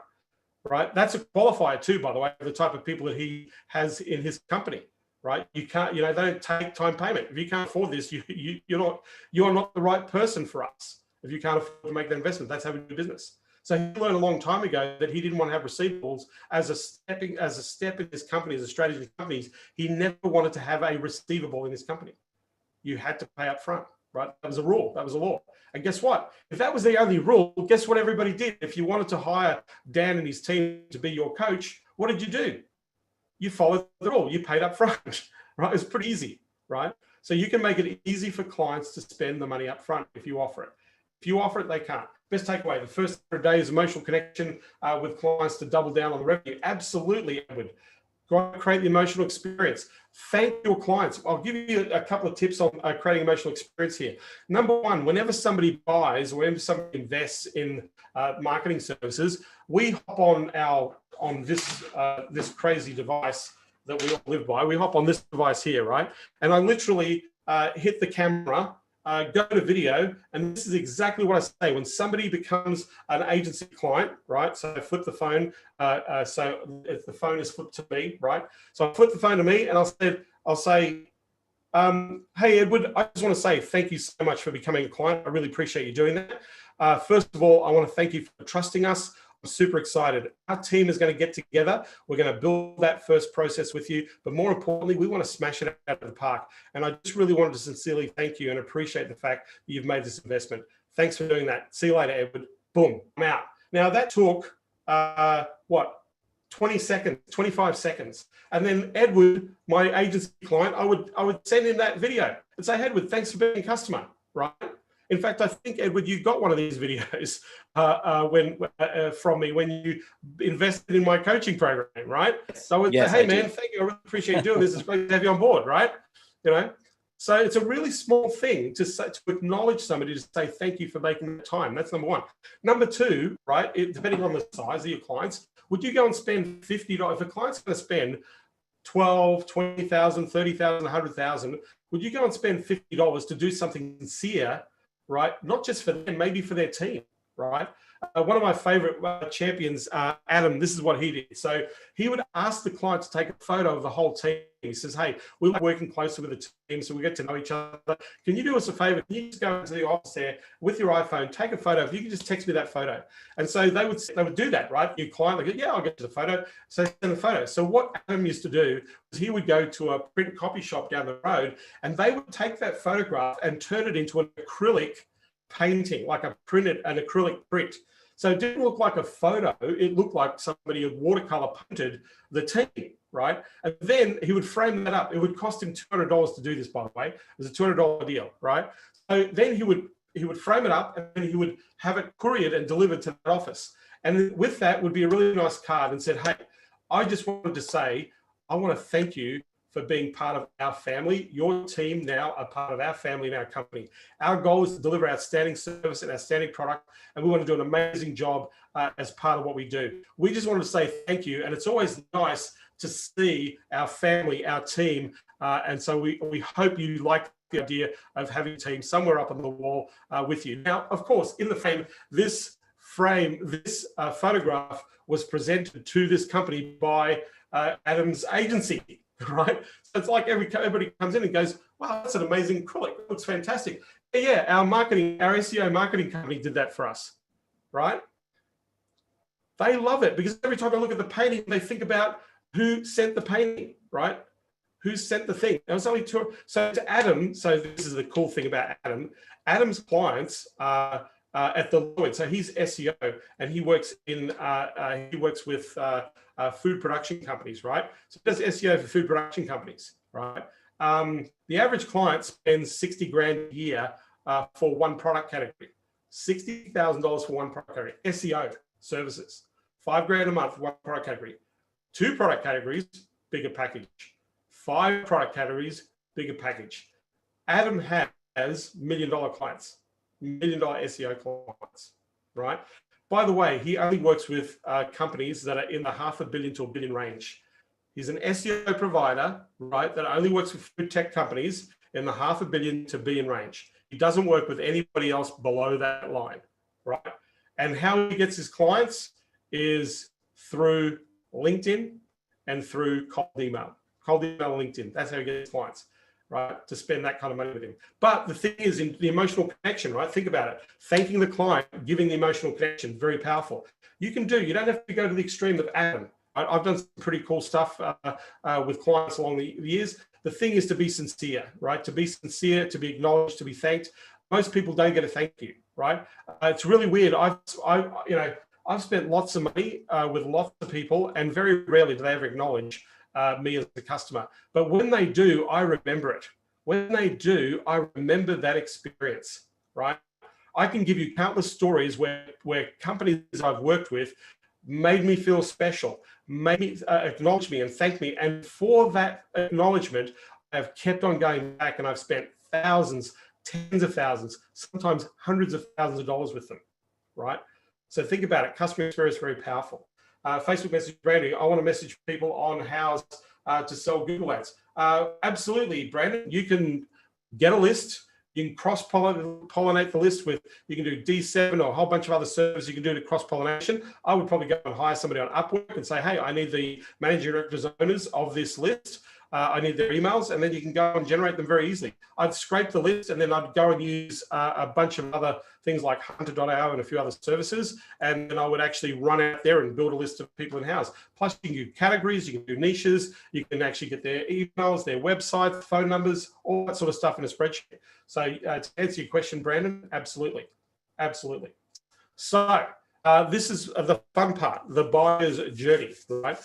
right? That's a qualifier too, by the way, the type of people that he has in his company, right? You can't, they don't take time payment. If you can't afford this, you're not the right person for us. If you can't afford to make that investment, that's how we do business. So he learned a long time ago that he didn't want to have receivables as a step in his company, as a strategy in his companies. He never wanted to have a receivable in his company. You had to pay up front, right? That was a rule. That was a law. And guess what? If that was the only rule, guess what everybody did? If you wanted to hire Dan and his team to be your coach, what did you do? You followed the rule. You paid up front, right? It's pretty easy, right? So you can make it easy for clients to spend the money up front if you offer it. If you offer it, they can't. Best takeaway, the first 100 days, emotional connection with clients to double down on the revenue. Absolutely, Edward. Create the emotional experience. Thank your clients. I'll give you a couple of tips on creating emotional experience here. Number 1, whenever somebody buys or whenever somebody invests in marketing services, we hop on this crazy device that we all live by. We hop on this device here, right? And I literally hit the camera go to video, and this is exactly what I say when somebody becomes an agency client, right? So I flip the phone. So if the phone is flipped to me, right? So I flip the phone to me, and I'll say, hey, Edward, I just want to say thank you so much for becoming a client. I really appreciate you doing that. First of all, I want to thank you for trusting us. I'm super excited. Our team is going to get together. We're going to build that first process with you. But more importantly, we want to smash it out of the park. And I just really wanted to sincerely thank you and appreciate the fact that you've made this investment. Thanks for doing that. See you later, Edward. Boom, I'm out. Now that took, 20 seconds, 25 seconds. And then Edward, my agency client, I would send him that video and say, Edward, thanks for being a customer, right? In fact, I think, Edward, you got one of these videos from me when you invested in my coaching program, right? So I would say, hey, man, thank you. I really appreciate you doing this. It's great to have you on board, right? You know, so it's a really small thing to acknowledge somebody, to say thank you for making the time. That's number one. Number two, right, depending on the size of your clients, would you go and spend $50? If a client's going to spend 12, 20,000, 30,000, 100,000, would you go and spend $50 to do something sincere, right? Not just for them, maybe for their team, right? One of my favorite champions, Adam, this is what he did. So he would ask the client to take a photo of the whole team. He says, hey, we like working closely with the team, so we get to know each other. Can you do us a favor? Can you just go into the office there with your iPhone, take a photo? If you can just text me that photo. And so they would do that, right? Your client would go, yeah, I'll get to the photo. So send a photo. So what Adam used to do is he would go to a print copy shop down the road, and they would take that photograph and turn it into an acrylic painting, like an acrylic print. So it didn't look like a photo. It looked like somebody had watercolor painted the team, right? And then he would frame that up. It would cost him $200 to do this, by the way. It was a $200 deal, right? So then he would frame it up, and then he would have it couriered and delivered to the office. And with that would be a really nice card and said, hey, I just wanted to say, I want to thank you for being part of our family. Your team now are part of our family and our company. Our goal is to deliver outstanding service and outstanding product, and we want to do an amazing job as part of what we do. We just wanted to say thank you, and it's always nice to see our family, our team, and so we hope you like the idea of having a team somewhere up on the wall with you. Now, of course, in the frame, this photograph was presented to this company by Adam's agency. Right, so it's like everybody comes in and goes, "Wow, that's an amazing acrylic. It looks fantastic." Yeah, our SEO marketing company did that for us, right? They love it because every time I look at the painting, they think about who sent the painting, right? Who sent the thing? There was only two. So to Adam, so this is the cool thing about Adam. Adam's clients are at the low end. So he's SEO, and he works with food production companies, right? So he does SEO for food production companies, right? The average client spends 60 grand a year for one product category, $60,000 for one product category. SEO services, 5 grand a month for one product category. 2 product categories, bigger package. 5 product categories, bigger package. Adam has $1 million clients. $1 million SEO clients, right? By the way, he only works with companies that are in the $500 million to $1 billion range. He's an SEO provider, right, that only works with food tech companies in the $500 million to $1 billion range. He doesn't work with anybody else below that line, right? And how he gets his clients is through LinkedIn and through cold email. Cold email and LinkedIn. That's how he gets clients, right? To spend that kind of money with him. But the thing is, in the emotional connection, right? Think about it. Thanking the client, giving the emotional connection, very powerful. You don't have to go to the extreme of Adam. I've done some pretty cool stuff with clients along the years. The thing is to be sincere, right? To be sincere, to be acknowledged, to be thanked. Most people don't get a thank you, right? It's really weird. I've spent lots of money with lots of people, and very rarely do they ever acknowledge me as a customer. But when they do, I remember it. When they do, I remember that experience, right? I can give you countless stories where companies I've worked with made me feel special, made me acknowledge me and thank me. And for that acknowledgement, I've kept on going back, and I've spent thousands, tens of thousands, sometimes hundreds of thousands of dollars with them, right? So think about it. Customer experience is very powerful. Facebook message branding. I want to message people on how to sell Google ads. Absolutely, Brandon. You can get a list, You can cross-pollinate the list with, you can do D7 or a whole bunch of other services you can do to cross-pollination. I would probably go and hire somebody on Upwork and say, hey, I need the managing directors, owners of this list. I need their emails, and then you can go and generate them very easily. I'd scrape the list, and then I'd go and use a bunch of other things like Hunter.io and a few other services, and then I would actually run out there and build a list of people in-house. Plus, you can do categories, you can do niches, you can actually get their emails, their websites, phone numbers, all that sort of stuff in a spreadsheet. So to answer your question, Brandon, absolutely, absolutely. So this is the fun part, the buyer's journey, right?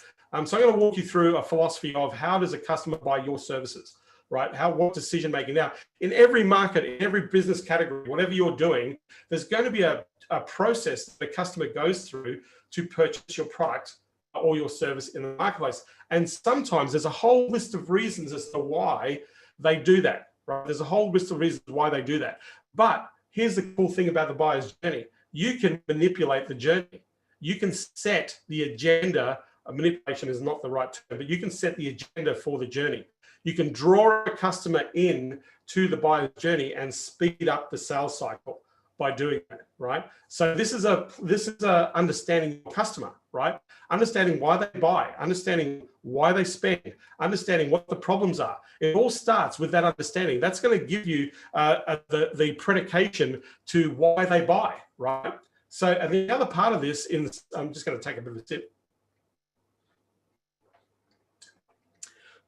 So I'm going to walk you through a philosophy of how does a customer buy your services, right? What decision making. Now, in every market, in every business category, whatever you're doing, there's going to be a process that the customer goes through to purchase your product or your service in the marketplace. And sometimes there's a whole list of reasons as to why they do that, right? There's a whole list of reasons why they do that. But here's the cool thing about the buyer's journey. You can manipulate the journey. You can set the agenda. Manipulation is not the right term, but you can set the agenda for the journey. You can draw a customer in to the buyer's journey and speed up the sales cycle by doing that, right? So this is a understanding the customer, right? Understanding why they buy, understanding why they spend, understanding what the problems are. It all starts with that understanding. That's going to give you the predication to why they buy, right? So, and the other part of this, I'm just going to take a bit of a sip.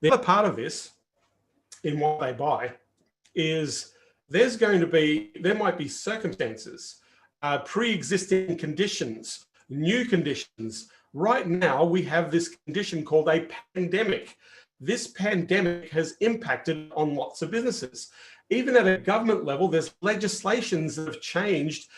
The other part of this in what they buy is there might be circumstances, pre-existing conditions, new conditions. Right now, we have this condition called a pandemic. This pandemic has impacted on lots of businesses. Even at a government level, there's legislations that have changed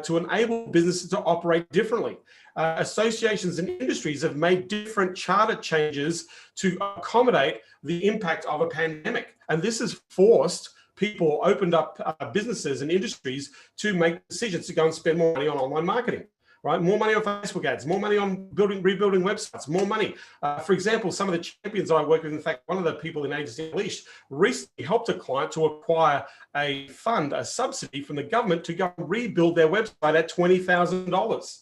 to enable businesses to operate differently. Associations and industries have made different charter changes to accommodate the impact of a pandemic. And this has forced people, opened up businesses and industries to make decisions to go and spend more money on online marketing, right? More money on Facebook ads, more money on rebuilding websites, more money. For example, some of the champions I work with, in fact, one of the people in Agency Unleashed recently helped a client to acquire a subsidy from the government to go and rebuild their website at $20,000.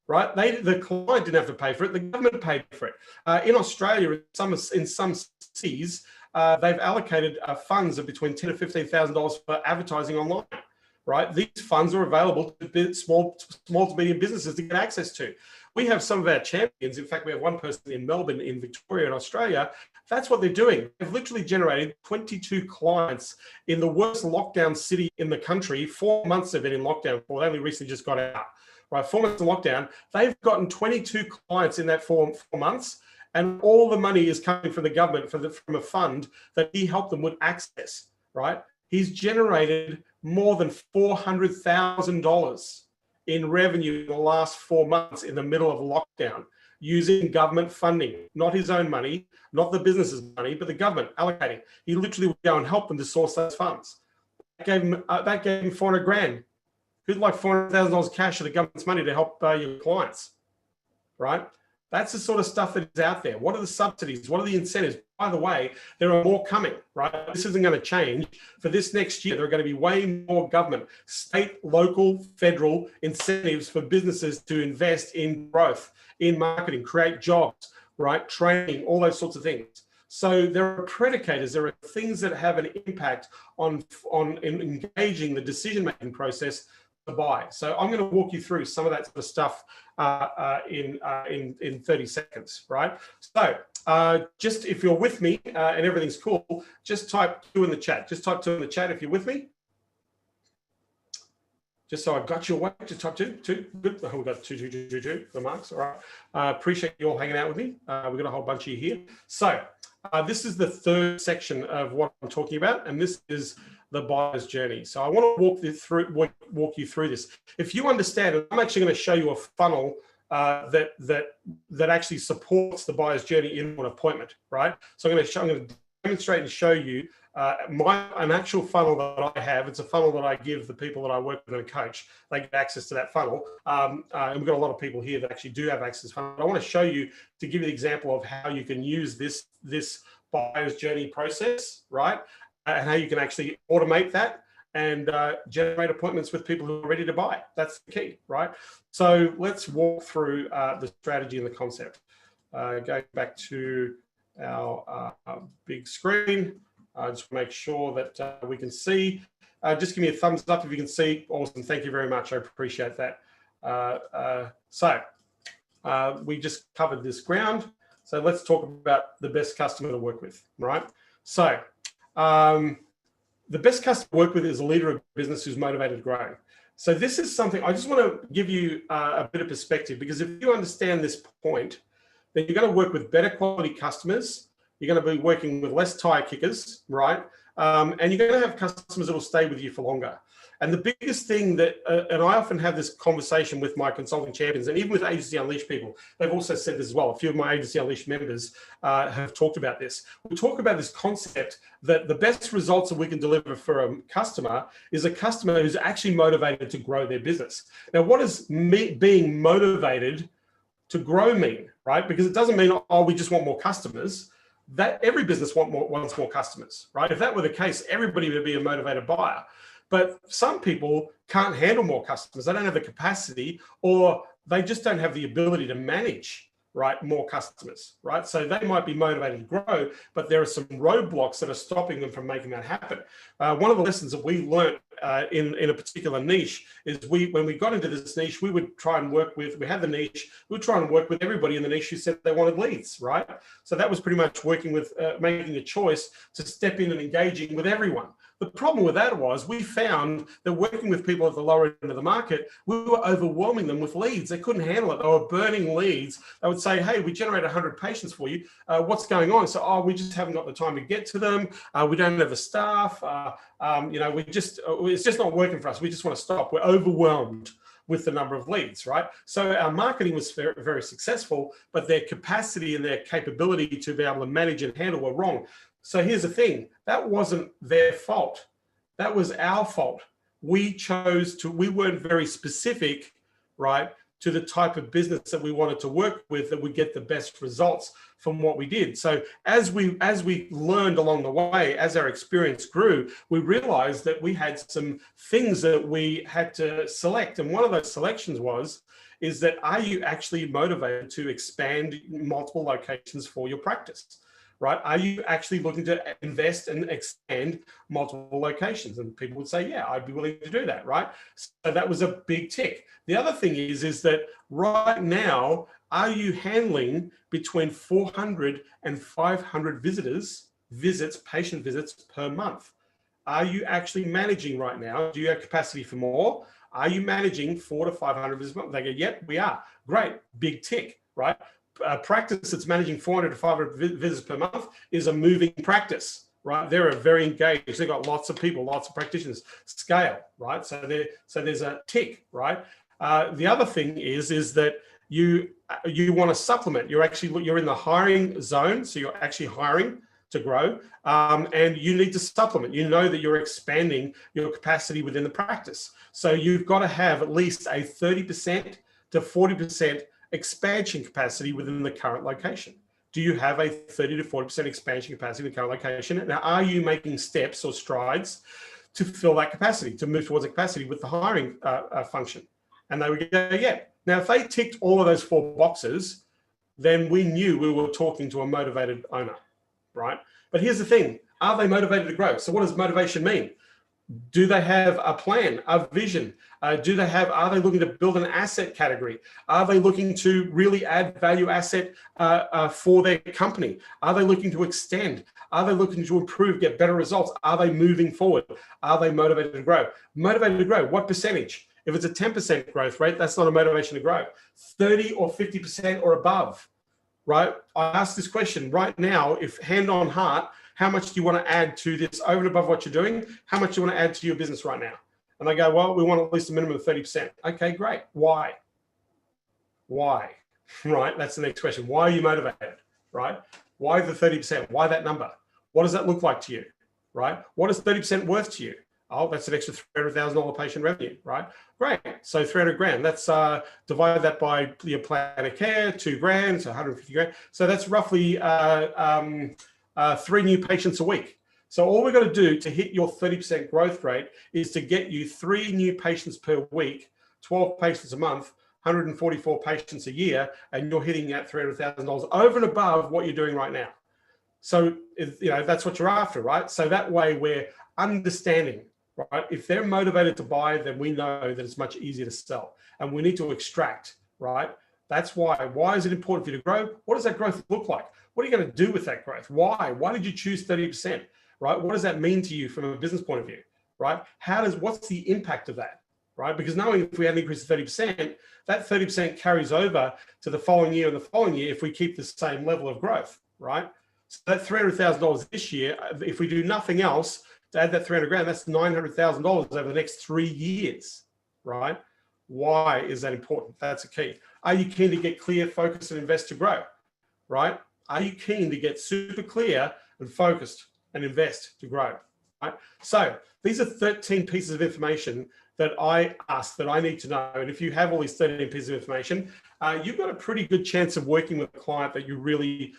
Right? The client didn't have to pay for it. The government paid for it. In Australia, in some cities, they've allocated funds of between $10,000 to $15,000 for advertising online. Right? These funds are available to small to medium businesses to get access to. We have some of our champions. In fact, we have one person in Melbourne, in Victoria, in Australia. That's what they're doing. They've literally generated 22 clients in the worst lockdown city in the country. 4 months they've been in lockdown for. They only recently just got out. Right, 4 months of lockdown, they've gotten 22 clients in that 4 months, and all the money is coming from the government, from a fund that he helped them with access, right? He's generated more than $400,000 in revenue in the last 4 months in the middle of lockdown using government funding, not his own money, not the business's money, but the government allocating. He literally would go and help them to source those funds. That gave him 400 grand. Who'd like $400,000 cash of the government's money to help your clients, right? That's the sort of stuff that is out there. What are the subsidies? What are the incentives? By the way, there are more coming, right? This isn't going to change. For this next year, there are going to be way more government, state, local, federal incentives for businesses to invest in growth, in marketing, create jobs, right? Training, all those sorts of things. So there are predicators, there are things that have an impact on engaging the decision-making process to buy. So I'm going to walk you through some of that sort of stuff in 30 seconds, right? So just if you're with me and everything's cool, just type 2 in the chat. Just type 2 in the chat if you're with me. Just so I've got your way, just type 2. Good. Oh, we've got 2 remarks. All right. Appreciate you all hanging out with me. We've got a whole bunch of you here. So this is the third section of what I'm talking about, and this is the buyer's journey. So I want to walk you through this. If you understand, I'm actually going to show you a funnel that actually supports the buyer's journey in an appointment, right? So I'm going to demonstrate and show you an actual funnel that I have. It's a funnel that I give the people that I work with and coach. They get access to that funnel. And we've got a lot of people here that actually do have access to this funnel. I want to show you, to give you an example of how you can use this buyer's journey process, right? And how you can actually automate that and generate appointments with people who are ready to buy. That's the key, right? So let's walk through the strategy and the concept. Going back to our big screen, just make sure that we can see. Just give me a thumbs up if you can see. Awesome, thank you very much. I appreciate that. We just covered this ground. So let's talk about the best customer to work with, right? So the best customer to work with is a leader of a business who's motivated to grow. So this is something I just want to give you a bit of perspective, because if you understand this point, then you're going to work with better quality customers. You're going to be working with less tire kickers, right? And you're going to have customers that will stay with you for longer. And the biggest thing that, and I often have this conversation with my consulting champions, and even with Agency Unleashed people, they've also said this as well. A few of my Agency Unleashed members have talked about this. We talk about this concept that the best results that we can deliver for a customer is a customer who's actually motivated to grow their business. Now, what does being motivated to grow mean, right? Because it doesn't mean, oh, we just want more customers. That every business wants more customers, right? If that were the case, everybody would be a motivated buyer. But some people can't handle more customers. They don't have the capacity, or they just don't have the ability to manage, right, more customers, right? So they might be motivated to grow, but there are some roadblocks that are stopping them from making that happen. One of the lessons that we learned in a particular niche is when we got into this niche, we would try and work with, we had the niche, we would try and work with everybody in the niche who said they wanted leads, right? So that was pretty much working with, making a choice to step in and engaging with everyone. The problem with that was we found that working with people at the lower end of the market, we were overwhelming them with leads. They couldn't handle it. They were burning leads. They would say, hey, we generate 100 patients for you. What's going on? So, oh, we just haven't got the time to get to them. We don't have the staff. It's just not working for us. We just want to stop. We're overwhelmed with the number of leads, right? So our marketing was very, very successful, but their capacity and their capability to be able to manage and handle were wrong. So here's the thing, that wasn't their fault. That was our fault. We weren't very specific, right, to the type of business that we wanted to work with that would get the best results from what we did. So as we learned along the way, as our experience grew, we realized that we had some things that we had to select. And one of those selections is that, are you actually motivated to expand multiple locations for your practice? Right? Are you actually looking to invest and expand multiple locations? And people would say, yeah, I'd be willing to do that, right? So that was a big tick. The other thing is that right now, are you handling between 400 and 500 patient visits per month? Are you actually managing right now? Do you have capacity for more? Are you managing 400 to 500 visits per month? They go, yep, we are. Great, big tick, right? A practice that's managing 400 to 500 visits per month is a moving practice, right? They're very engaged. They've got lots of people, lots of practitioners, scale, right? So there's a tick, right? The other thing is that you want to supplement. You're in the hiring zone, so you're actually hiring to grow, and you need to supplement. You know that you're expanding your capacity within the practice. So you've got to have at least a 30% to 40% expansion capacity within the current location. Do you have a 30 to 40% expansion capacity in the current location? Now, are you making steps or strides to fill that capacity, to move towards a capacity with the hiring function? And they would go, yeah. Now, if they ticked all of those 4 boxes, then we knew we were talking to a motivated owner, right? But here's the thing, are they motivated to grow? So what does motivation mean? Do they have a plan, a vision? Are they looking to build an asset category? Are they looking to really add value asset for their company? Are they looking to extend? Are they looking to improve, get better results? Are they moving forward? Are they motivated to grow? Motivated to grow, what percentage? If it's a 10% growth rate, that's not a motivation to grow. 30 or 50% or above, right? I ask this question right now, if hand on heart, how much do you want to add to this over and above what you're doing? How much do you want to add to your business right now? And they go, well, we want at least a minimum of 30%. Okay, great. Why? Why? Right? That's the next question. Why are you motivated? Right? Why the 30%? Why that number? What does that look like to you? Right? What is 30% worth to you? Oh, that's an extra $300,000 patient revenue, right? Great. So 300 grand. Let's divide that by your plan of care, $2,000, so 150 grand. So that's roughly 3 new patients a week. So all we've got to do to hit your 30% growth rate is to get you 3 new patients per week, 12 patients a month, 144 patients a year, and you're hitting that $300,000 over and above what you're doing right now. So, that's what you're after, right? So that way we're understanding, right? If they're motivated to buy, then we know that it's much easier to sell, and we need to extract, right? That's why. Why is it important for you to grow? What does that growth look like? What are you going to do with that growth? Why? Why did you choose 30%, right? What does that mean to you from a business point of view, right? What's the impact of that, right? Because knowing if we had an increase of 30%, that 30% carries over to the following year and the following year if we keep the same level of growth, right? So that $300,000 this year, if we do nothing else to add that 300 grand, that's $900,000 over the next 3 years, right? Why is that important? That's a key. Are you keen to get clear, focus, and invest to grow, right? Are you keen to get super clear and focused and invest to grow, right? So these are 13 pieces of information that I asked that I need to know. And if you have all these 13 pieces of information, you've got a pretty good chance of working with a client that you really,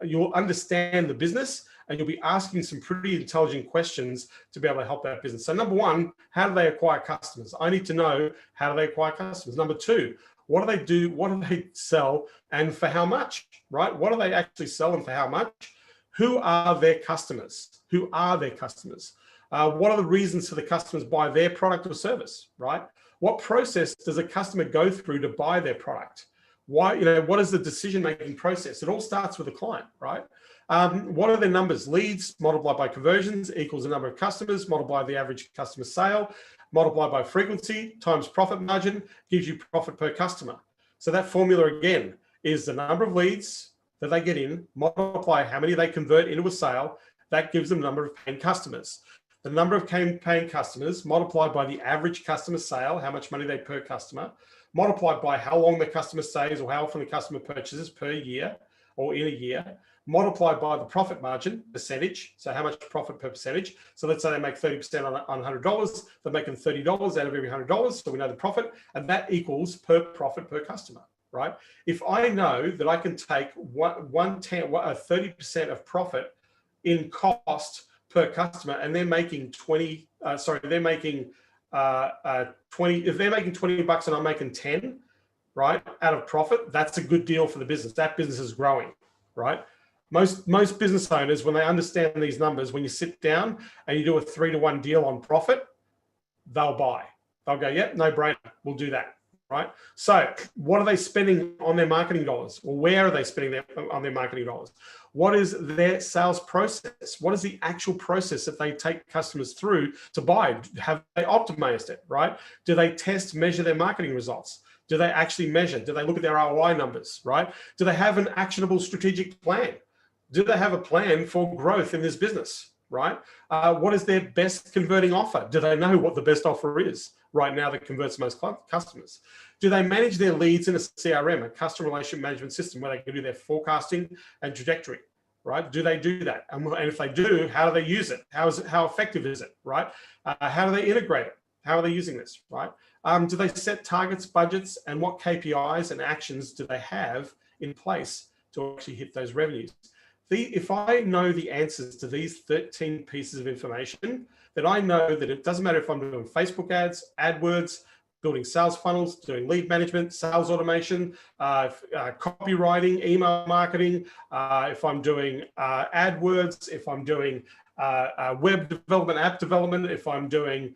you'll understand the business, and you'll be asking some pretty intelligent questions to be able to help that business. So number one, how do they acquire customers? I need to know, how do they acquire customers? Number two, what do they do? What do they sell, and for how much, right? What do they actually sell and for how much? Who are their customers? Who are their customers? What are the reasons for the customers buy their product or service, right? What process does a customer go through to buy their product? Why, what is the decision-making process? It all starts with the client, right? What are their numbers? Leads multiplied by conversions equals the number of customers, multiplied the average customer sale, multiplied by frequency times profit margin gives you profit per customer. So that formula again is the number of leads that they get in, multiply how many they convert into a sale, that gives them the number of paying customers. The number of paying customers multiplied by the average customer sale, how much money they per customer, multiplied by how long the customer stays or how often the customer purchases per year or in a year, multiplied by the profit margin percentage, so how much profit per percentage. So let's say they make 30% on $100, they're making $30 out of every $100, so we know the profit, and that equals per profit per customer, right? If I know that I can take 30% of profit in cost per customer, and they're making 20, if they're making 20 bucks and I'm making 10, right, out of profit, that's a good deal for the business. That business is growing, right? Most business owners, when they understand these numbers, when you sit down and you do a 3-to-1 deal on profit, they'll buy. They'll go, yep, no brainer, we'll do that, right? So what are they spending on their marketing dollars? Or where are they spending on their marketing dollars? What is their sales process? What is the actual process that they take customers through to buy? Have they optimized it, right? Do they test, measure their marketing results? Do they actually measure? Do they look at their ROI numbers, right? Do they have an actionable strategic plan? Do they have a plan for growth in this business, right? What is their best converting offer? Do they know what the best offer is right now that converts most customers? Do they manage their leads in a CRM, a customer relationship management system, where they can do their forecasting and trajectory, right? Do they do that? And if they do, how do they use it? How effective is it, right? How do they integrate it? How are they using this, right? Do they set targets, budgets, and what KPIs and actions do they have in place to actually hit those revenues? If I know the answers to these 13 pieces of information, then I know that it doesn't matter if I'm doing Facebook ads, AdWords, building sales funnels, doing lead management, sales automation, copywriting, email marketing, if I'm doing AdWords, if I'm doing web development, app development, if I'm doing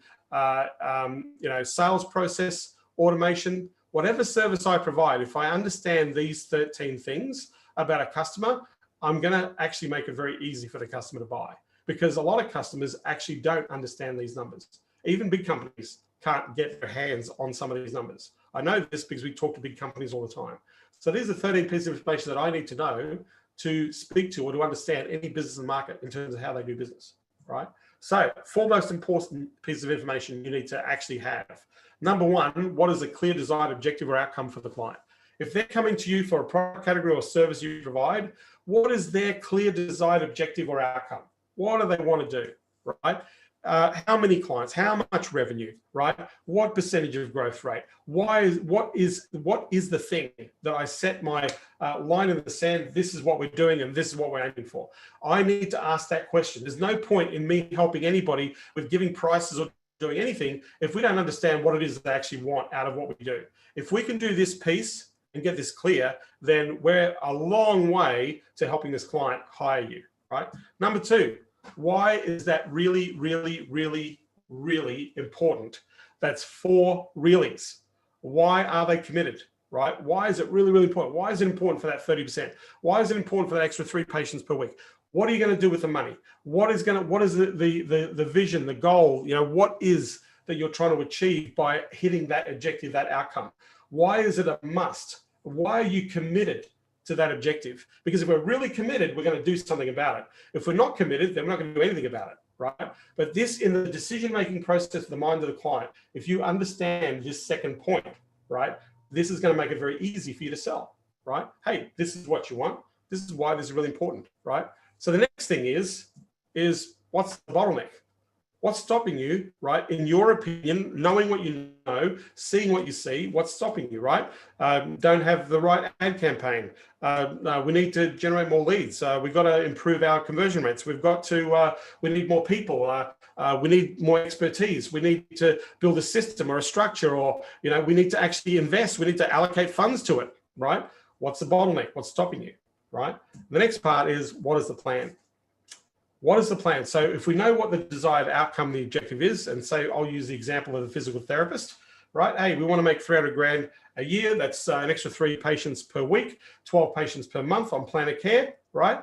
sales process automation, whatever service I provide, if I understand these 13 things about a customer, I'm going to actually make it very easy for the customer to buy, because a lot of customers actually don't understand these numbers. Even big companies can't get their hands on some of these numbers. I know this because we talk to big companies all the time. So these are 13 pieces of information that I need to know to speak to or to understand any business and market in terms of how they do business, right? So 4 most important pieces of information you need to actually have. Number one, what is a clear desired objective or outcome for the client? If they're coming to you for a product category or service you provide, what is their clear desired objective or outcome? What do they want to do, right? how many clients, how much revenue, right? What percentage of growth rate? What is the thing that I set my line in the sand? This is what we're doing, and this is what we're aiming for. I need to ask that question. There's no point in me helping anybody with giving prices or doing anything if we don't understand what it is they actually want out of what we do. If we can do this piece and get this clear, then we're a long way to helping this client hire you, right? Number two, why is that really, really, really, really important? That's 4 reallys. Why are they committed, right? Why is it really, really important? Why is it important for that 30%? Why is it important for that extra 3 patients per week? What are you going to do with the money? What is the vision, the goal? You know, what is that you're trying to achieve by hitting that objective, that outcome? Why is it a must? Why are you committed to that objective? Because if we're really committed, we're going to do something about it. If we're not committed, then we're not going to do anything about it, right? But this, in the decision-making process of the mind of the client, if you understand this second point, right, this is going to make it very easy for you to sell, right? Hey, this is what you want. This is why this is really important, right? So the next thing is what's the bottleneck? What's stopping you, right? In your opinion, knowing what you know, seeing what you see, what's stopping you, right? Don't have the right ad campaign. We need to generate more leads. We've got to improve our conversion rates. We've got to, we need more people. We need more expertise. We need to build a system or a structure, or, you know, we need to actually invest. We need to allocate funds to it, right? What's the bottleneck? What's stopping you, right? The next part is, what is the plan? What is the plan? So if we know what the desired outcome, the objective is, and say, I'll use the example of the physical therapist, right? Hey, we want to make 300 grand a year. That's an extra 3 patients per week, 12 patients per month on plan of care, right?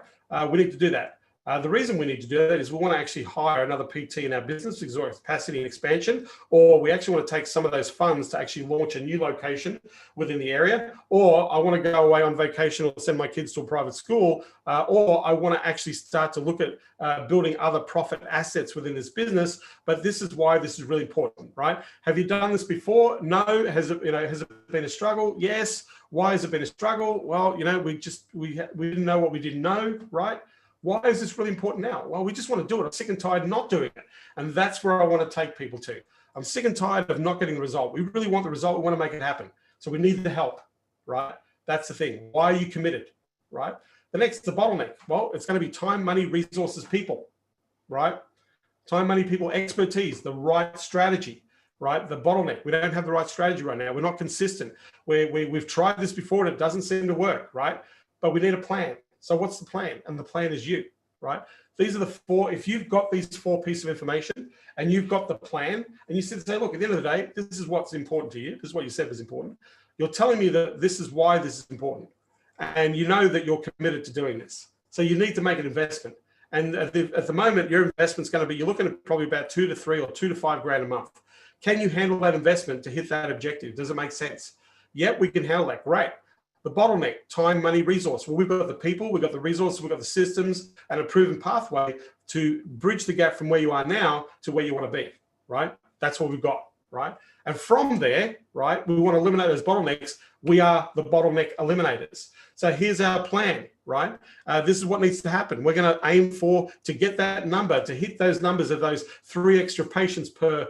We need to do that. The reason we need to do that is we want to actually hire another PT in our business because of capacity and expansion, or we actually want to take some of those funds to actually launch a new location within the area, or I want to go away on vacation or send my kids to a private school, or I want to actually start to look at building other profit assets within this business. But this is why this is really important, right? Have you done this before? No. Has it been a struggle? Yes. Why has it been a struggle? Well, we didn't know what we didn't know, right? Why is this really important now? Well, we just want to do it. I'm sick and tired of not doing it. And that's where I want to take people to. I'm sick and tired of not getting the result. We really want the result. We want to make it happen. So we need the help, right? That's the thing. Why are you committed, right? The next, the bottleneck. Well, it's going to be time, money, resources, people, right? Time, money, people, expertise, the right strategy, right? The bottleneck. We don't have the right strategy right now. We're not consistent. We've tried this before and it doesn't seem to work, right? But we need a plan. So what's the plan? And the plan is you, right? These are the 4. If you've got these 4 pieces of information and you've got the plan and you say, look, at the end of the day, this is what's important to you. This is what you said was important. You're telling me that this is why this is important. And you know that you're committed to doing this. So you need to make an investment. And at the moment, your investment's going to be, you're looking at probably about 2 to 3 or 2 to 5 grand a month. Can you handle that investment to hit that objective? Does it make sense? Yep, we can handle that. Great. The bottleneck, time, money, resource. Well, we've got the people, we've got the resources, we've got the systems and a proven pathway to bridge the gap from where you are now to where you want to be, right? That's what we've got, right? And from there, right, we want to eliminate those bottlenecks. We are the bottleneck eliminators. So here's our plan, right? This is what needs to happen. We're going to aim to get that number, to hit those numbers of those 3 extra patients per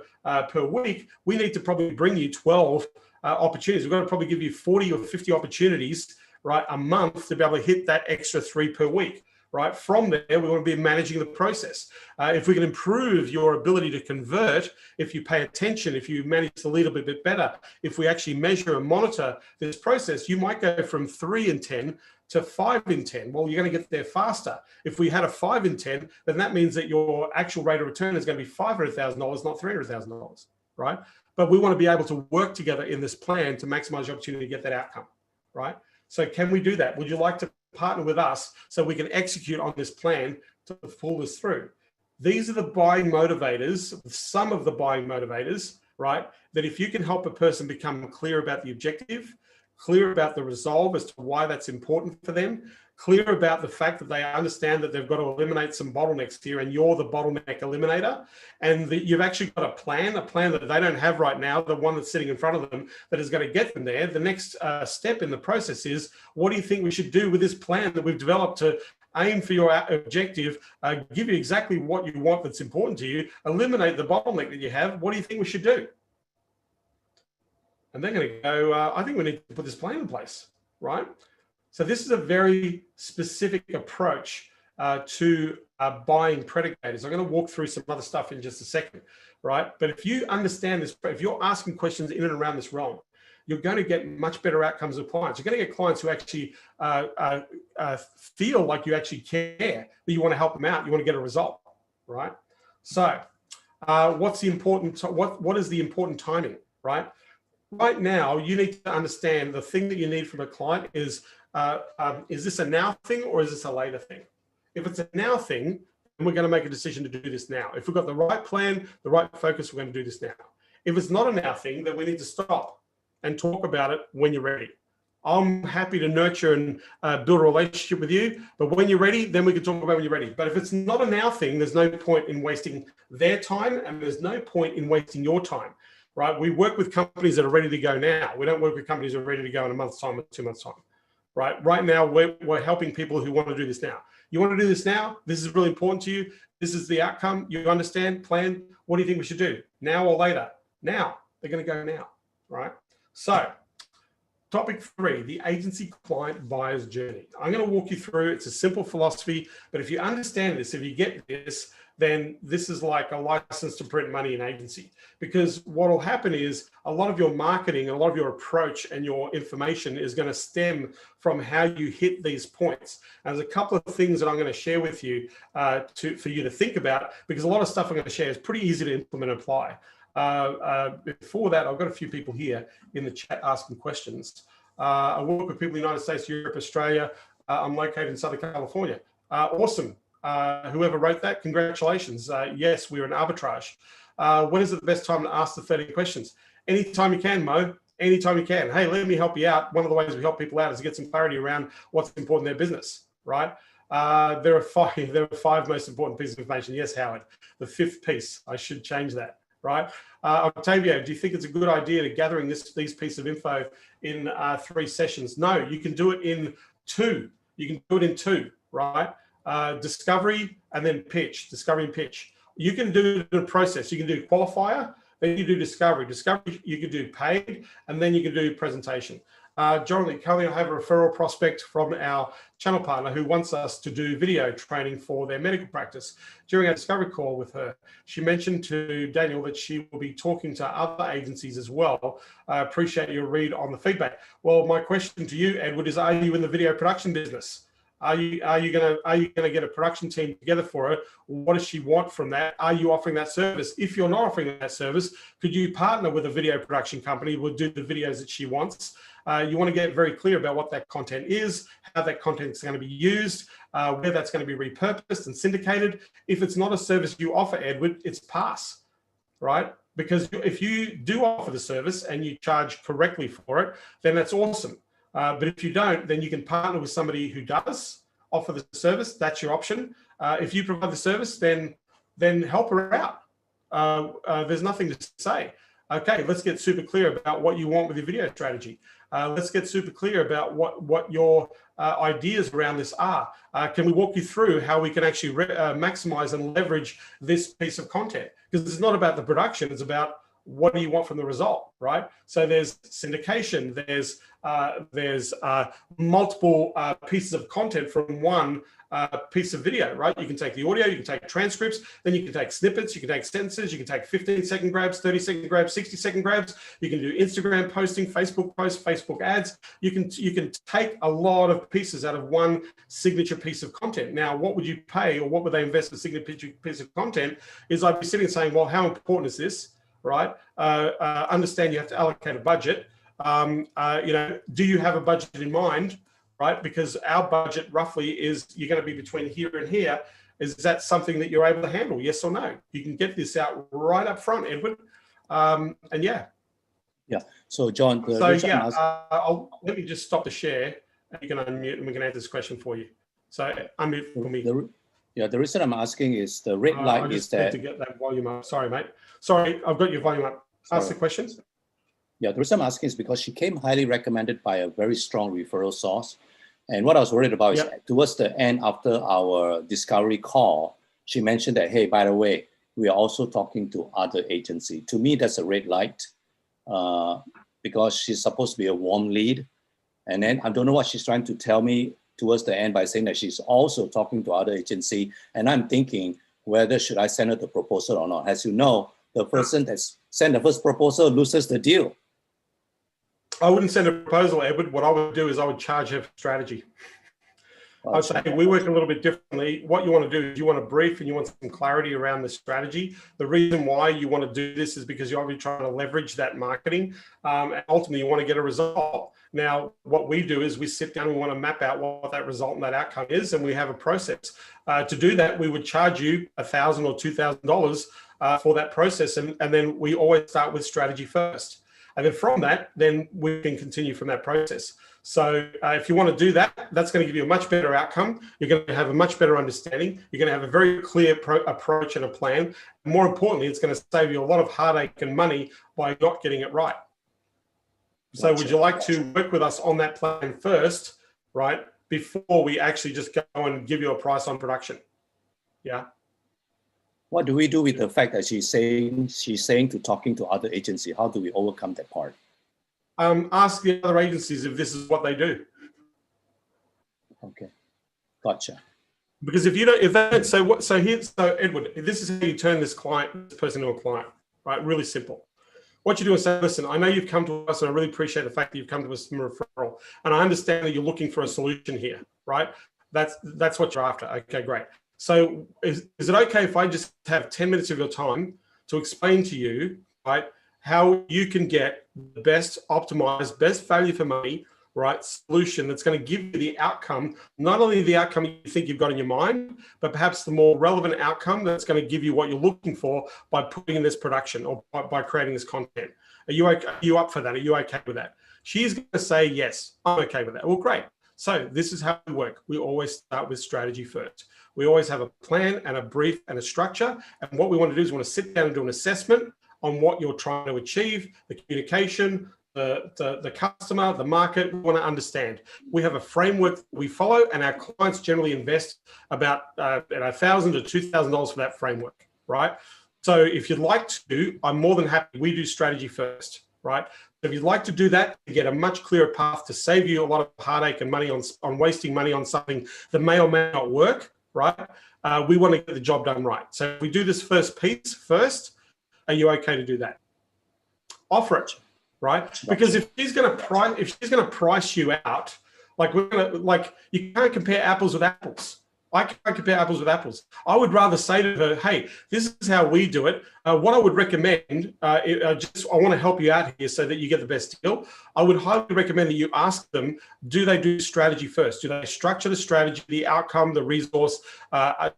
week. We need to probably bring you 12 opportunities. We're going to probably give you 40 or 50 opportunities, right, a month to be able to hit that extra 3 per week, right? From there, we want to be managing the process. If we can improve your ability to convert, if you pay attention, if you manage to lead a bit better, if we actually measure and monitor this process, you might go from 3 in 10 to 5 in 10. Well, you're going to get there faster. If we had a 5 in 10, then that means that your actual rate of return is going to be $500,000, not $300,000, right? But we want to be able to work together in this plan to maximize the opportunity to get that outcome, right? So can we do that? Would you like to partner with us so we can execute on this plan to pull this through? These are the buying motivators, some of the buying motivators, right? That if you can help a person become clear about the objective, clear about the resolve as to why that's important for them, clear about the fact that they understand that they've got to eliminate some bottlenecks here and you're the bottleneck eliminator, and that you've actually got a plan that they don't have right now, the one that's sitting in front of them that is going to get them there. The next step in the process is, what do you think we should do with this plan that we've developed to aim for your objective, give you exactly what you want that's important to you, eliminate the bottleneck that you have. What do you think we should do? And they're going to go, I think we need to put this plan in place, right? So this is a very specific approach to buying predicators. I'm going to walk through some other stuff in just a second, right? But if you understand this, if you're asking questions in and around this realm, you're going to get much better outcomes with clients. You're going to get clients who actually feel like you actually care, that you want to help them out, you want to get a result, right? So what's the important, what is the important timing, right? Right now, you need to understand the thing that you need from a client is this a now thing or is this a later thing? If it's a now thing, then we're going to make a decision to do this now. If we've got the right plan, the right focus, we're going to do this now. If it's not a now thing, then we need to stop and talk about it when you're ready. I'm happy to nurture and build a relationship with you, but when you're ready, then we can talk about when you're ready. But if it's not a now thing, there's no point in wasting their time and there's no point in wasting your time, right? We work with companies that are ready to go now. We don't work with companies that are ready to go in a month's time or 2 months' time, right? Right now, we're helping people who want to do this now. You want to do this now? This is really important to you. This is the outcome. You understand, plan. What do you think we should do? Now or later? Now. They're going to go now, right? So topic 3, the agency client buyer's journey. I'm going to walk you through. It's a simple philosophy, but if you understand this, if you get this, then this is like a license to print money in agency. Because what will happen is a lot of your marketing, a lot of your approach and your information is going to stem from how you hit these points. And there's a couple of things that I'm going to share with you for you to think about, because a lot of stuff I'm going to share is pretty easy to implement and apply. Before that, I've got a few people here in the chat asking questions. I work with people in the United States, Europe, Australia. I'm located in Southern California. Awesome. Whoever wrote that, congratulations. Yes, we're in arbitrage. When is it the best time to ask the 30 questions? Anytime you can, Mo. Anytime you can. Hey, let me help you out. One of the ways we help people out is to get some clarity around what's important in their business, right? There are five most important pieces of information. Yes, Howard. The 5th piece, I should change that, right? Octavio, do you think it's a good idea to gathering these pieces of info in 3 sessions? No, you can do it in 2. You can do it in 2, right? Discovery and then pitch, discovery and pitch. You can do the process. You can do qualifier, then you do discovery. Discovery, you can do paid, and then you can do presentation. Currently, I have a referral prospect from our channel partner who wants us to do video training for their medical practice. During our discovery call with her, she mentioned to Daniel that she will be talking to other agencies as well. I appreciate your read on the feedback. Well, my question to you, Edward, is: are you in the video production business? Are you gonna get a production team together for her? What does she want from that? Are you offering that service? If you're not offering that service, could you partner with a video production company who will do the videos that she wants? You want to get very clear about what that content is, how that content is going to be used, where that's going to be repurposed and syndicated. If it's not a service you offer, Edward, it's pass, right? Because if you do offer the service and you charge correctly for it, then that's awesome. But if you don't, then you can partner with somebody who does offer the service. That's your option. If you provide the service, then help her out. There's nothing to say. Okay, let's get super clear about what you want with your video strategy. Let's get super clear about what your ideas around this are. Can we walk you through how we can actually maximize and leverage this piece of content? Because it's not about the production, it's about what do you want from the result, right? So there's syndication, there's multiple pieces of content from one piece of video, right? You can take the audio, you can take transcripts, then you can take snippets, you can take sentences, you can take 15-second grabs, 30-second grabs, 60-second grabs. You can do Instagram posting, Facebook posts, Facebook ads. You can take a lot of pieces out of one signature piece of content. Now, what would you pay, or what would they invest in a signature piece of content? Is I'd be sitting and saying, well, how important is this? Right? Understand you have to allocate a budget. Do you have a budget in mind? Right? Because our budget roughly is, you're going to be between here and here. Is that something that you're able to handle? Yes or no? You can get this out right up front, Edward. And yeah. Yeah. So John, let me just stop the share and you can unmute and we can answer this question for you. So unmute for me. The reason I'm asking is the red light is that... to get that volume up. Sorry, mate. Sorry, I've got your volume up. Ask the question. Yeah, the reason I'm asking is because she came highly recommended by a very strong referral source. And what I was worried about is towards the end, after our discovery call, she mentioned that, hey, by the way, we are also talking to other agency. To me, that's a red light because she's supposed to be a warm lead. And then I don't know what she's trying to tell me towards the end by saying that she's also talking to other agency. And I'm thinking whether should I send her the proposal or not. As you know, the person that's sent the first proposal loses the deal. I wouldn't send a proposal, Edward. What I would do is I would charge her for strategy. I'd say we work a little bit differently. What you want to do is you want a brief and you want some clarity around the strategy. The reason why you want to do this is because you're obviously trying to leverage that marketing. And ultimately, you want to get a result. Now, what we do is we sit down and we want to map out what that result and that outcome is, and we have a process. To do that, we would charge you $1,000 or $2,000 for that process. And then we always start with strategy first. And then from that, then we can continue from that process. So if you want to do that, that's going to give you a much better outcome. You're going to have a much better understanding. You're going to have a very clear approach and a plan. And more importantly, it's going to save you a lot of heartache and money by not getting it right. So would you like to work with us on that plan first, right, before we actually just go and give you a price on production? Yeah. What do we do with the fact that she's saying to talking to other agency? How do we overcome that part? Ask the other agencies if this is what they do. Okay, gotcha. Because if you don't, if they don't, so Edward, this is how you turn this person into a client, right? Really simple. What you do is say, listen, I know you've come to us and I really appreciate the fact that you've come to us from a referral. And I understand that you're looking for a solution here, right? That's what you're after. Okay, great. So is it okay if I just have 10 minutes of your time to explain to you, right, how you can get the best optimized, best value for money, right, solution that's going to give you the outcome, not only the outcome you think you've got in your mind, but perhaps the more relevant outcome that's going to give you what you're looking for by putting in this production or by creating this content. Are you up for that? Are you okay with that? She's going to say, yes, I'm okay with that. Well, great. So this is how we work. We always start with strategy first. We always have a plan and a brief and a structure. And what we want to do is we want to sit down and do an assessment on what you're trying to achieve, the communication, the customer, the market. We want to understand. We have a framework we follow, and our clients generally invest about $1,000 to $2,000 for that framework, right? So if you'd like to, I'm more than happy. We do strategy first, right? If you'd like to do that, to get a much clearer path to save you a lot of heartache and money on wasting money on something that may or may not work, right? We want to get the job done right. So if we do this first piece first, are you okay to do that? Offer it, right? Because if she's going to price you out, you can't compare apples with apples. I can't compare apples with apples. I would rather say to her, hey, this is how we do it. What I would recommend, I want to help you out here so that you get the best deal. I would highly recommend that you ask them, do they do strategy first? Do they structure the strategy, the outcome, the resource?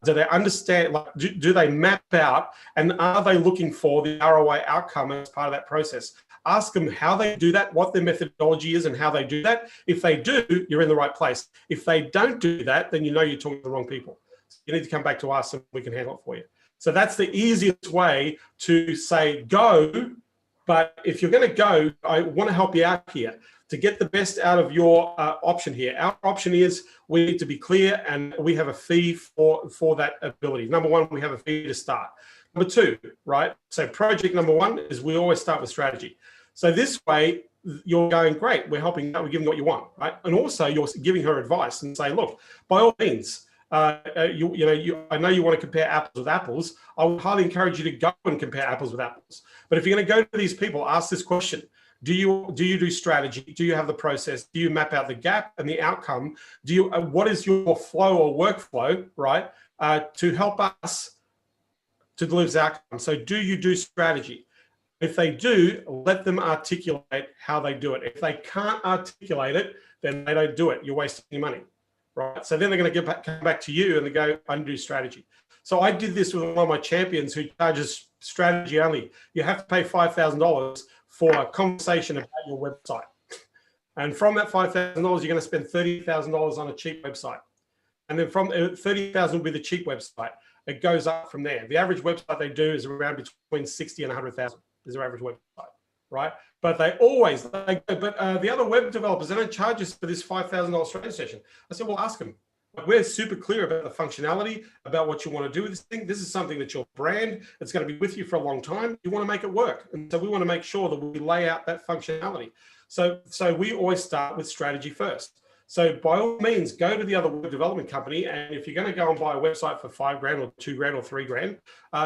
Do they understand, do they map out, and are they looking for the ROI outcome as part of that process? Ask them how they do that, what their methodology is and how they do that. If they do, you're in the right place. If they don't do that, then you know you're talking to the wrong people. You need to come back to us and we can handle it for you. So that's the easiest way to say go. But if you're going to go, I want to help you out here to get the best out of your option here. Our option is we need to be clear, and we have a fee for that ability. Number one, we have a fee to start. Number two, right? So project number one is we always start with strategy. So this way, you're going, great, we're helping out, we're giving what you want, right? And also you're giving her advice and say, look, by all means, I know you want to compare apples with apples. I would highly encourage you to go and compare apples with apples. But if you're going to go to these people, ask this question. Do you do strategy? Do you have the process? Do you map out the gap and the outcome? What is your flow or workflow, right, to help us to deliver this outcome? So do you do strategy? If they do, let them articulate how they do it. If they can't articulate it, then they don't do it. You're wasting your money, right? So then they're going to come back to you and they go, I do strategy. So I did this with one of my champions who charges strategy only. You have to pay $5,000 for a conversation about your website. And from that $5,000, you're going to spend $30,000 on a cheap website. And then from $30,000 will be the cheap website. It goes up from there. The average website they do is around between 60 and 100,000 is their average website, right? But they always, they go, but the other web developers, they don't charge us for this $5,000 training session. I said, well, ask them. We're super clear about the functionality, about what you want to do with this thing. This is something that your brand, it's going to be with you for a long time. You want to make it work. And so we want to make sure that we lay out that functionality. So we always start with strategy first. So by all means, go to the other web development company. And if you're going to go and buy a website for $5 grand or $2 grand or $3 grand,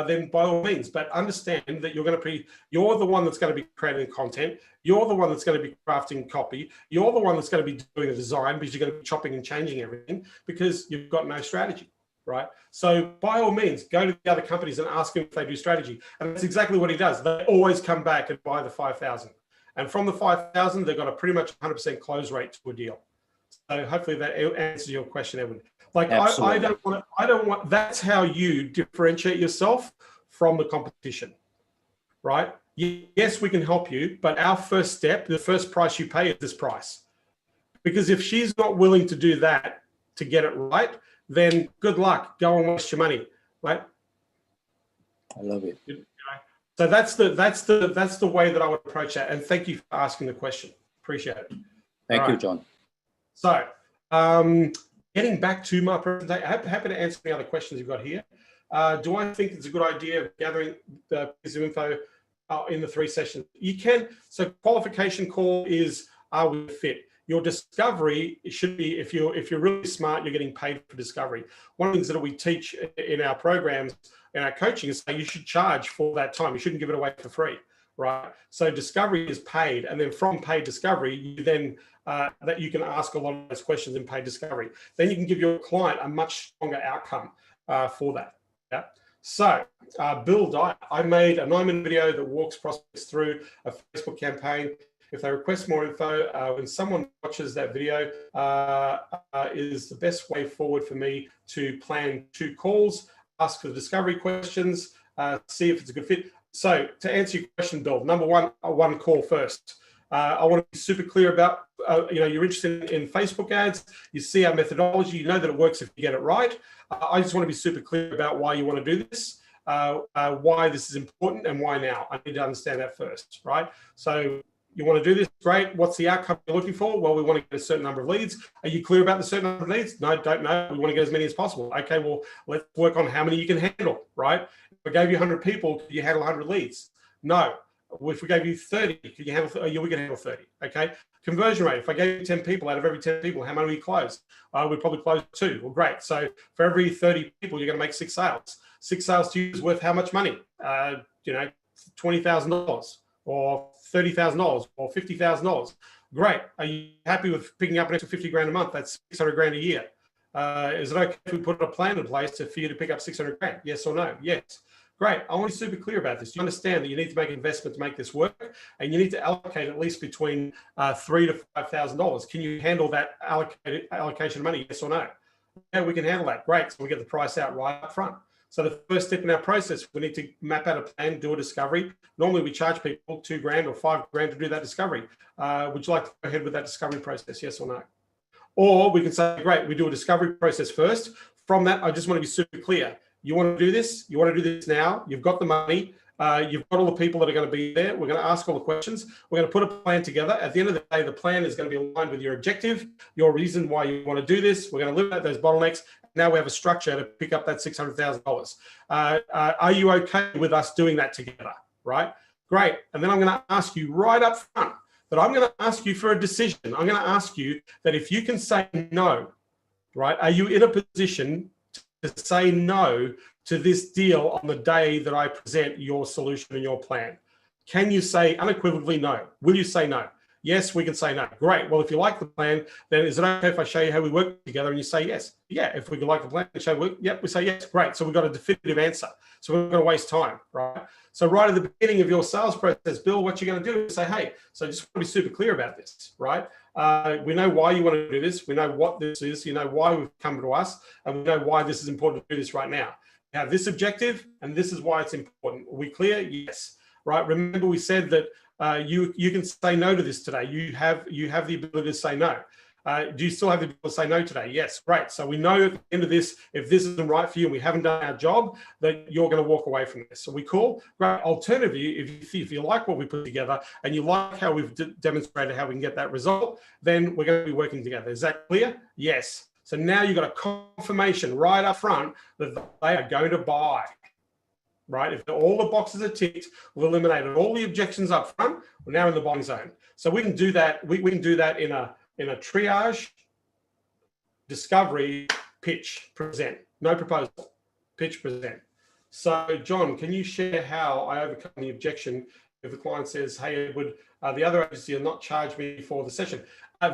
then by all means, but understand that you're the one that's going to be creating content. You're the one that's going to be crafting copy. You're the one that's going to be doing the design, because you're going to be chopping and changing everything because you've got no strategy, right? So by all means, go to the other companies and ask them if they do strategy. And that's exactly what he does. They always come back and buy the 5,000. And from the 5,000, they've got a pretty much 100% close rate to a deal. So hopefully that answers your question, Edwin. Like I don't want, that's how you differentiate yourself from the competition, right? Yes, we can help you, but our first step, the first price you pay is this price. Because if she's not willing to do that to get it right, then good luck, go and waste your money, right? I love it. So that's the way that I would approach that. And thank you for asking the question. Appreciate it. Thank you, John. So getting back to my presentation, happy to answer any other questions you've got here. Do I think it's a good idea of gathering the piece of info in the 3 sessions? You can. So qualification call is, are we fit? Your discovery should be, if you're really smart, you're getting paid for discovery. One of the things that we teach in our programs, in our coaching, is that you should charge for that time. You shouldn't give it away for free, right? So discovery is paid, and then from paid discovery, you then that you can ask a lot of those questions in paid discovery. Then you can give your client a much stronger outcome for that. Yeah. So build, I made a 9-minute video that walks prospects through a Facebook campaign. If they request more info, when someone watches that video, is the best way forward for me to plan 2 calls, ask for the discovery questions, see if it's a good fit. So to answer your question, Bill, number one call first. I want to be super clear about, you're interested in Facebook ads, you see our methodology, you know that it works if you get it right. I just want to be super clear about why you want to do this, why this is important, and why now. I need to understand that first, right? So you want to do this, great. What's the outcome you're looking for? Well, we want to get a certain number of leads. Are you clear about the certain number of leads? No, don't know. We want to get as many as possible. Okay, well, let's work on how many you can handle, right? If I gave you 100 people, could you handle 100 leads? No. If we gave you 30, could you handle? We can handle 30. Okay. Conversion rate. If I gave you 10 people, out of every 10 people, how many we close? We'd probably close 2. Well, great. So for every 30 people, you're going to make 6 sales. 6 sales to you is worth how much money? $20,000 or $30,000 or $50,000. Great. Are you happy with picking up an extra 50 grand a month? That's 600 grand a year. Is it okay if we put a plan in place for you to pick up 600 grand? Yes or no? Yes. Great. I want to be super clear about this. You understand that you need to make an investment to make this work, and you need to allocate at least between $3,000 to $5,000. Can you handle that allocation of money? Yes or no? Yeah, we can handle that. Great. So we get the price out right up front. So the first step in our process, we need to map out a plan, do a discovery. Normally we charge people $2 grand or $5 grand to do that discovery. Would you like to go ahead with that discovery process? Yes or no? Or we can say, great, we do a discovery process first. From that, I just want to be super clear. You want to do this? You want to do this now? You've got the money. You've got all the people that are going to be there. We're going to ask all the questions. We're going to put a plan together. At the end of the day, the plan is going to be aligned with your objective, your reason why you want to do this. We're going to eliminate those bottlenecks. Now we have a structure to pick up that $600,000. Are you okay with us doing that together? Right? Great. And then I'm going to ask you right up front that I'm going to ask you for a decision. I'm going to ask you that if you can say no, right? Are you in a position to say no to this deal on the day that I present your solution and your plan? Can you say unequivocally no? Will you say no? Yes, we can say no. Great. Well, if you like the plan, then is it okay if I show you how we work together and you say yes? Yeah, if we like the plan and show you, yep, we say yes. Great. So we've got a definitive answer. So we're not going to waste time, right? So right at the beginning of your sales process, Bill, what you're going to do is say, hey, so I just want to be super clear about this, right? We know why you want to do this. We know what this is. You know why we've come to us, and we know why this is important to do this right now. We have this objective, and this is why it's important. Are we clear? Yes. Right. Remember, we said that you can say no to this today. You have the ability to say no. Do you still have the people to say no today? Yes, great. So we know at the end of this, if this isn't right for you and we haven't done our job, that you're going to walk away from this. So we call. Great. Alternatively, if you like what we put together and you like how we've demonstrated how we can get that result, then we're going to be working together. Is that clear? Yes. So now you've got a confirmation right up front that they are going to buy. Right? If all the boxes are ticked, we've eliminated all the objections up front. We're now in the buying zone. So we can do that. We can do that in a triage, discovery, pitch, present. No proposal, pitch, present. So John, can you share how I overcome the objection if the client says, hey, Edward, the other agency will not charge me for the session?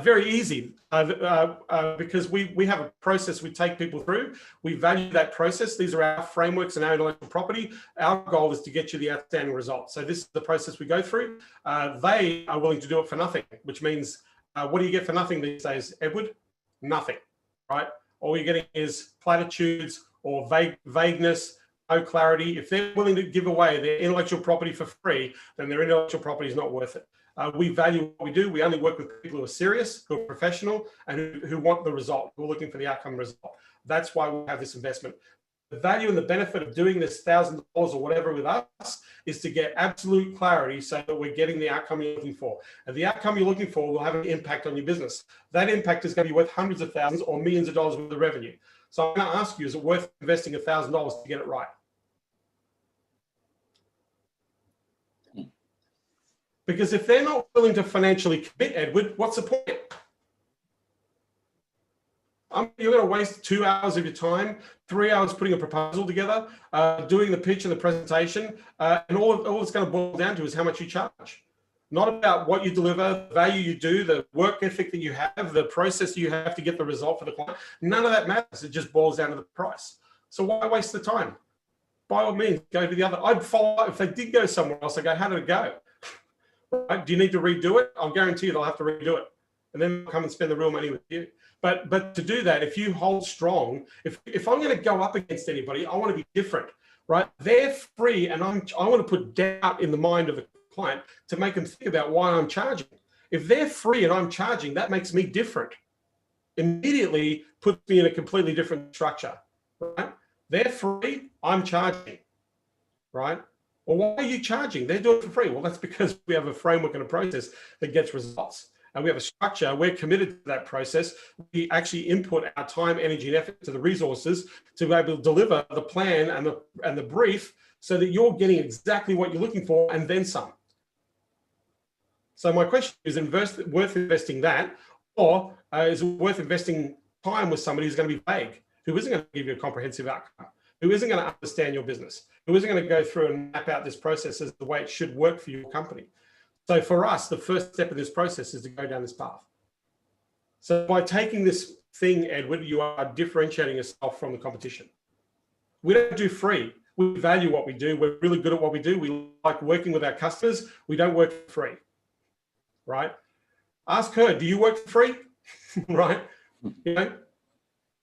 Very easy, because we have a process we take people through. We value that process. These are our frameworks and our intellectual property. Our goal is to get you the outstanding result. So this is the process we go through. They are willing to do it for nothing, which means what do you get for nothing these days, Edward? Nothing, right? All you're getting is platitudes or vagueness, no clarity. If they're willing to give away their intellectual property for free, then their intellectual property is not worth it. We value what we do. We only work with people who are serious, who are professional, and who want the result, who are looking for the outcome result. That's why we have this investment. The value and the benefit of doing this $1,000 or whatever with us is to get absolute clarity so that we're getting the outcome you're looking for. And the outcome you're looking for will have an impact on your business. That impact is going to be worth hundreds of thousands or millions of dollars worth of revenue. So I'm going to ask you, is it worth investing $1,000 to get it right? Because if they're not willing to financially commit, Edward, what's the point? You're going to waste 2 hours of your time, 3 hours putting a proposal together, doing the pitch and the presentation, and all it's going to boil down to is how much you charge. Not about what you deliver, the value you do, the work ethic that you have, the process you have to get the result for the client. None of that matters. It just boils down to the price. So why waste the time? By all means, go to the other. I'd follow up. If they did go somewhere else, I'd go, how did it go? Right? Do you need to redo it? I'll guarantee you they'll have to redo it. And then come and spend the real money with you. But to do that, if you hold strong, if I'm going to go up against anybody, I want to be different, right? They're free, and I want to put doubt in the mind of the client to make them think about why I'm charging. If they're free and I'm charging, that makes me different. Immediately puts me in a completely different structure, right? They're free, I'm charging, right? Well, why are you charging? They're doing it for free. Well, that's because we have a framework and a process that gets results. And we have a structure. We're committed to that process. We actually input our time, energy, and effort to the resources to be able to deliver the plan and the brief so that you're getting exactly what you're looking for and then some. So my question is, worth investing that, or is it worth investing time with somebody who's going to be vague, who isn't going to give you a comprehensive outcome, who isn't going to understand your business, who isn't going to go through and map out this process as the way it should work for your company? So for us, the first step of this process is to go down this path. So by taking this thing, Edward, you are differentiating yourself from the competition. We don't do free. We value what we do. We're really good at what we do. We like working with our customers. We don't work for free, right? Ask her, do you work for free? Right? You know?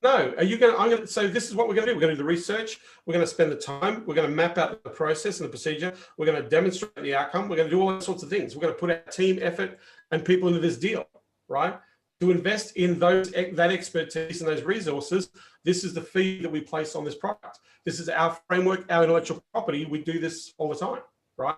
No, are you going to, so this is what we're going to do. We're going to do the research. We're going to spend the time. We're going to map out the process and the procedure. We're going to demonstrate the outcome. We're going to do all those sorts of things. We're going to put our team effort and people into this deal, right? To invest in that expertise and those resources, this is the fee that we place on this product. This is our framework, our intellectual property. We do this all the time, right?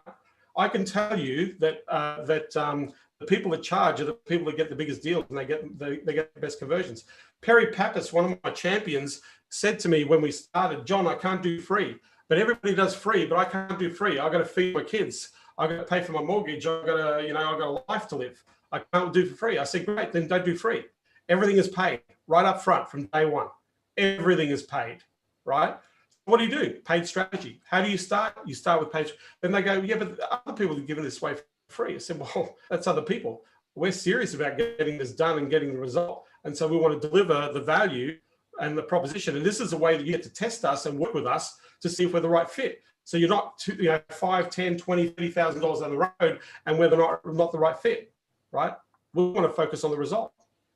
I can tell you that the people that charge are the people that get the biggest deals and they get the best conversions. Perry Pappas, one of my champions, said to me when we started, John, I can't do free, but everybody does free, but I can't do free. I got to feed my kids. I got to pay for my mortgage. I got a life to live. I can't do for free. I said, great, then don't do free. Everything is paid right up front from day one. Everything is paid, right? What do? Paid strategy. How do you start? You start with paid. Then they go, yeah, but other people are giving this away for free. I said, well, that's other people. We're serious about getting this done and getting the result. And so we want to deliver the value and the proposition. And this is a way that you get to test us and work with us to see if we're the right fit. So you're not, $5, $10, $20, $30,000 down the road and we're not the right fit, right? We want to focus on the result.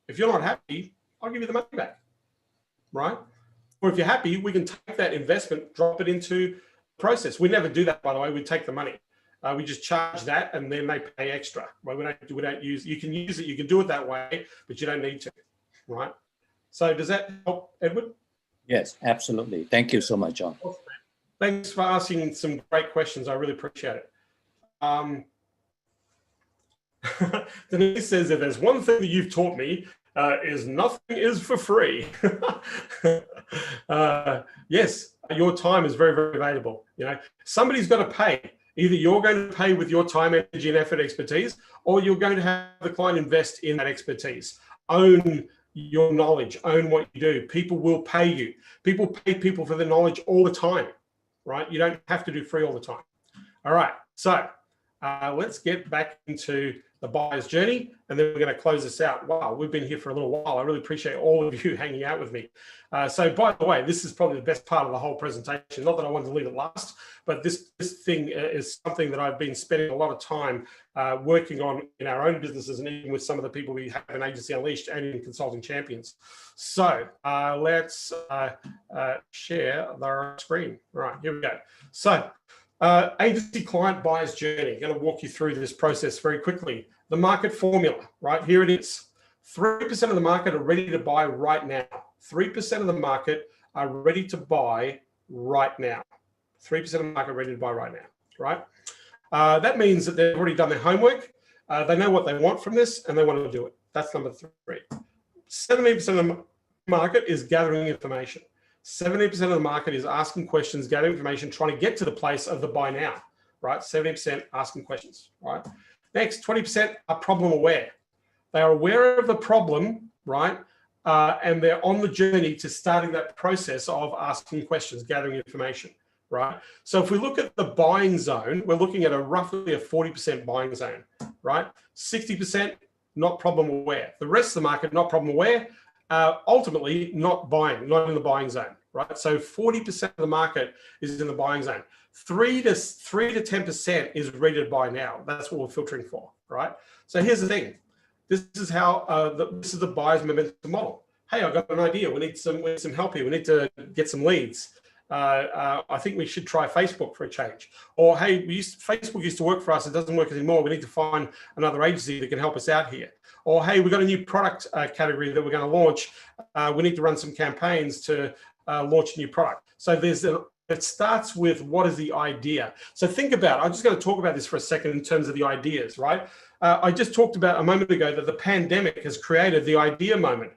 If you're not happy, I'll give you the money back, right? Or if you're happy, we can take that investment, drop it into the process. We never do that, by the way. We take the money We just charge that, and then they pay extra. Right? We don't use. You can use it. You can do it that way, but you don't need to. Right. So does that help, Edward? Yes, absolutely. Thank you so much, John. Awesome. Thanks for asking some great questions. I really appreciate it. Denise says, if there's one thing that you've taught me, is nothing is for free. Yes, your time is very, very valuable. You know, somebody's got to pay. Either you're going to pay with your time, energy, and effort, expertise, or you're going to have the client invest in that expertise. Own your knowledge, own what you do. People will pay you. People pay people for their knowledge all the time, right? You don't have to do free all the time. All right, so let's get back into the buyer's journey, and then we're going to close this out. Wow, we've been here for a little while. I really appreciate all of you hanging out with me. So by the way, this is probably the best part of the whole presentation. Not that I wanted to leave it last, but this thing is something that I've been spending a lot of time working on in our own businesses, and even with some of the people we have in Agency Unleashed and in Consulting Champions. So let's share the screen. All right, here we go. So agency client buyer's journey. I'm going to walk you through this process very quickly. The market formula, right? Here it is. 3% of the market are ready to buy right now. 3% of the market are ready to buy right now. 3% of the market ready to buy right now, right? That means that they've already done their homework. They know what they want from this, and they want to do it. That's number 3. 70% of the market is gathering information. 70% of the market is asking questions, gathering information, trying to get to the place of the buy now, right? 70% asking questions, right? Next, 20% are problem aware. They are aware of the problem, right? And they're on the journey to starting that process of asking questions, gathering information, right? So if we look at the buying zone, we're looking at roughly a 40% buying zone, right? 60% not problem aware. The rest of the market not problem aware, ultimately not buying, not in the buying zone, right? So 40% of the market is in the buying zone. 3 to 10% is ready to buy now. That's what we're filtering for, right? So here's the thing. This is how this is the buyer's momentum model. Hey, I've got an idea. We need some help here. We need to get some leads. I think we should try Facebook for a change. Or hey, Facebook used to work for us. It doesn't work anymore. We need to find another agency that can help us out here. Or hey, we've got a new product category that we're going to launch. We need to run some campaigns to launch a new product. So it starts with what is the idea. So think about it. I'm just going to talk about this for a second in terms of the ideas, right? I just talked about a moment ago that the pandemic has created the idea moment,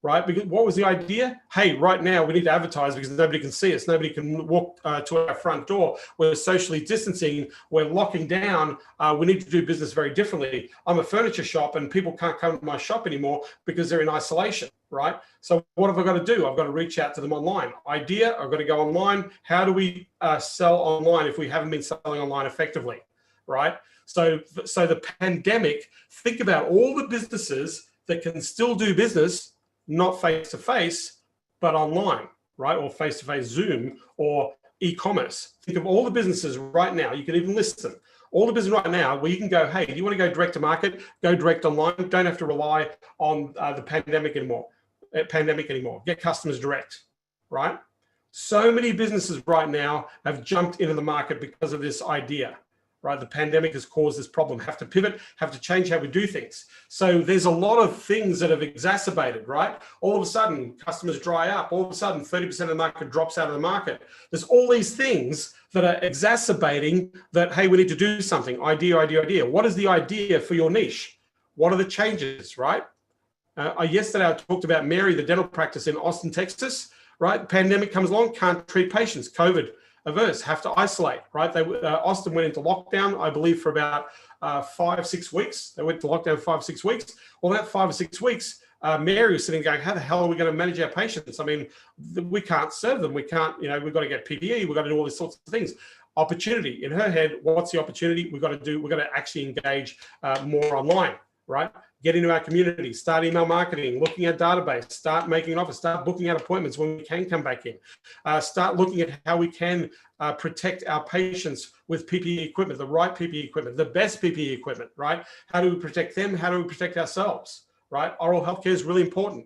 right? Because what was the idea? Hey, right now we need to advertise because nobody can see us. Nobody can walk to our front door. We're socially distancing. We're locking down. We need to do business very differently. I'm a furniture shop and people can't come to my shop anymore because they're in isolation, right? So what have I got to do? I've got to reach out to them online. Idea, I've got to go online. How do we sell online if we haven't been selling online effectively, right? So the pandemic, think about all the businesses that can still do business, not face-to-face, but online, right? Or face-to-face Zoom or e-commerce. Think of all the businesses right now. You can even list them. All the business right now where you can go, hey, do you want to go direct to market? Go direct online. Don't have to rely on the pandemic anymore. Get customers direct, right? So many businesses right now have jumped into the market because of this idea. Right, the pandemic has caused this problem. Have to pivot, have to change how we do things. So there's a lot of things that have exacerbated, right? All of a sudden, customers dry up. All of a sudden, 30% of the market drops out of the market. There's all these things that are exacerbating that, hey, we need to do something. Idea. What is the idea for your niche? What are the changes, right? Yesterday, I talked about Mary, the dental practice in Austin, Texas, right? Pandemic comes along, can't treat patients, COVID averse, have to isolate, right? Austin went into lockdown, I believe, for about 5-6 weeks. They went to lockdown for 5-6 weeks. Well, that 5 or 6 weeks, Mary was sitting going, how the hell are we going to manage our patients? I mean, we can't serve them. We can't, we've got to get PPE. We've got to do all these sorts of things. Opportunity. In her head, what's the opportunity? We've got to actually engage more online, right? Get into our community, start email marketing, looking at database, start making an offer, start booking out appointments when we can come back in, start looking at how we can protect our patients with PPE equipment, the right PPE equipment, the best PPE equipment, right? How do we protect them? How do we protect ourselves, right? Oral healthcare is really important,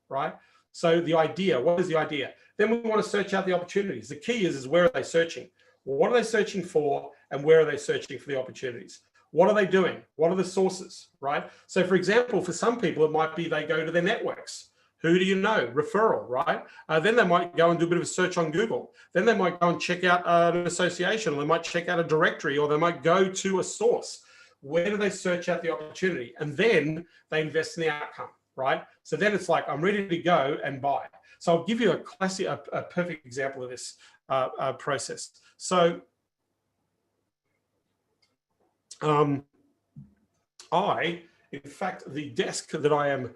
right? So the idea, what is the idea? Then we want to search out the opportunities. The key is where are they searching? What are they searching for? and where are they searching for the opportunities? What are they doing? What are the sources, right? So for example, for some people, it might be they go to their networks. Who do you know? Referral, right? Then they might go and do a bit of a search on Google. Then they might go and check out an association, or they might check out a directory, or they might go to a source. Where do they search out the opportunity? And then they invest in the outcome, right? So then it's like, I'm ready to go and buy. So I'll give you a classic, a perfect example of this process. So in fact, the desk that I am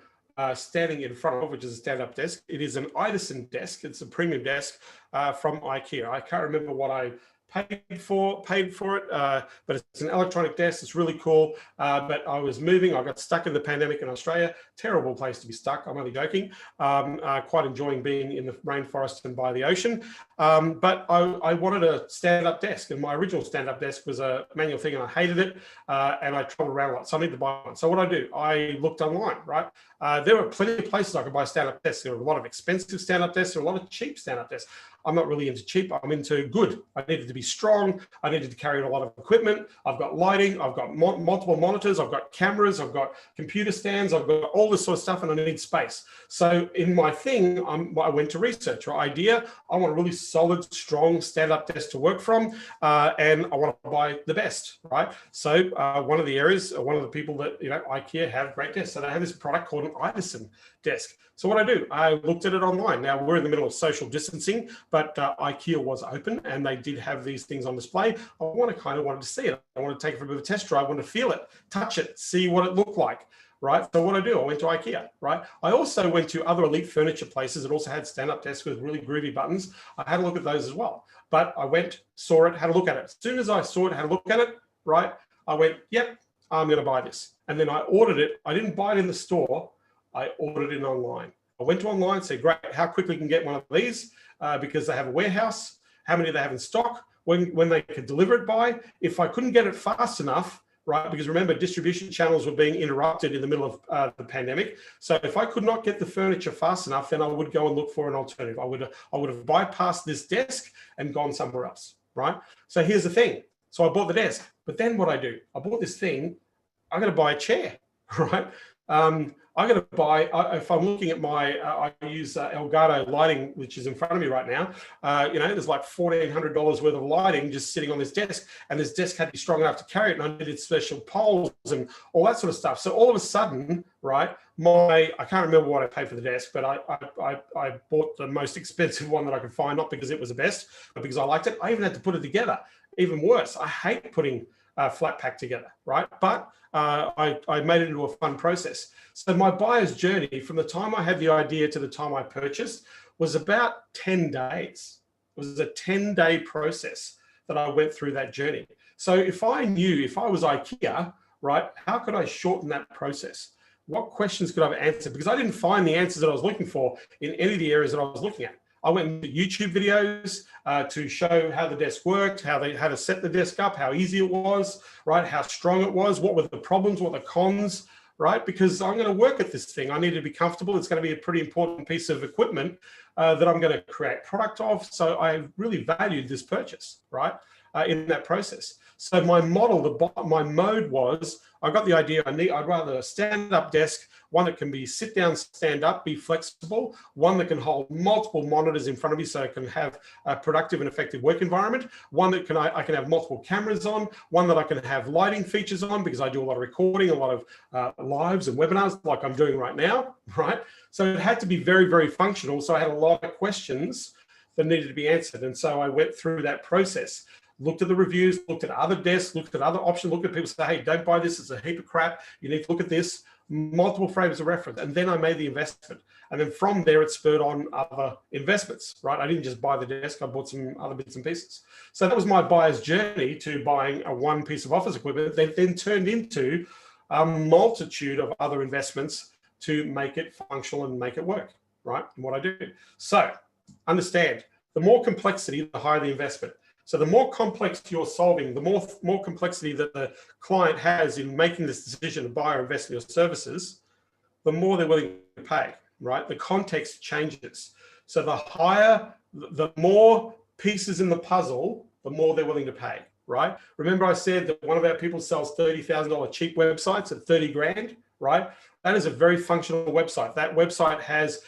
standing in front of, which is a stand-up desk, it is an Edison desk. It's a premium desk from IKEA. I can't remember what I paid for it, but it's an electronic desk. It's really cool. But I was moving. I got stuck in the pandemic in Australia. Terrible place to be stuck. I'm only joking. Quite enjoying being in the rainforest and by the ocean. But I wanted a stand-up desk, and my original stand-up desk was a manual thing, and I hated it. And I traveled around a lot, so I needed to buy one. So what I looked online, right? There were plenty of places I could buy stand-up desks. There were a lot of expensive stand-up desks, there were a lot of cheap stand-up desks. I'm not really into cheap. I'm into good. I needed to be strong. I needed to carry a lot of equipment. I've got lighting. I've got multiple monitors. I've got cameras. I've got computer stands. I've got all this sort of stuff, and I need space. So in my thing, I went to research or idea. I want a really solid, strong stand-up desk to work from, and I want to buy the best, right? So one of the areas, one of the people that, IKEA have great desks. So they have this product called an Edison desk. So what I looked at it online. Now we're in the middle of social distancing, but IKEA was open and they did have these things on display. I wanted to see it. I want to take it for a bit of a test drive. I want to feel it, touch it, see what it looked like, right? So what I went to IKEA, right? I also went to other elite furniture places that also had stand-up desks with really groovy buttons. I had a look at those as well. But I went, saw it, had a look at it. As soon as I saw it, had a look at it, right? I went, yep, I'm going to buy this. And then I ordered it. I didn't buy it in the store. I ordered it online. I went to online, said, great, how quickly can get one of these? Because they have a warehouse, how many they have in stock, when they could deliver it by. If I couldn't get it fast enough, right, because remember, distribution channels were being interrupted in the middle of the pandemic. So if I could not get the furniture fast enough, then I would go and look for an alternative. I would have bypassed this desk and gone somewhere else, right? So here's the thing. So I bought the desk, but then what I bought this thing, I'm going to buy a chair, right? I'm going to buy, if I'm looking at my, I use Elgato lighting, which is in front of me right now. There's like $1,400 worth of lighting just sitting on this desk, and this desk had to be strong enough to carry it, and I needed special poles and all that sort of stuff. So all of a sudden, right, I can't remember what I paid for the desk, but I bought the most expensive one that I could find, not because it was the best, but because I liked it. I even had to put it together. Even worse, I hate putting flat pack together, right? But I made it into a fun process. So my buyer's journey from the time I had the idea to the time I purchased was about 10 days. It was a 10-day process that I went through that journey. So if I was IKEA, right, how could I shorten that process? What questions could I have answered? Because I didn't find the answers that I was looking for in any of the areas that I was looking at. I went into YouTube videos to show how the desk worked, how to set the desk up, how easy it was, right? How strong it was, what were the problems, what were the cons, right? Because I'm going to work at this thing. I need to be comfortable. It's going to be a pretty important piece of equipment that I'm going to create product of. So I really valued this purchase, right? In that process. So my model, my mode was, I got the idea, I'd rather a stand-up desk, one that can be sit down, stand up, be flexible, one that can hold multiple monitors in front of me so I can have a productive and effective work environment, one that I can have multiple cameras on, one that I can have lighting features on because I do a lot of recording, a lot of lives and webinars like I'm doing right now, right? So it had to be very, very functional. So I had a lot of questions that needed to be answered. And so I went through that process. Looked at the reviews, looked at other desks, looked at other options, looked at people say, hey, don't buy this, it's a heap of crap. You need to look at this, multiple frames of reference. And then I made the investment. And then from there, it spurred on other investments, right? I didn't just buy the desk, I bought some other bits and pieces. So that was my buyer's journey to buying a one piece of office equipment that then turned into a multitude of other investments to make it functional and make it work, right? And what I do. So understand, the more complexity, the higher the investment. So the more complex you're solving, the more complexity that the client has in making this decision to buy or invest in your services, the more they're willing to pay, right? The context changes. So the more pieces in the puzzle, the more they're willing to pay, right? Remember I said that one of our people sells $30,000 cheap websites at 30 grand, right? That is a very functional website. That website has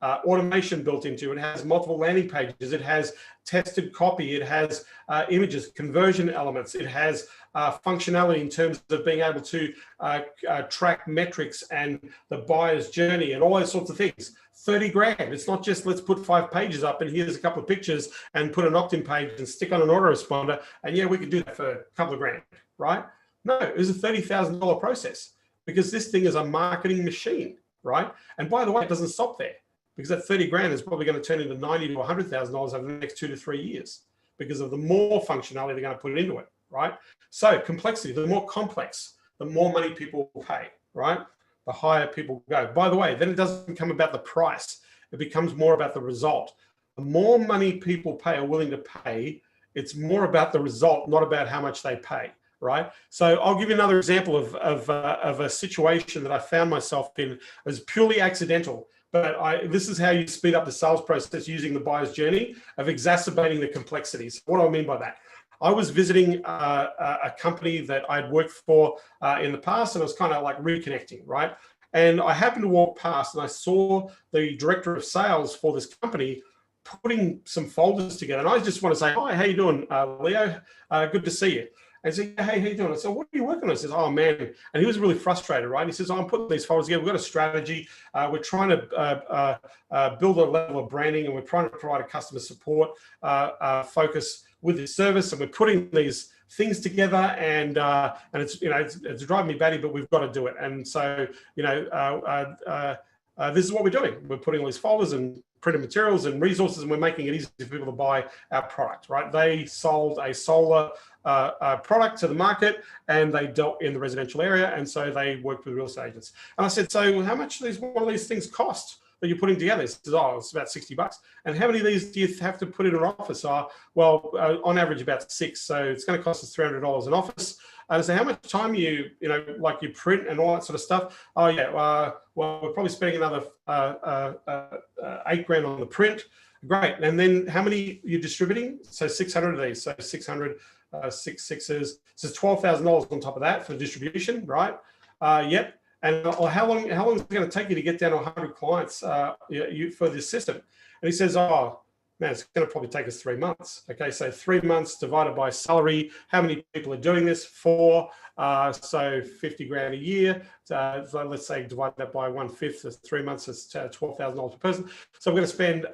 automation built into it. It has multiple landing pages. It has tested copy. It has images, conversion elements. It has functionality in terms of being able to track metrics and the buyer's journey and all those sorts of things. 30 grand. It's not just let's put 5 pages up and here's a couple of pictures and put an opt-in page and stick on an autoresponder. And yeah, we could do that for a couple of grand, right? No, it was a $30,000 process because this thing is a marketing machine, right? And by the way, it doesn't stop there because that 30 grand is probably going to turn into $90,000 to $100,000 over the next 2 to 3 years because of the more functionality they're going to put into it, right? So complexity, the more complex, the more money people pay, right? The higher people go. By the way, then it doesn't become about the price. It becomes more about the result. The more money people pay or willing to pay, it's more about the result, not about how much they pay, right? So I'll give you another example of a situation that I found myself in. It was purely accidental, but this is how you speed up the sales process using the buyer's journey of exacerbating the complexities. What do I mean by that? I was visiting a company that I'd worked for in the past, and I was kind of like reconnecting, right? And I happened to walk past and I saw the director of sales for this company putting some folders together. And I just want to say, hi, how you doing, Leo? Good to see you. And he said, hey, how you doing? I said, what are you working on? He says, oh, man. And he was really frustrated, right? He says, I'm putting these folders together. We've got a strategy. We're trying to build a level of branding, and we're trying to provide a customer support focus with this service. And we're putting these things together, and it's, it's driving me batty, but we've got to do it. And so, this is what we're doing. We're putting all these folders and printed materials and resources, and we're making it easy for people to buy our product, right? They sold a solar product to the market, and they dealt in the residential area, and so they worked with real estate agents. And I said, so how much does one of these things cost that you're putting together? He says, oh, it's about $60. And how many of these do you have to put in an office? Well, on average about 6. So it's going to cost us $300 an office. And I say, how much time you print and all that sort of stuff? Oh yeah, well, we're probably spending another $8 grand on the print. Great. And then how many you're distributing? So 600 of these. So 600, 6 sixes. So it's $12,000 on top of that for distribution, right? Yep. And how long is it going to take you to get down to 100 clients for this system? And he says, oh, man, it's going to probably take us 3 months. Okay, so 3 months divided by salary. How many people are doing this? 4. So 50 grand a year. So let's say divide that by 1/5. That's 3 months. That's $12,000 per person. So we're going to spend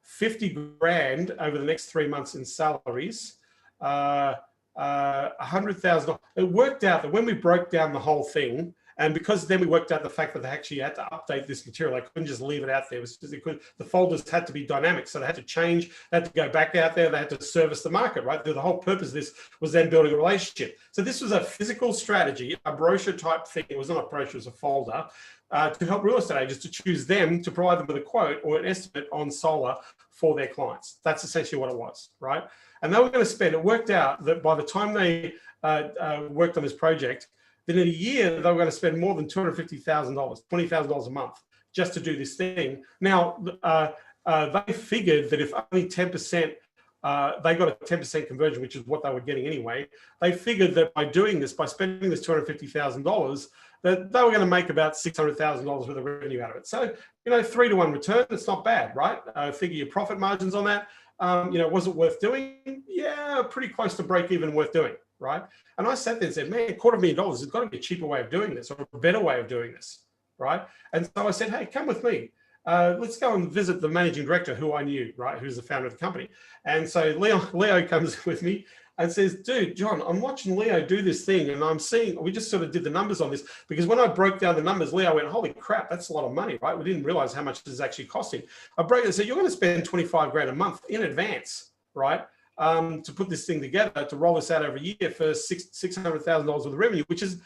50 grand over the next 3 months in salaries. $100,000. It worked out that when we broke down the whole thing, and because then we worked out the fact that they actually had to update this material, they couldn't just leave it out there. It was just, the folders had to be dynamic, so they had to change, they had to go back out there, they had to service the market, right? The whole purpose of this was then building a relationship. So this was a physical strategy, a brochure type thing. It was not a brochure, it was a folder to help real estate agents to choose them to provide them with a quote or an estimate on solar for their clients. That's essentially what it was, right? And they were going to spend, it worked out that by the time they worked on this project, then in a year, they were going to spend more than $250,000, $20,000 a month just to do this thing. Now, they figured that if only 10%, they got a 10% conversion, which is what they were getting anyway. They figured that by doing this, by spending this $250,000, that they were going to make about $600,000 worth of revenue out of it. So, 3 to 1 return, it's not bad, right? Figure your profit margins on that. Was it worth doing? Yeah, pretty close to break even, worth doing, right? And I sat there and said, man, $250,000, there's got to be a cheaper way of doing this or a better way of doing this, right? And so I said, hey, come with me. Let's go and visit the managing director who I knew, right? Who's the founder of the company. And so Leo comes with me and says, dude, John, I'm watching Leo do this thing and I'm seeing, we just sort of did the numbers on this because when I broke down the numbers, Leo went, holy crap, that's a lot of money, right? We didn't realize how much this is actually costing. I broke it and said, you're going to spend 25 grand a month in advance, right? To put this thing together, to roll this out over a year for $600,000 worth of revenue, which is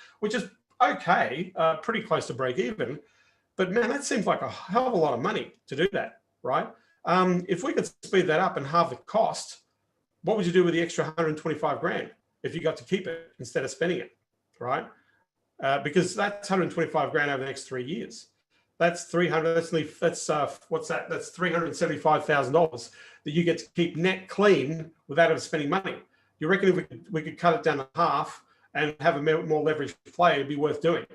okay, pretty close to break even. But man, that seems like a hell of a lot of money to do that, right? If we could speed that up and halve the cost, what would you do with the extra 125 grand if you got to keep it instead of spending it, right? Because that's 125 grand over the next 3 years. That's 300. What's that? That's $375,000 that you get to keep net clean without ever spending money. You reckon if we could cut it down to half and have a more leveraged play, it'd be worth doing?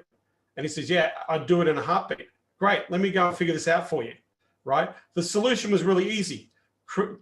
And he says, yeah, I'd do it in a heartbeat. Great, let me go and figure this out for you, right? The solution was really easy.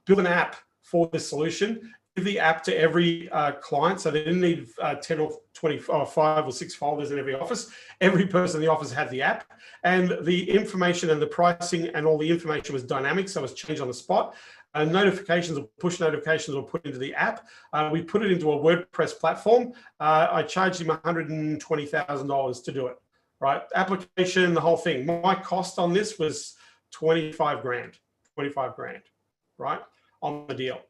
Build an app for this solution. Give the app to every client, so they didn't need 10 or 20 or 5 or 6 folders in every office. Every person in the office had the app, and the information and the pricing and all the information was dynamic, so it was changed on the spot. Notifications or push notifications were put into the app. We put it into a WordPress platform. I charged him $120,000 to do it, right? Application, the whole thing. My cost on this was 25 grand, right? On the deal.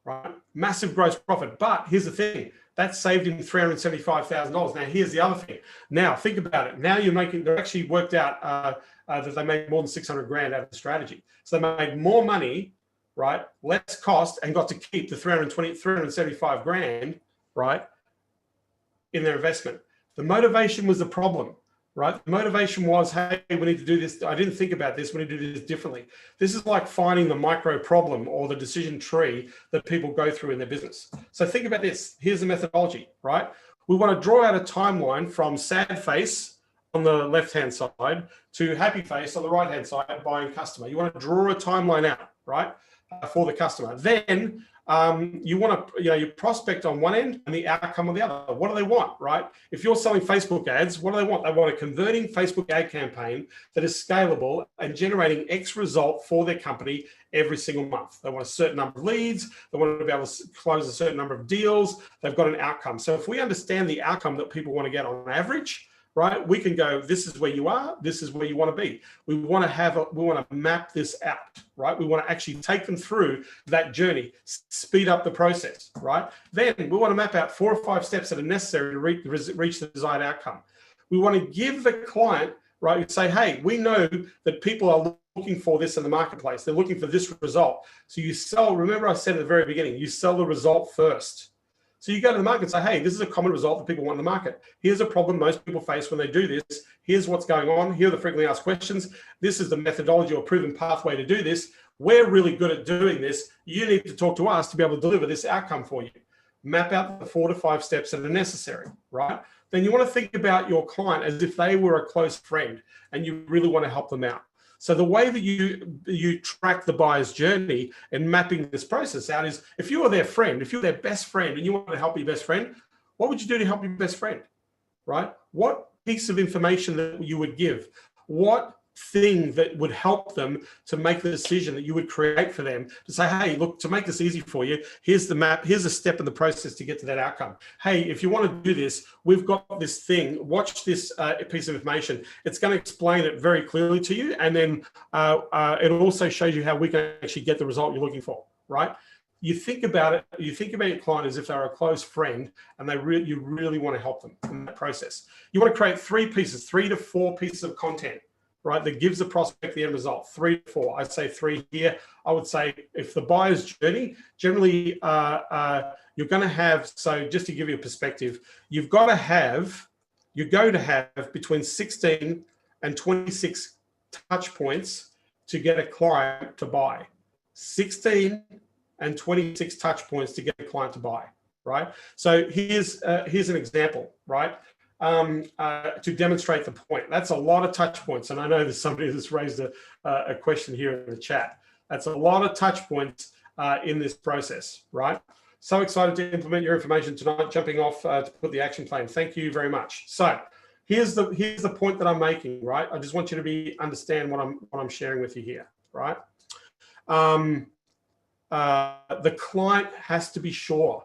Right, massive gross profit. But here's the thing: that saved him $375,000. Now, here's the other thing. Now, think about it. Now they're actually worked out that they made more than 600 grand out of the strategy. So they made more money, right? Less cost, and got to keep the 375 grand, right, in their investment. The motivation was the problem. Right? The motivation was, hey, we need to do this. I didn't think about this. We need to do this differently. This is like finding the micro problem or the decision tree that people go through in their business. So think about this. Here's the methodology, right? We want to draw out a timeline from sad face on the left-hand side to happy face on the right-hand side, buying customer. You want to draw a timeline out, right, for the customer. Then you want to, you prospect on one end and the outcome on the other. What do they want, right? If you're selling Facebook ads, what do they want? They want a converting Facebook ad campaign that is scalable and generating X result for their company every single month. They want a certain number of leads. They want to be able to close a certain number of deals. They've got an outcome. So if we understand the outcome that people want to get on average, right, we can go, this is where you are, this is where you want to be. We want to map this out, right? We want to actually take them through that journey, speed up the process, right? Then we want to map out 4 or 5 steps that are necessary to reach the desired outcome. We want to give the client, right, we say, hey, we know that people are looking for this in the marketplace. They're looking for this result. So you sell, remember I said at the very beginning, you sell the result first. So you go to the market and say, hey, this is a common result that people want in the market. Here's a problem most people face when they do this. Here's what's going on. Here are the frequently asked questions. This is the methodology or proven pathway to do this. We're really good at doing this. You need to talk to us to be able to deliver this outcome for you. Map out the 4 to 5 steps that are necessary, right? Then you want to think about your client as if they were a close friend and you really want to help them out. So the way that you track the buyer's journey and mapping this process out is, if you are their friend, if you're their best friend and you want to help your best friend, what would you do to help your best friend, right? What piece of information that you would give? What thing that would help them to make the decision that you would create for them to say, hey, look, to make this easy for you, here's the map, here's a step in the process to get to that outcome. Hey, if you want to do this, we've got this thing, watch this piece of information. It's going to explain it very clearly to you. And then it also shows you how we can actually get the result you're looking for, right? You think about it, you think about your client as if they're a close friend and you really want to help them in that process. You want to create 3 to 4 pieces of content, right, that gives the prospect the end result. 3 to 4. I'd say 3 here. I would say if the buyer's journey, generally you're going to have, so just to give you a perspective, you're going to have between 16 and 26 touch points to get a client to buy. 16 and 26 touch points to get a client to buy, right? So here's an example, right? To demonstrate the point. That's a lot of touch points. And I know there's somebody that's raised a question here in the chat. That's a lot of touch points in this process, right? So excited to implement your information tonight, jumping off to put the action plan. Thank you very much. So here's the point that I'm making, right? I just want you to understand what I'm sharing with you here, right? The client has to be sure.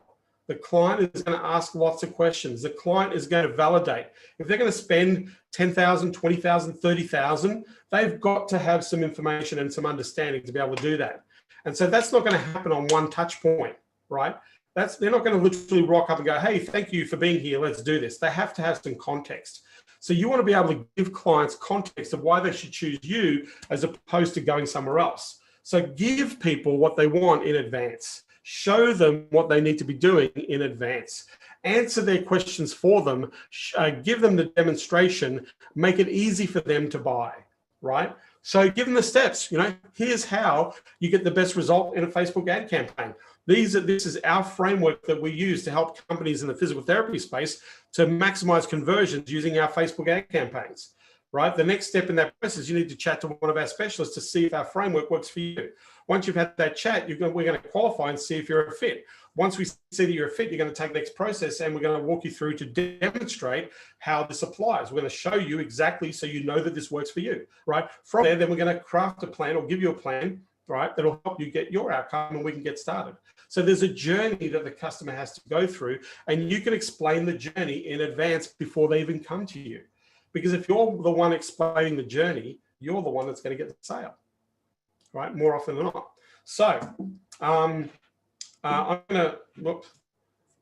The client is going to ask lots of questions. The client is going to validate. If they're going to spend $10,000, $20,000, $30,000, they've got to have some information and some understanding to be able to do that. And so that's not going to happen on one touch point, right? They're not going to literally rock up and go, hey, thank you for being here. Let's do this. They have to have some context. So you want to be able to give clients context of why they should choose you as opposed to going somewhere else. So give people what they want in advance. Show them what they need to be doing in advance. Answer their questions for them. Give them the demonstration. Make it easy for them to buy, right? So give them the steps, here's how you get the best result in a Facebook ad campaign. This is our framework that we use to help companies in the physical therapy space to maximize conversions using our Facebook ad campaigns, right? The next step in that process, you need to chat to one of our specialists to see if our framework works for you. Once you've had that chat, we're going to qualify and see if you're a fit. Once we see that you're a fit, you're going to take the next process and we're going to walk you through to demonstrate how this applies. We're going to show you exactly so you know that this works for you, right? From there, then we're going to craft a plan or give you a plan, right, that'll help you get your outcome and we can get started. So there's a journey that the customer has to go through and you can explain the journey in advance before they even come to you. Because if you're the one explaining the journey, you're the one that's going to get the sale, right? More often than not. So I'm going to look.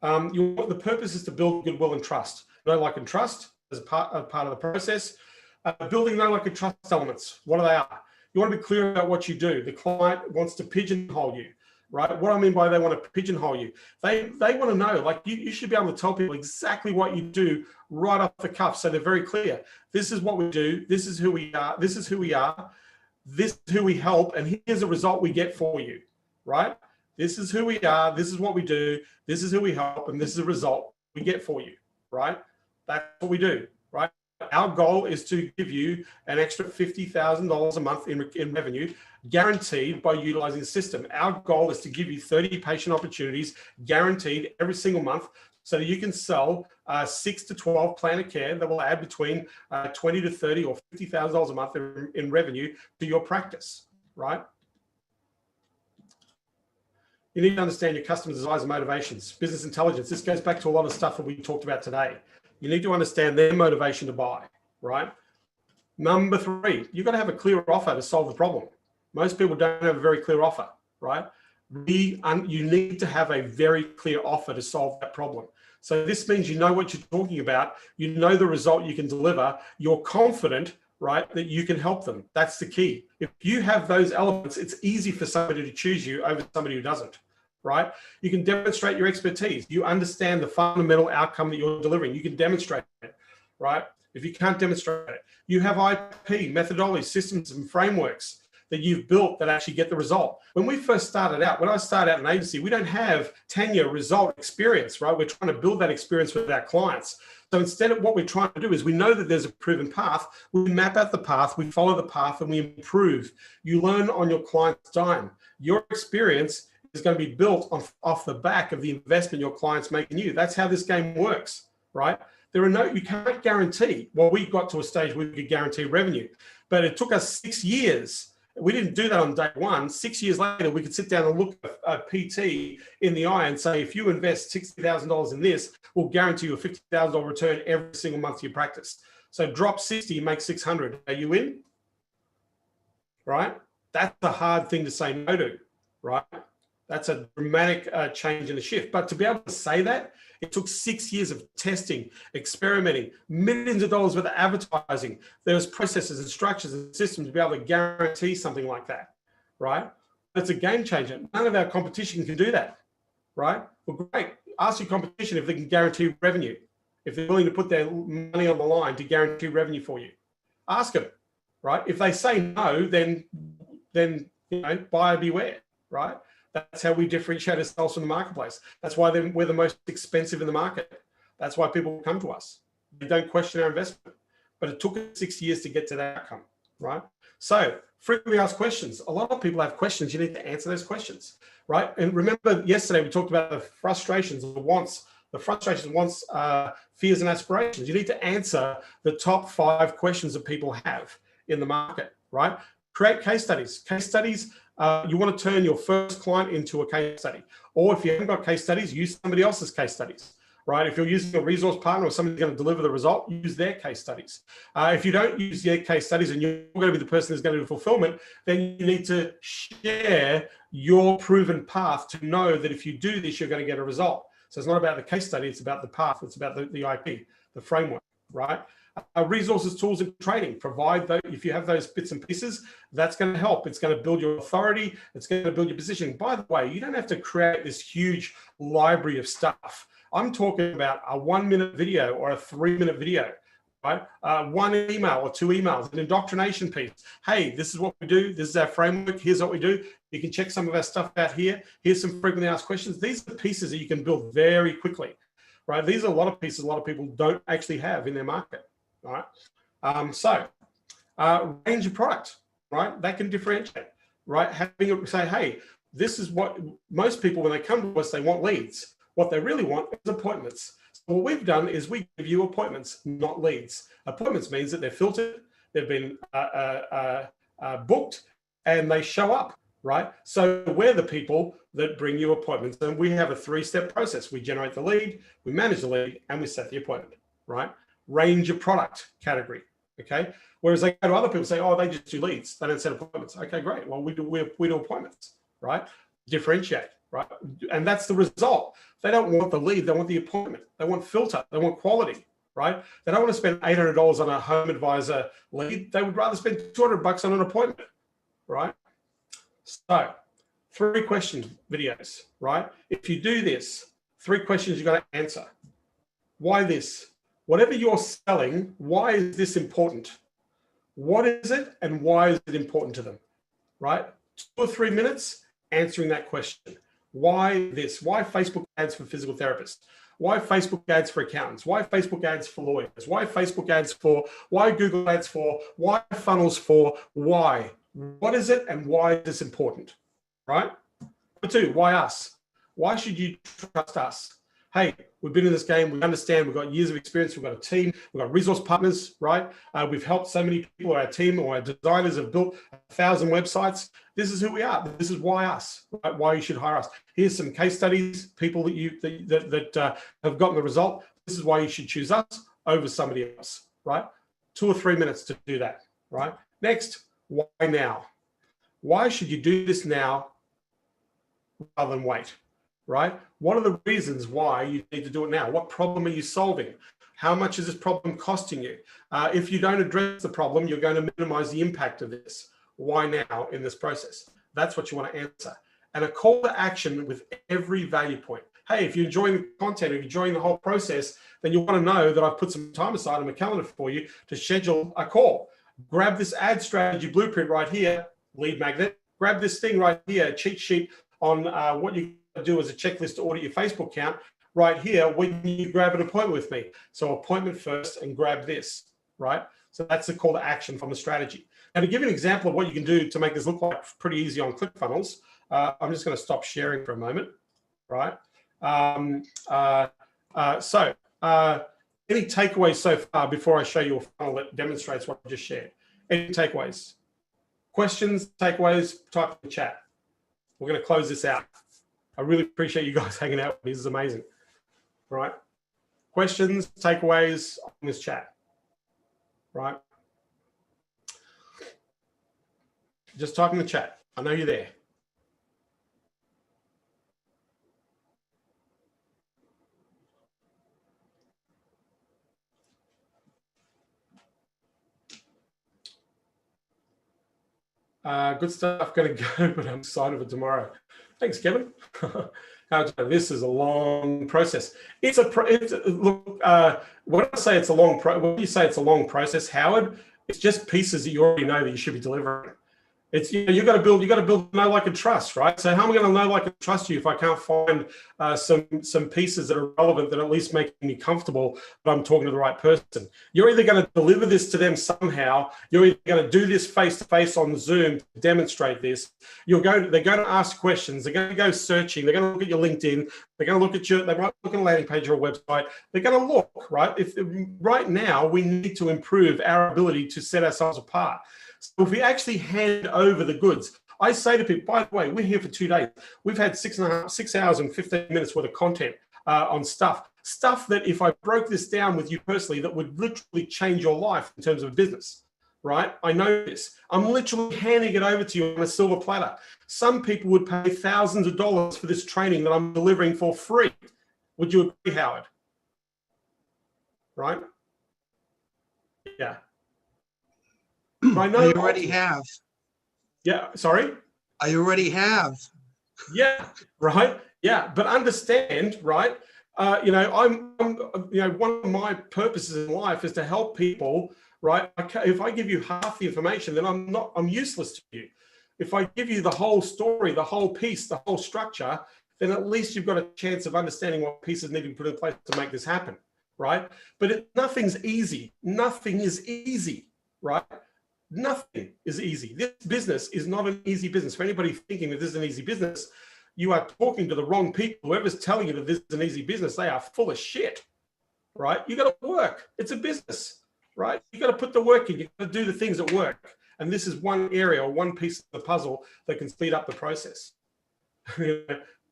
The purpose is to build goodwill and trust. Know, like, and trust as a part of the process. Building know, like, and trust elements. What are they? You want to be clear about what you do. The client wants to pigeonhole you, right? What I mean by they want to pigeonhole you, they want to know, like, you should be able to tell people exactly what you do right off the cuff, so they're very clear. This is what we do. This is who we are. This is who we are. This is who we help, and here's a result we get for you, right? This is who we are. This is what we do. This is who we help, and this is a result we get for you, right? That's what we do, right? Our goal is to give you an extra $50,000 a month in revenue, guaranteed by utilizing the system. Our goal is to give you 30 patient opportunities, guaranteed every single month, so that you can sell 6 to 12 plan of care that will add between 20 to 30 or $50,000 a month in revenue to your practice, right? You need to understand your customers' desires and motivations. Business intelligence. This goes back to a lot of stuff that we talked about today. You need to understand their motivation to buy, right? Number 3, you've got to have a clear offer to solve the problem. Most people don't have a very clear offer, right? You need to have a very clear offer to solve that problem. So this means you know what you're talking about, you know the result you can deliver, you're confident, right, that you can help them. That's the key. If you have those elements, it's easy for somebody to choose you over somebody who doesn't, right? You can demonstrate your expertise. You understand the fundamental outcome that you're delivering. You can demonstrate it, right? If you can't demonstrate it, you have IP, methodologies, systems, and frameworks that you've built that actually get the result. When we first started out, when I started out in an agency, we don't have tenure, result, experience, right? We're trying to build that experience with our clients. So instead of what we're trying to do is we know that there's a proven path, we map out the path, we follow the path, and we improve. You learn on your client's dime. Your experience is going to be built off the back of the investment your clients make in you. That's how this game works, right? You can't guarantee. Well, we got to a stage where we could guarantee revenue, but it took us 6 years. We didn't do that on day one. 6 years later, we could sit down and look at a PT in the eye and say, if you invest $60,000 in this, we'll guarantee you a $50,000 return every single month to your practice. So drop 60, make 600. Are you in? Right? That's a hard thing to say no to, right? That's a dramatic change in the shift. But to be able to say that, it took 6 years of testing, experimenting, millions of dollars worth of advertising. There was processes and structures and systems to be able to guarantee something like that, right? It's a game changer. None of our competition can do that, right? Well, great. Ask your competition if they can guarantee revenue, if they're willing to put their money on the line to guarantee revenue for you. Ask them, right? If they say no, then buyer beware, right? That's how we differentiate ourselves from the marketplace. That's why we're the most expensive in the market. That's why people come to us. They don't question our investment. But it took us 6 years to get to that outcome, right? So frequently asked questions. A lot of people have questions. You need to answer those questions, right? And remember yesterday we talked about the frustrations, the wants, fears and aspirations. You need to answer the top 5 questions that people have in the market, right? Create case studies. Case studies, you want to turn your first client into a case study. Or if you haven't got case studies, use somebody else's case studies, right? If you're using a resource partner or somebody's going to deliver the result, use their case studies. If you don't use their case studies and you're going to be the person who's going to do fulfillment, then you need to share your proven path to know that if you do this, you're going to get a result. So it's not about the case study, it's about the path, it's about the IP, the framework, right? Resources, tools, and training. Provide those. If you have those bits and pieces, that's going to help. It's going to build your authority. It's going to build your positioning. By the way, you don't have to create this huge library of stuff. I'm talking about a 1-minute video or a 3-minute video. right? One email or two emails, an indoctrination piece. Hey, this is what we do. This is our framework. Here's what we do. You can check some of our stuff out here. Here's some frequently asked questions. These are pieces that you can build very quickly, right? These are a lot of pieces a lot of people don't actually have in their market, all right? Range of product, right? That can differentiate, right? Having it say, hey, this is what most people, when they come to us, they want leads. What they really want is appointments. So what we've done is we give you appointments, not leads. Appointments means that they're filtered, they've been booked, and they show up, right? So we're the people that bring you appointments, and we have a 3-step process. We generate the lead, we manage the lead, and we set the appointment, right? Range of product category, okay? Whereas they go to other people say, oh, they just do leads, they don't set appointments. Okay, great. Well, we do appointments, right? Differentiate, right? And that's the result. They don't want the lead, they want the appointment. They want filter, they want quality, right? They don't want to spend $800 on a home advisor lead. They would rather spend $200 on an appointment, right? So 3 question videos, right? If you do this, 3 questions you got to answer. Why this? Whatever you're selling, why is this important? What is it and why is it important to them, right? 2 or 3 minutes answering that question. Why this? Why Facebook ads for physical therapists? Why Facebook ads for accountants? Why Facebook ads for lawyers? Why Facebook ads for? Why Google ads for? Why funnels for? Why? What is it and why is this important, right? Number 2, why us? Why should you trust us? Hey, we've been in this game, we understand, we've got years of experience, we've got a team, we've got resource partners, right? We've helped so many people, our team or our designers have built 1,000 websites. This is who we are. This is why us, right? Why you should hire us. Here's some case studies, people that have gotten the result. This is why you should choose us over somebody else, right? 2 or 3 minutes to do that, right? Next, why now? Why should you do this now rather than wait? Right? What are the reasons why you need to do it now? What problem are you solving? How much is this problem costing you? If you don't address the problem, you're going to minimize the impact of this. Why now in this process? That's what you want to answer. And a call to action with every value point. Hey, if you're enjoying the content, if you're enjoying the whole process, then you want to know that I've put some time aside on my calendar for you to schedule a call. Grab this ad strategy blueprint right here, lead magnet. Grab this thing right here, a cheat sheet on what you do as a checklist to audit your Facebook account right here when you grab an appointment with me. So appointment first and grab this, right? So that's the call to action from the strategy. Now to give you an example of what you can do to make this look like pretty easy on ClickFunnels, I'm just going to stop sharing for a moment, right? Any takeaways so far before I show you a funnel that demonstrates what I just shared? Any takeaways? Questions, takeaways, type in the chat. We're going to close this out. I really appreciate you guys hanging out with me. This is amazing. Right? Questions, takeaways on this chat. Right? Just type in the chat. I know you're there. Good stuff. Going to go, but I'm excited for tomorrow. Thanks, Kevin. This is a long process. Look. When I say it's a long when you say it's a long process, Howard, it's just pieces that you already know that you should be delivering. It's you got to build know, like, and trust, right? So how am I going to know, like, and trust you if I can't find some pieces that are relevant that at least make me comfortable that I'm talking to the right person? You're either going to deliver this to them somehow. You're either going to do this face to face on Zoom to demonstrate this. They're going to ask questions. They're going to go searching. They're going to look at your LinkedIn. They're going to look at they might look at a landing page or a website. They're going to look, right? Right now we need to improve our ability to set ourselves apart. So if we actually hand over the goods, I say to people, by the way, we're here for 2 days. We've had 6 hours and 15 minutes worth of content on stuff that if I broke this down with you personally, that would literally change your life in terms of business, right? I know this. I'm literally handing it over to you on a silver platter. Some people would pay thousands of dollars for this training that I'm delivering for free. Would you agree, Howard? Right? Yeah. I know I already have. Yeah, sorry? I already have. Yeah, right? Yeah, but understand, right? You know, you know, one of my purposes in life is to help people, right? If I give you half the information, then I'm useless to you. If I give you the whole story, the whole piece, the whole structure, then at least you've got a chance of understanding what pieces need to be put in place to make this happen, right? But nothing's easy. Nothing is easy, right? Nothing is easy. This business is not an easy business. For anybody thinking that this is an easy business, you are talking to the wrong people. Whoever's telling you that this is an easy business, they are full of shit, right? You got to work. It's a business, right? You got to put the work in. You got to do the things that work. And this is one area or one piece of the puzzle that can speed up the process.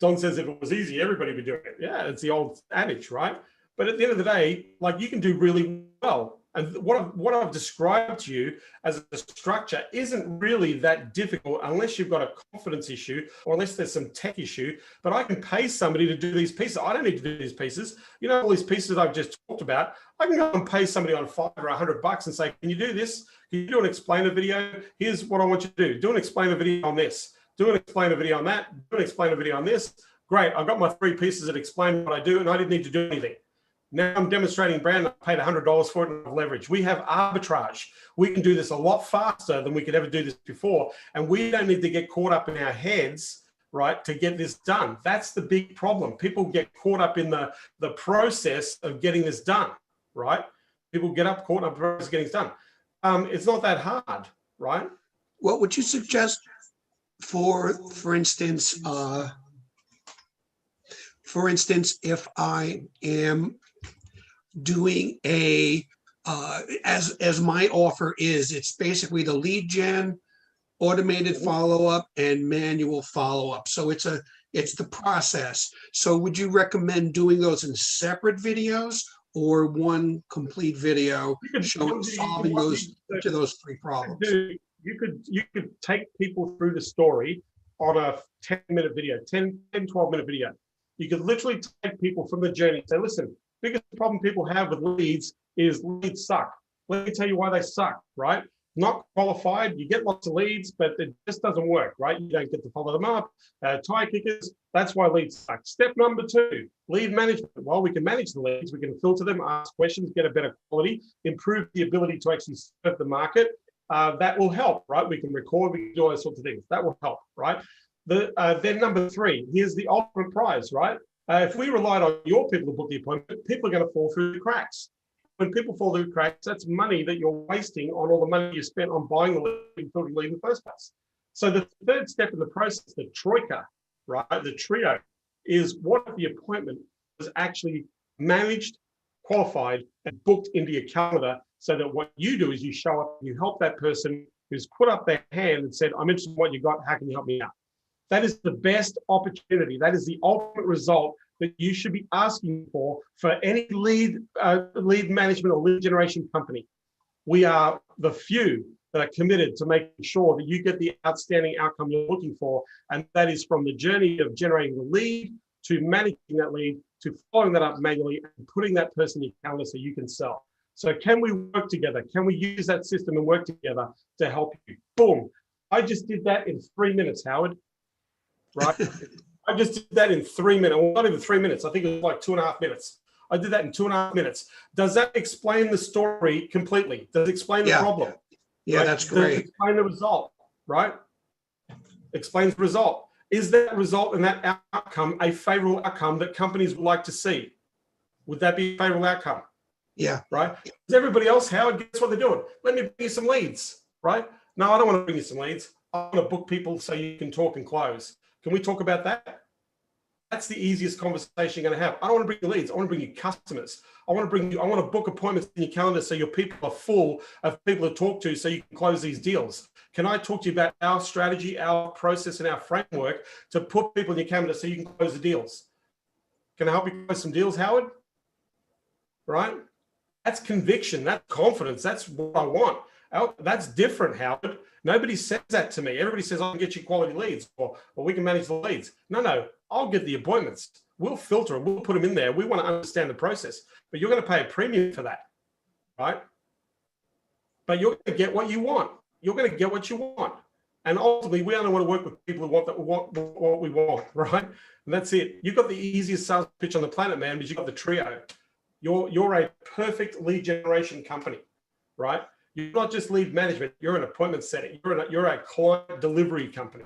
Don says if it was easy, everybody would be doing it. Yeah, it's the old adage, right? But at the end of the day, like, you can do really well. And what I've described to you as a structure isn't really that difficult unless you've got a confidence issue or unless there's some tech issue. But I can pay somebody to do these pieces. I don't need to do these pieces. You know, all these pieces I've just talked about, I can go and pay somebody on $5 or $100 and say, can you do this? Can you do an explainer video? Here's what I want you to do. Do an explainer video on this. Do an explainer video on that. Do an explainer video on this. Great. I've got my 3 pieces that explain what I do, and I didn't need to do anything. Now I'm demonstrating brand. I paid $100 for it and I've leverage. We have arbitrage. We can do this a lot faster than we could ever do this before. And we don't need to get caught up in our heads, right, to get this done. That's the big problem. People get caught up in the process of getting this done, right? People get caught up in the process of getting this done. It's not that hard, right? What would you suggest for instance, if I am doing a, as my offer is, it's basically the lead gen, automated follow-up, and manual follow-up. So it's the process. So would you recommend doing those in separate videos or one complete video solving those 3 problems? You could take people through the story on a 10-minute video, 12-minute video. You could literally take people from the journey and say, listen, biggest problem people have with leads is leads suck. Let me tell you why they suck, right? Not qualified, you get lots of leads, but it just doesn't work, right? You don't get to follow them up. Tire kickers, that's why leads suck. Step number 2, lead management. Well, we can manage the leads, we can filter them, ask questions, get a better quality, improve the ability to actually serve the market. That will help, right? We can record, we can do all those sorts of things. That will help, right? Then number 3, here's the ultimate prize, right? If we relied on your people to book the appointment, people are going to fall through the cracks. When people fall through the cracks, that's money that you're wasting on all the money you spent on buying the lead and filtering the lead in the first place. So the third step in the process, the troika, right, the trio, is what if the appointment was actually managed, qualified, and booked into your calendar, so that what you do is you show up and you help that person who's put up their hand and said, I'm interested in what you got, how can you help me out? That is the best opportunity. That is the ultimate result that you should be asking for any lead management or lead generation company. We are the few that are committed to making sure that you get the outstanding outcome you're looking for. And that is from the journey of generating the lead to managing that lead to following that up manually and putting that person in your calendar so you can sell. So can we work together? Can we use that system and work together to help you? Boom. I just did that in 3 minutes, Howard. Right? I just did that in 3 minutes. Well, not even 3 minutes. I think it was like 2.5 minutes. I did that in 2.5 minutes. Does that explain the story completely? Does it explain the problem? Yeah, right? That's great. Does it explain the result, right? Explains the result. Is that result and that outcome a favorable outcome that companies would like to see? Would that be a favorable outcome? Yeah. Right? Does everybody else, Howard, guess what they're doing? Let me bring you some leads, right? No, I don't want to bring you some leads. I want to book people so you can talk and close. Can we talk about that? That's the easiest conversation you're going to have. I don't want to bring you leads. I want to bring you customers. I want to book appointments in your calendar so your people are full of people to talk to so you can close these deals. Can I talk to you about our strategy, our process, and our framework to put people in your calendar so you can close the deals? Can I help you close some deals, Howard? Right? That's conviction. That's confidence. That's what I want. That's different, Howard. Nobody says that to me. Everybody says, I can get you quality leads or we can manage the leads. No, I'll get the appointments. We'll filter them. We'll put them in there. We want to understand the process, but you're going to pay a premium for that, right? But you're going to get what you want. You're going to get what you want. And ultimately, we only want to work with people who want what we want, right? And that's it. You've got the easiest sales pitch on the planet, man, because you've got the trio. You're a perfect lead generation company, right? You're not just lead management. You're an appointment setting. You're a client delivery company,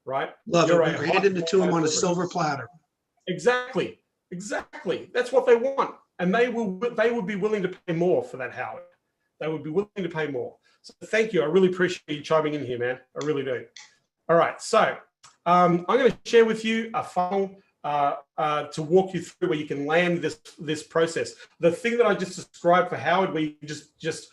right? Love you're it. We handed it to them on a silver platter. Exactly. That's what they want, and they would be willing to pay more for that, Howard. They would be willing to pay more. So thank you. I really appreciate you chiming in here, man. I really do. All right. So I'm going to share with you a funnel to walk you through where you can land this process. The thing that I just described for Howard, where you just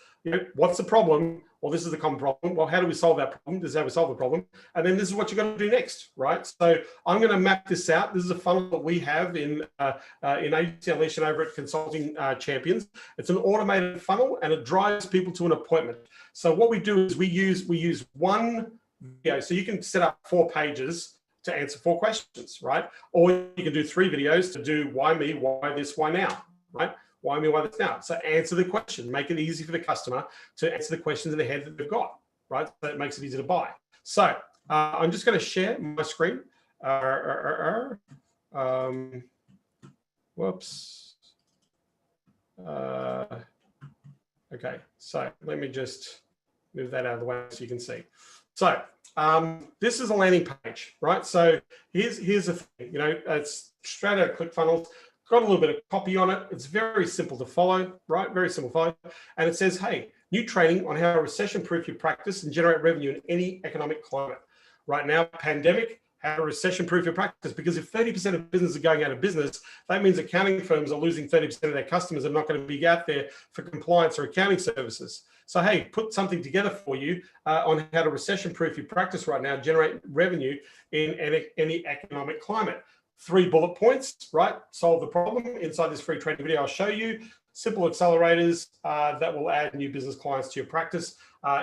what's the problem? Well, this is the common problem. Well, how do we solve that problem? This is how we solve the problem. And then this is what you're going to do next, right? So I'm going to map this out. This is a funnel that we have in Agency Unleashed over at Consulting Champions. It's an automated funnel, and it drives people to an appointment. So what we do is we use one video. So you can set up 4 pages to answer 4 questions, right? Or you can do 3 videos to do why me, why this, why now, right? Why me, why this now? So answer the question, make it easy for the customer to answer the questions in the head that they've got, right? So it makes it easy to buy. So I'm just going to share my screen. Whoops. Okay, so let me just move that out of the way so you can see. So this is a landing page, right? So here's the thing, it's straight out of ClickFunnels. Got a little bit of copy on it. It's very simple to follow, right? Very simple to follow. And it says, hey, new training on how to recession-proof your practice and generate revenue in any economic climate. Right now, pandemic, how to recession-proof your practice. Because if 30% of businesses are going out of business, that means accounting firms are losing 30% of their customers and not going to be out there for compliance or accounting services. So, hey, put something together for you on how to recession-proof your practice right now, generate revenue in any economic climate. 3 bullet points, right? Solve the problem. Inside this free training video, I'll show you simple accelerators that will add new business clients to your practice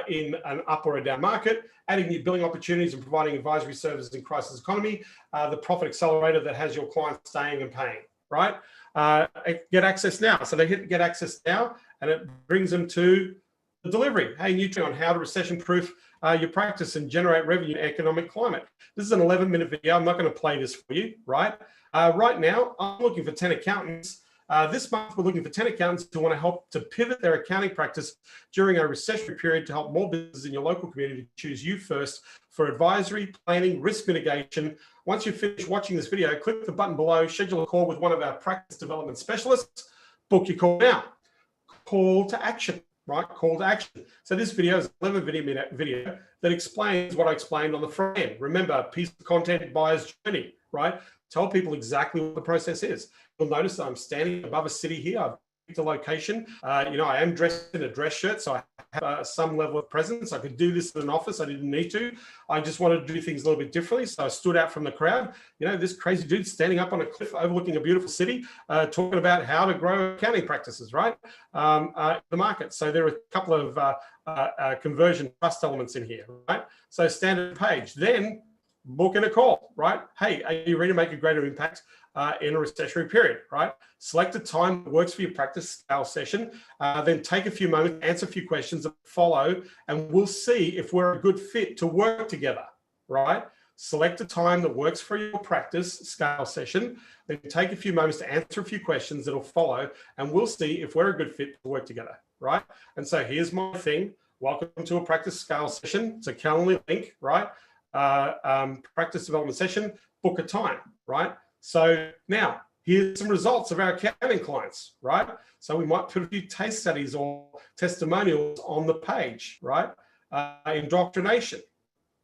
in an up or a down market, adding new billing opportunities and providing advisory services in crisis economy, the profit accelerator that has your clients staying and paying, right? Get access now. So they hit get access now, and it brings them to the delivery. Hey, new training on how to recession-proof your practice and generate revenue in economic climate. This is an 11-minute video. I'm not going to play this for you, right? Right now, I'm looking for 10 accountants. This month, we're looking for 10 accountants who want to help to pivot their accounting practice during a recessionary period to help more businesses in your local community choose you first for advisory, planning, risk mitigation. Once you finish watching this video, click the button below, schedule a call with one of our practice development specialists, book your call now. Call to action. Right, call to action. So this video is an 11-minute video that explains what I explained on the front end. Remember, a piece of content, buyer's journey, right? Tell people exactly what the process is. You'll notice that I'm standing above a city here. I've picked a location. I am dressed in a dress shirt, so I have some level of presence. I could do this in an office. I didn't need to. I just wanted to do things a little bit differently, so I stood out from the crowd. This crazy dude standing up on a cliff overlooking a beautiful city, talking about how to grow accounting practices, right? The market. So there are a couple of conversion trust elements in here, right? So standard page. Then book in a call, right? Hey, are you ready to make a greater impact in a recessionary period, right? Select a time that works for your practice scale session, then take a few moments, answer a few questions that follow, and we'll see if we're a good fit to work together, right? Select a time that works for your practice scale session, then take a few moments to answer a few questions that'll follow, and we'll see if we're a good fit to work together, right? And so here's my thing. Welcome to a practice scale session. It's a Calendly link, right? Practice development session, book a time, right? So now here's some results of our accounting clients, right? So we might put a few case studies or testimonials on the page, right? Indoctrination,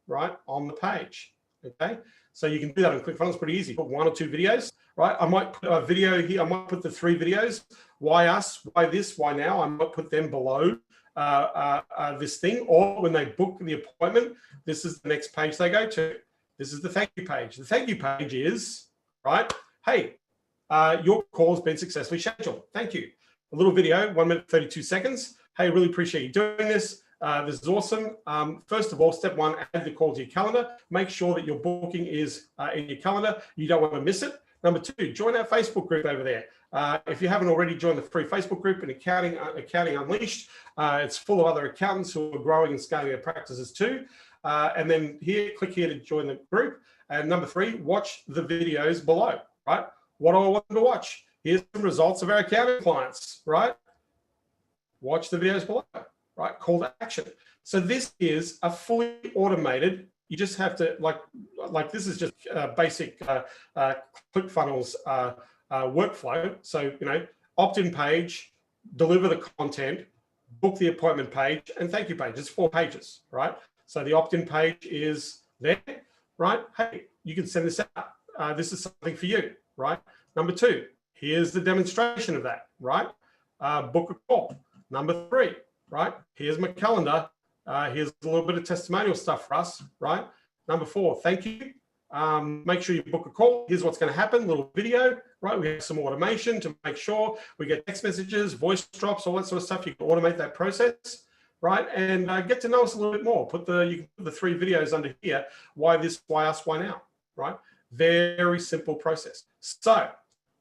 right? On the page, okay? So you can do that on ClickFunnels, it's pretty easy. Put 1 or 2 videos, right? I might put a video here. I might put the 3 videos. Why us? Why this? Why now? I might put them below this thing, or when they book the appointment, this is the next page they go to. This is the thank you page. The thank you page is, right, hey, your call has been successfully scheduled. Thank you. A little video, 1 minute, 32 seconds. Hey, really appreciate you doing this. This is awesome. First of all, step 1, add the call to your calendar. Make sure that your booking is in your calendar. You don't want to miss it. Number 2, join our Facebook group over there. If you haven't already joined the free Facebook group in Accounting Unleashed, it's full of other accountants who are growing and scaling their practices too. And then here, click here to join the group. And number 3, watch the videos below, right? What do I want them to watch? Here's some results of our accounting clients, right? Watch the videos below, right? Call to action. So this is a fully automated, you just have to, like this is just basic ClickFunnels workflow. So, opt-in page, deliver the content, book the appointment page, and thank you page. It's 4 pages, right? So the opt-in page is there, right? Hey, you can send this out. This is something for you, right? Number 2, here's the demonstration of that, right? Book a call. Number 3, right? Here's my calendar. Here's a little bit of testimonial stuff for us, right? Number 4, thank you. Make sure you book a call. Here's what's going to happen, little video, right? We have some automation to make sure we get text messages, voice drops, all that sort of stuff. You can automate that process, right? And get to know us a little bit more. You can put the 3 videos under here. Why this, why us, why now, right? Very simple process. So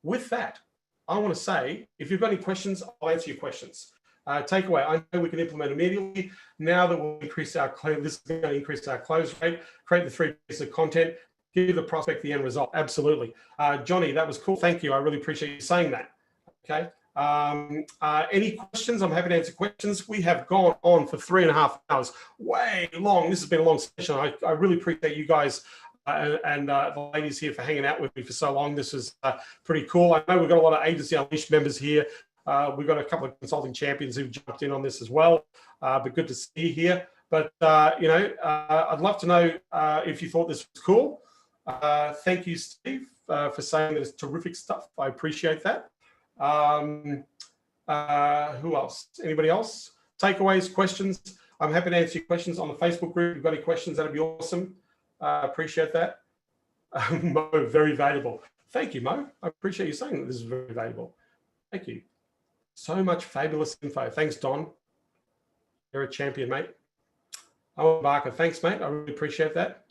with that, I want to say, if you've got any questions, I'll answer your questions. Takeaway, I know we can implement immediately. Now that we'll increase this is going to increase our close rate, create the 3 pieces of content, give the prospect the end result. Absolutely. Johnny, that was cool. Thank you. I really appreciate you saying that. Okay. Any questions? I'm happy to answer questions. We have gone on for 3.5 hours, way long. This has been a long session. I really appreciate you guys and the ladies here for hanging out with me for so long. This is pretty cool. I know we've got a lot of Agency Unleashed members here. We've got a couple of consulting champions who've jumped in on this as well, but good to see you here. But, I'd love to know if you thought this was cool. Thank you, Steve, for saying this terrific stuff. I appreciate that. Who else? Anybody else? Takeaways, questions? I'm happy to answer your questions on the Facebook group. If you've got any questions, that'd be awesome. Appreciate that. Mo, very valuable. Thank you, Mo. I appreciate you saying that this is very valuable. Thank you. So much fabulous info. Thanks, Don. You're a champion, mate. Oh, Barker, thanks, mate. I really appreciate that.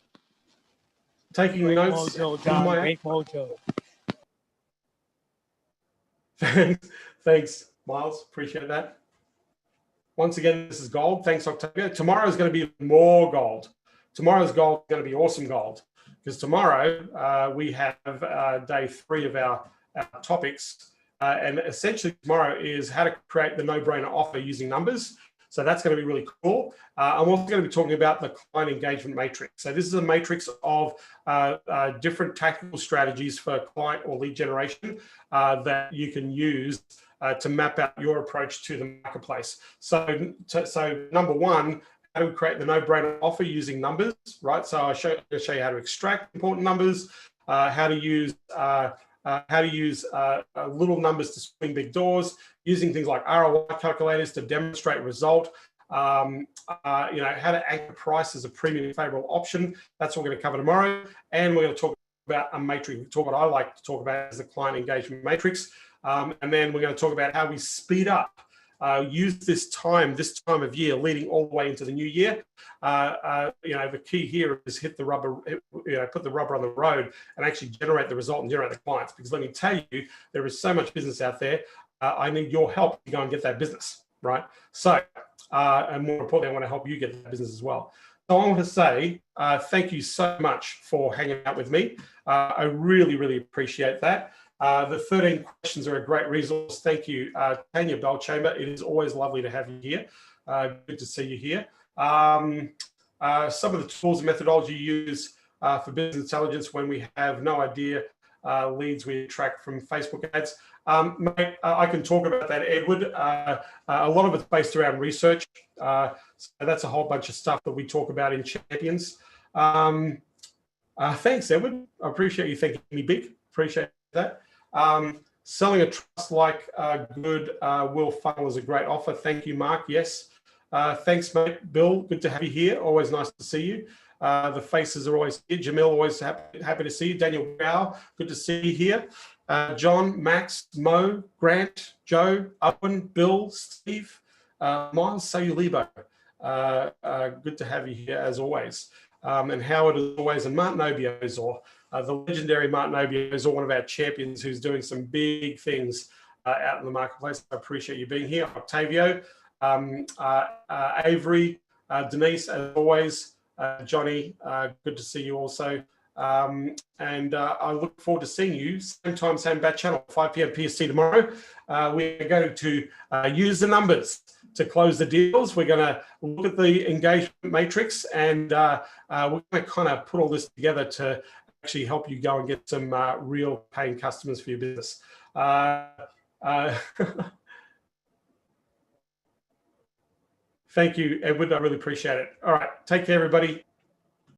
Taking Great notes. mojo, John. Great mojo. Thanks, Miles. Appreciate that. Once again, this is gold. Thanks, Octavia. Tomorrow is going to be more gold. Tomorrow's gold is going to be awesome gold because tomorrow we have day 3 of our topics. And essentially tomorrow is how to create the no-brainer offer using numbers. So that's going to be really cool. I'm also going to be talking about the client engagement matrix. So this is a matrix of different tactical strategies for client or lead generation that you can use to map out your approach to the marketplace. So number 1, how to create the no-brainer offer using numbers, right? So I'll show you how to extract important numbers, how to use little numbers to swing big doors, using things like ROI calculators to demonstrate result, how to anchor price as a premium favorable option. That's what we're going to cover tomorrow. And we're going to talk about a matrix, what I like to talk about as the client engagement matrix. And then we're going to talk about how we speed up, use this time of year leading all the way into the new year. The key here is hit the rubber, put the rubber on the road and actually generate the result and generate the clients. Because let me tell you, there is so much business out there. I need your help to go and get that business, right? So, and more importantly, I want to help you get that business as well. So I want to say thank you so much for hanging out with me. I really, really appreciate that. The 13 questions are a great resource. Thank you, Tanya Belchamber. It is always lovely to have you here. Good to see you here. Some of the tools and methodology you use for business intelligence when we have no idea leads we attract from Facebook ads. Mate, I can talk about that, Edward. A lot of it's based around research. So that's a whole bunch of stuff that we talk about in Champions. Thanks, Edward. I appreciate you thinking me big. Appreciate that. Selling a trust like good will funnel is a great offer. Thank you, Mark. Yes. Thanks, mate. Bill, good to have you here. Always nice to see you. The faces are always here. Jamil, always happy to see you. Daniel Gow, good to see you here. John, Max, Mo, Grant, Joe, Owen, Bill, Steve, Miles, Sayulibo. Good to have you here as always. And Howard as always, and Martin Obio's, or the legendary Martin Obio is one of our champions who's doing some big things out in the marketplace. I appreciate you being here. Octavio, Avery, Denise, as always, Johnny, good to see you also. And I look forward to seeing you same time, same bat channel, 5 p.m. PST tomorrow. We're going to use the numbers to close the deals. We're going to look at the engagement matrix, and we're going to kind of put all this together to actually help you go and get some real paying customers for your business. Thank you, Edward. I really appreciate it. All right. Take care, everybody.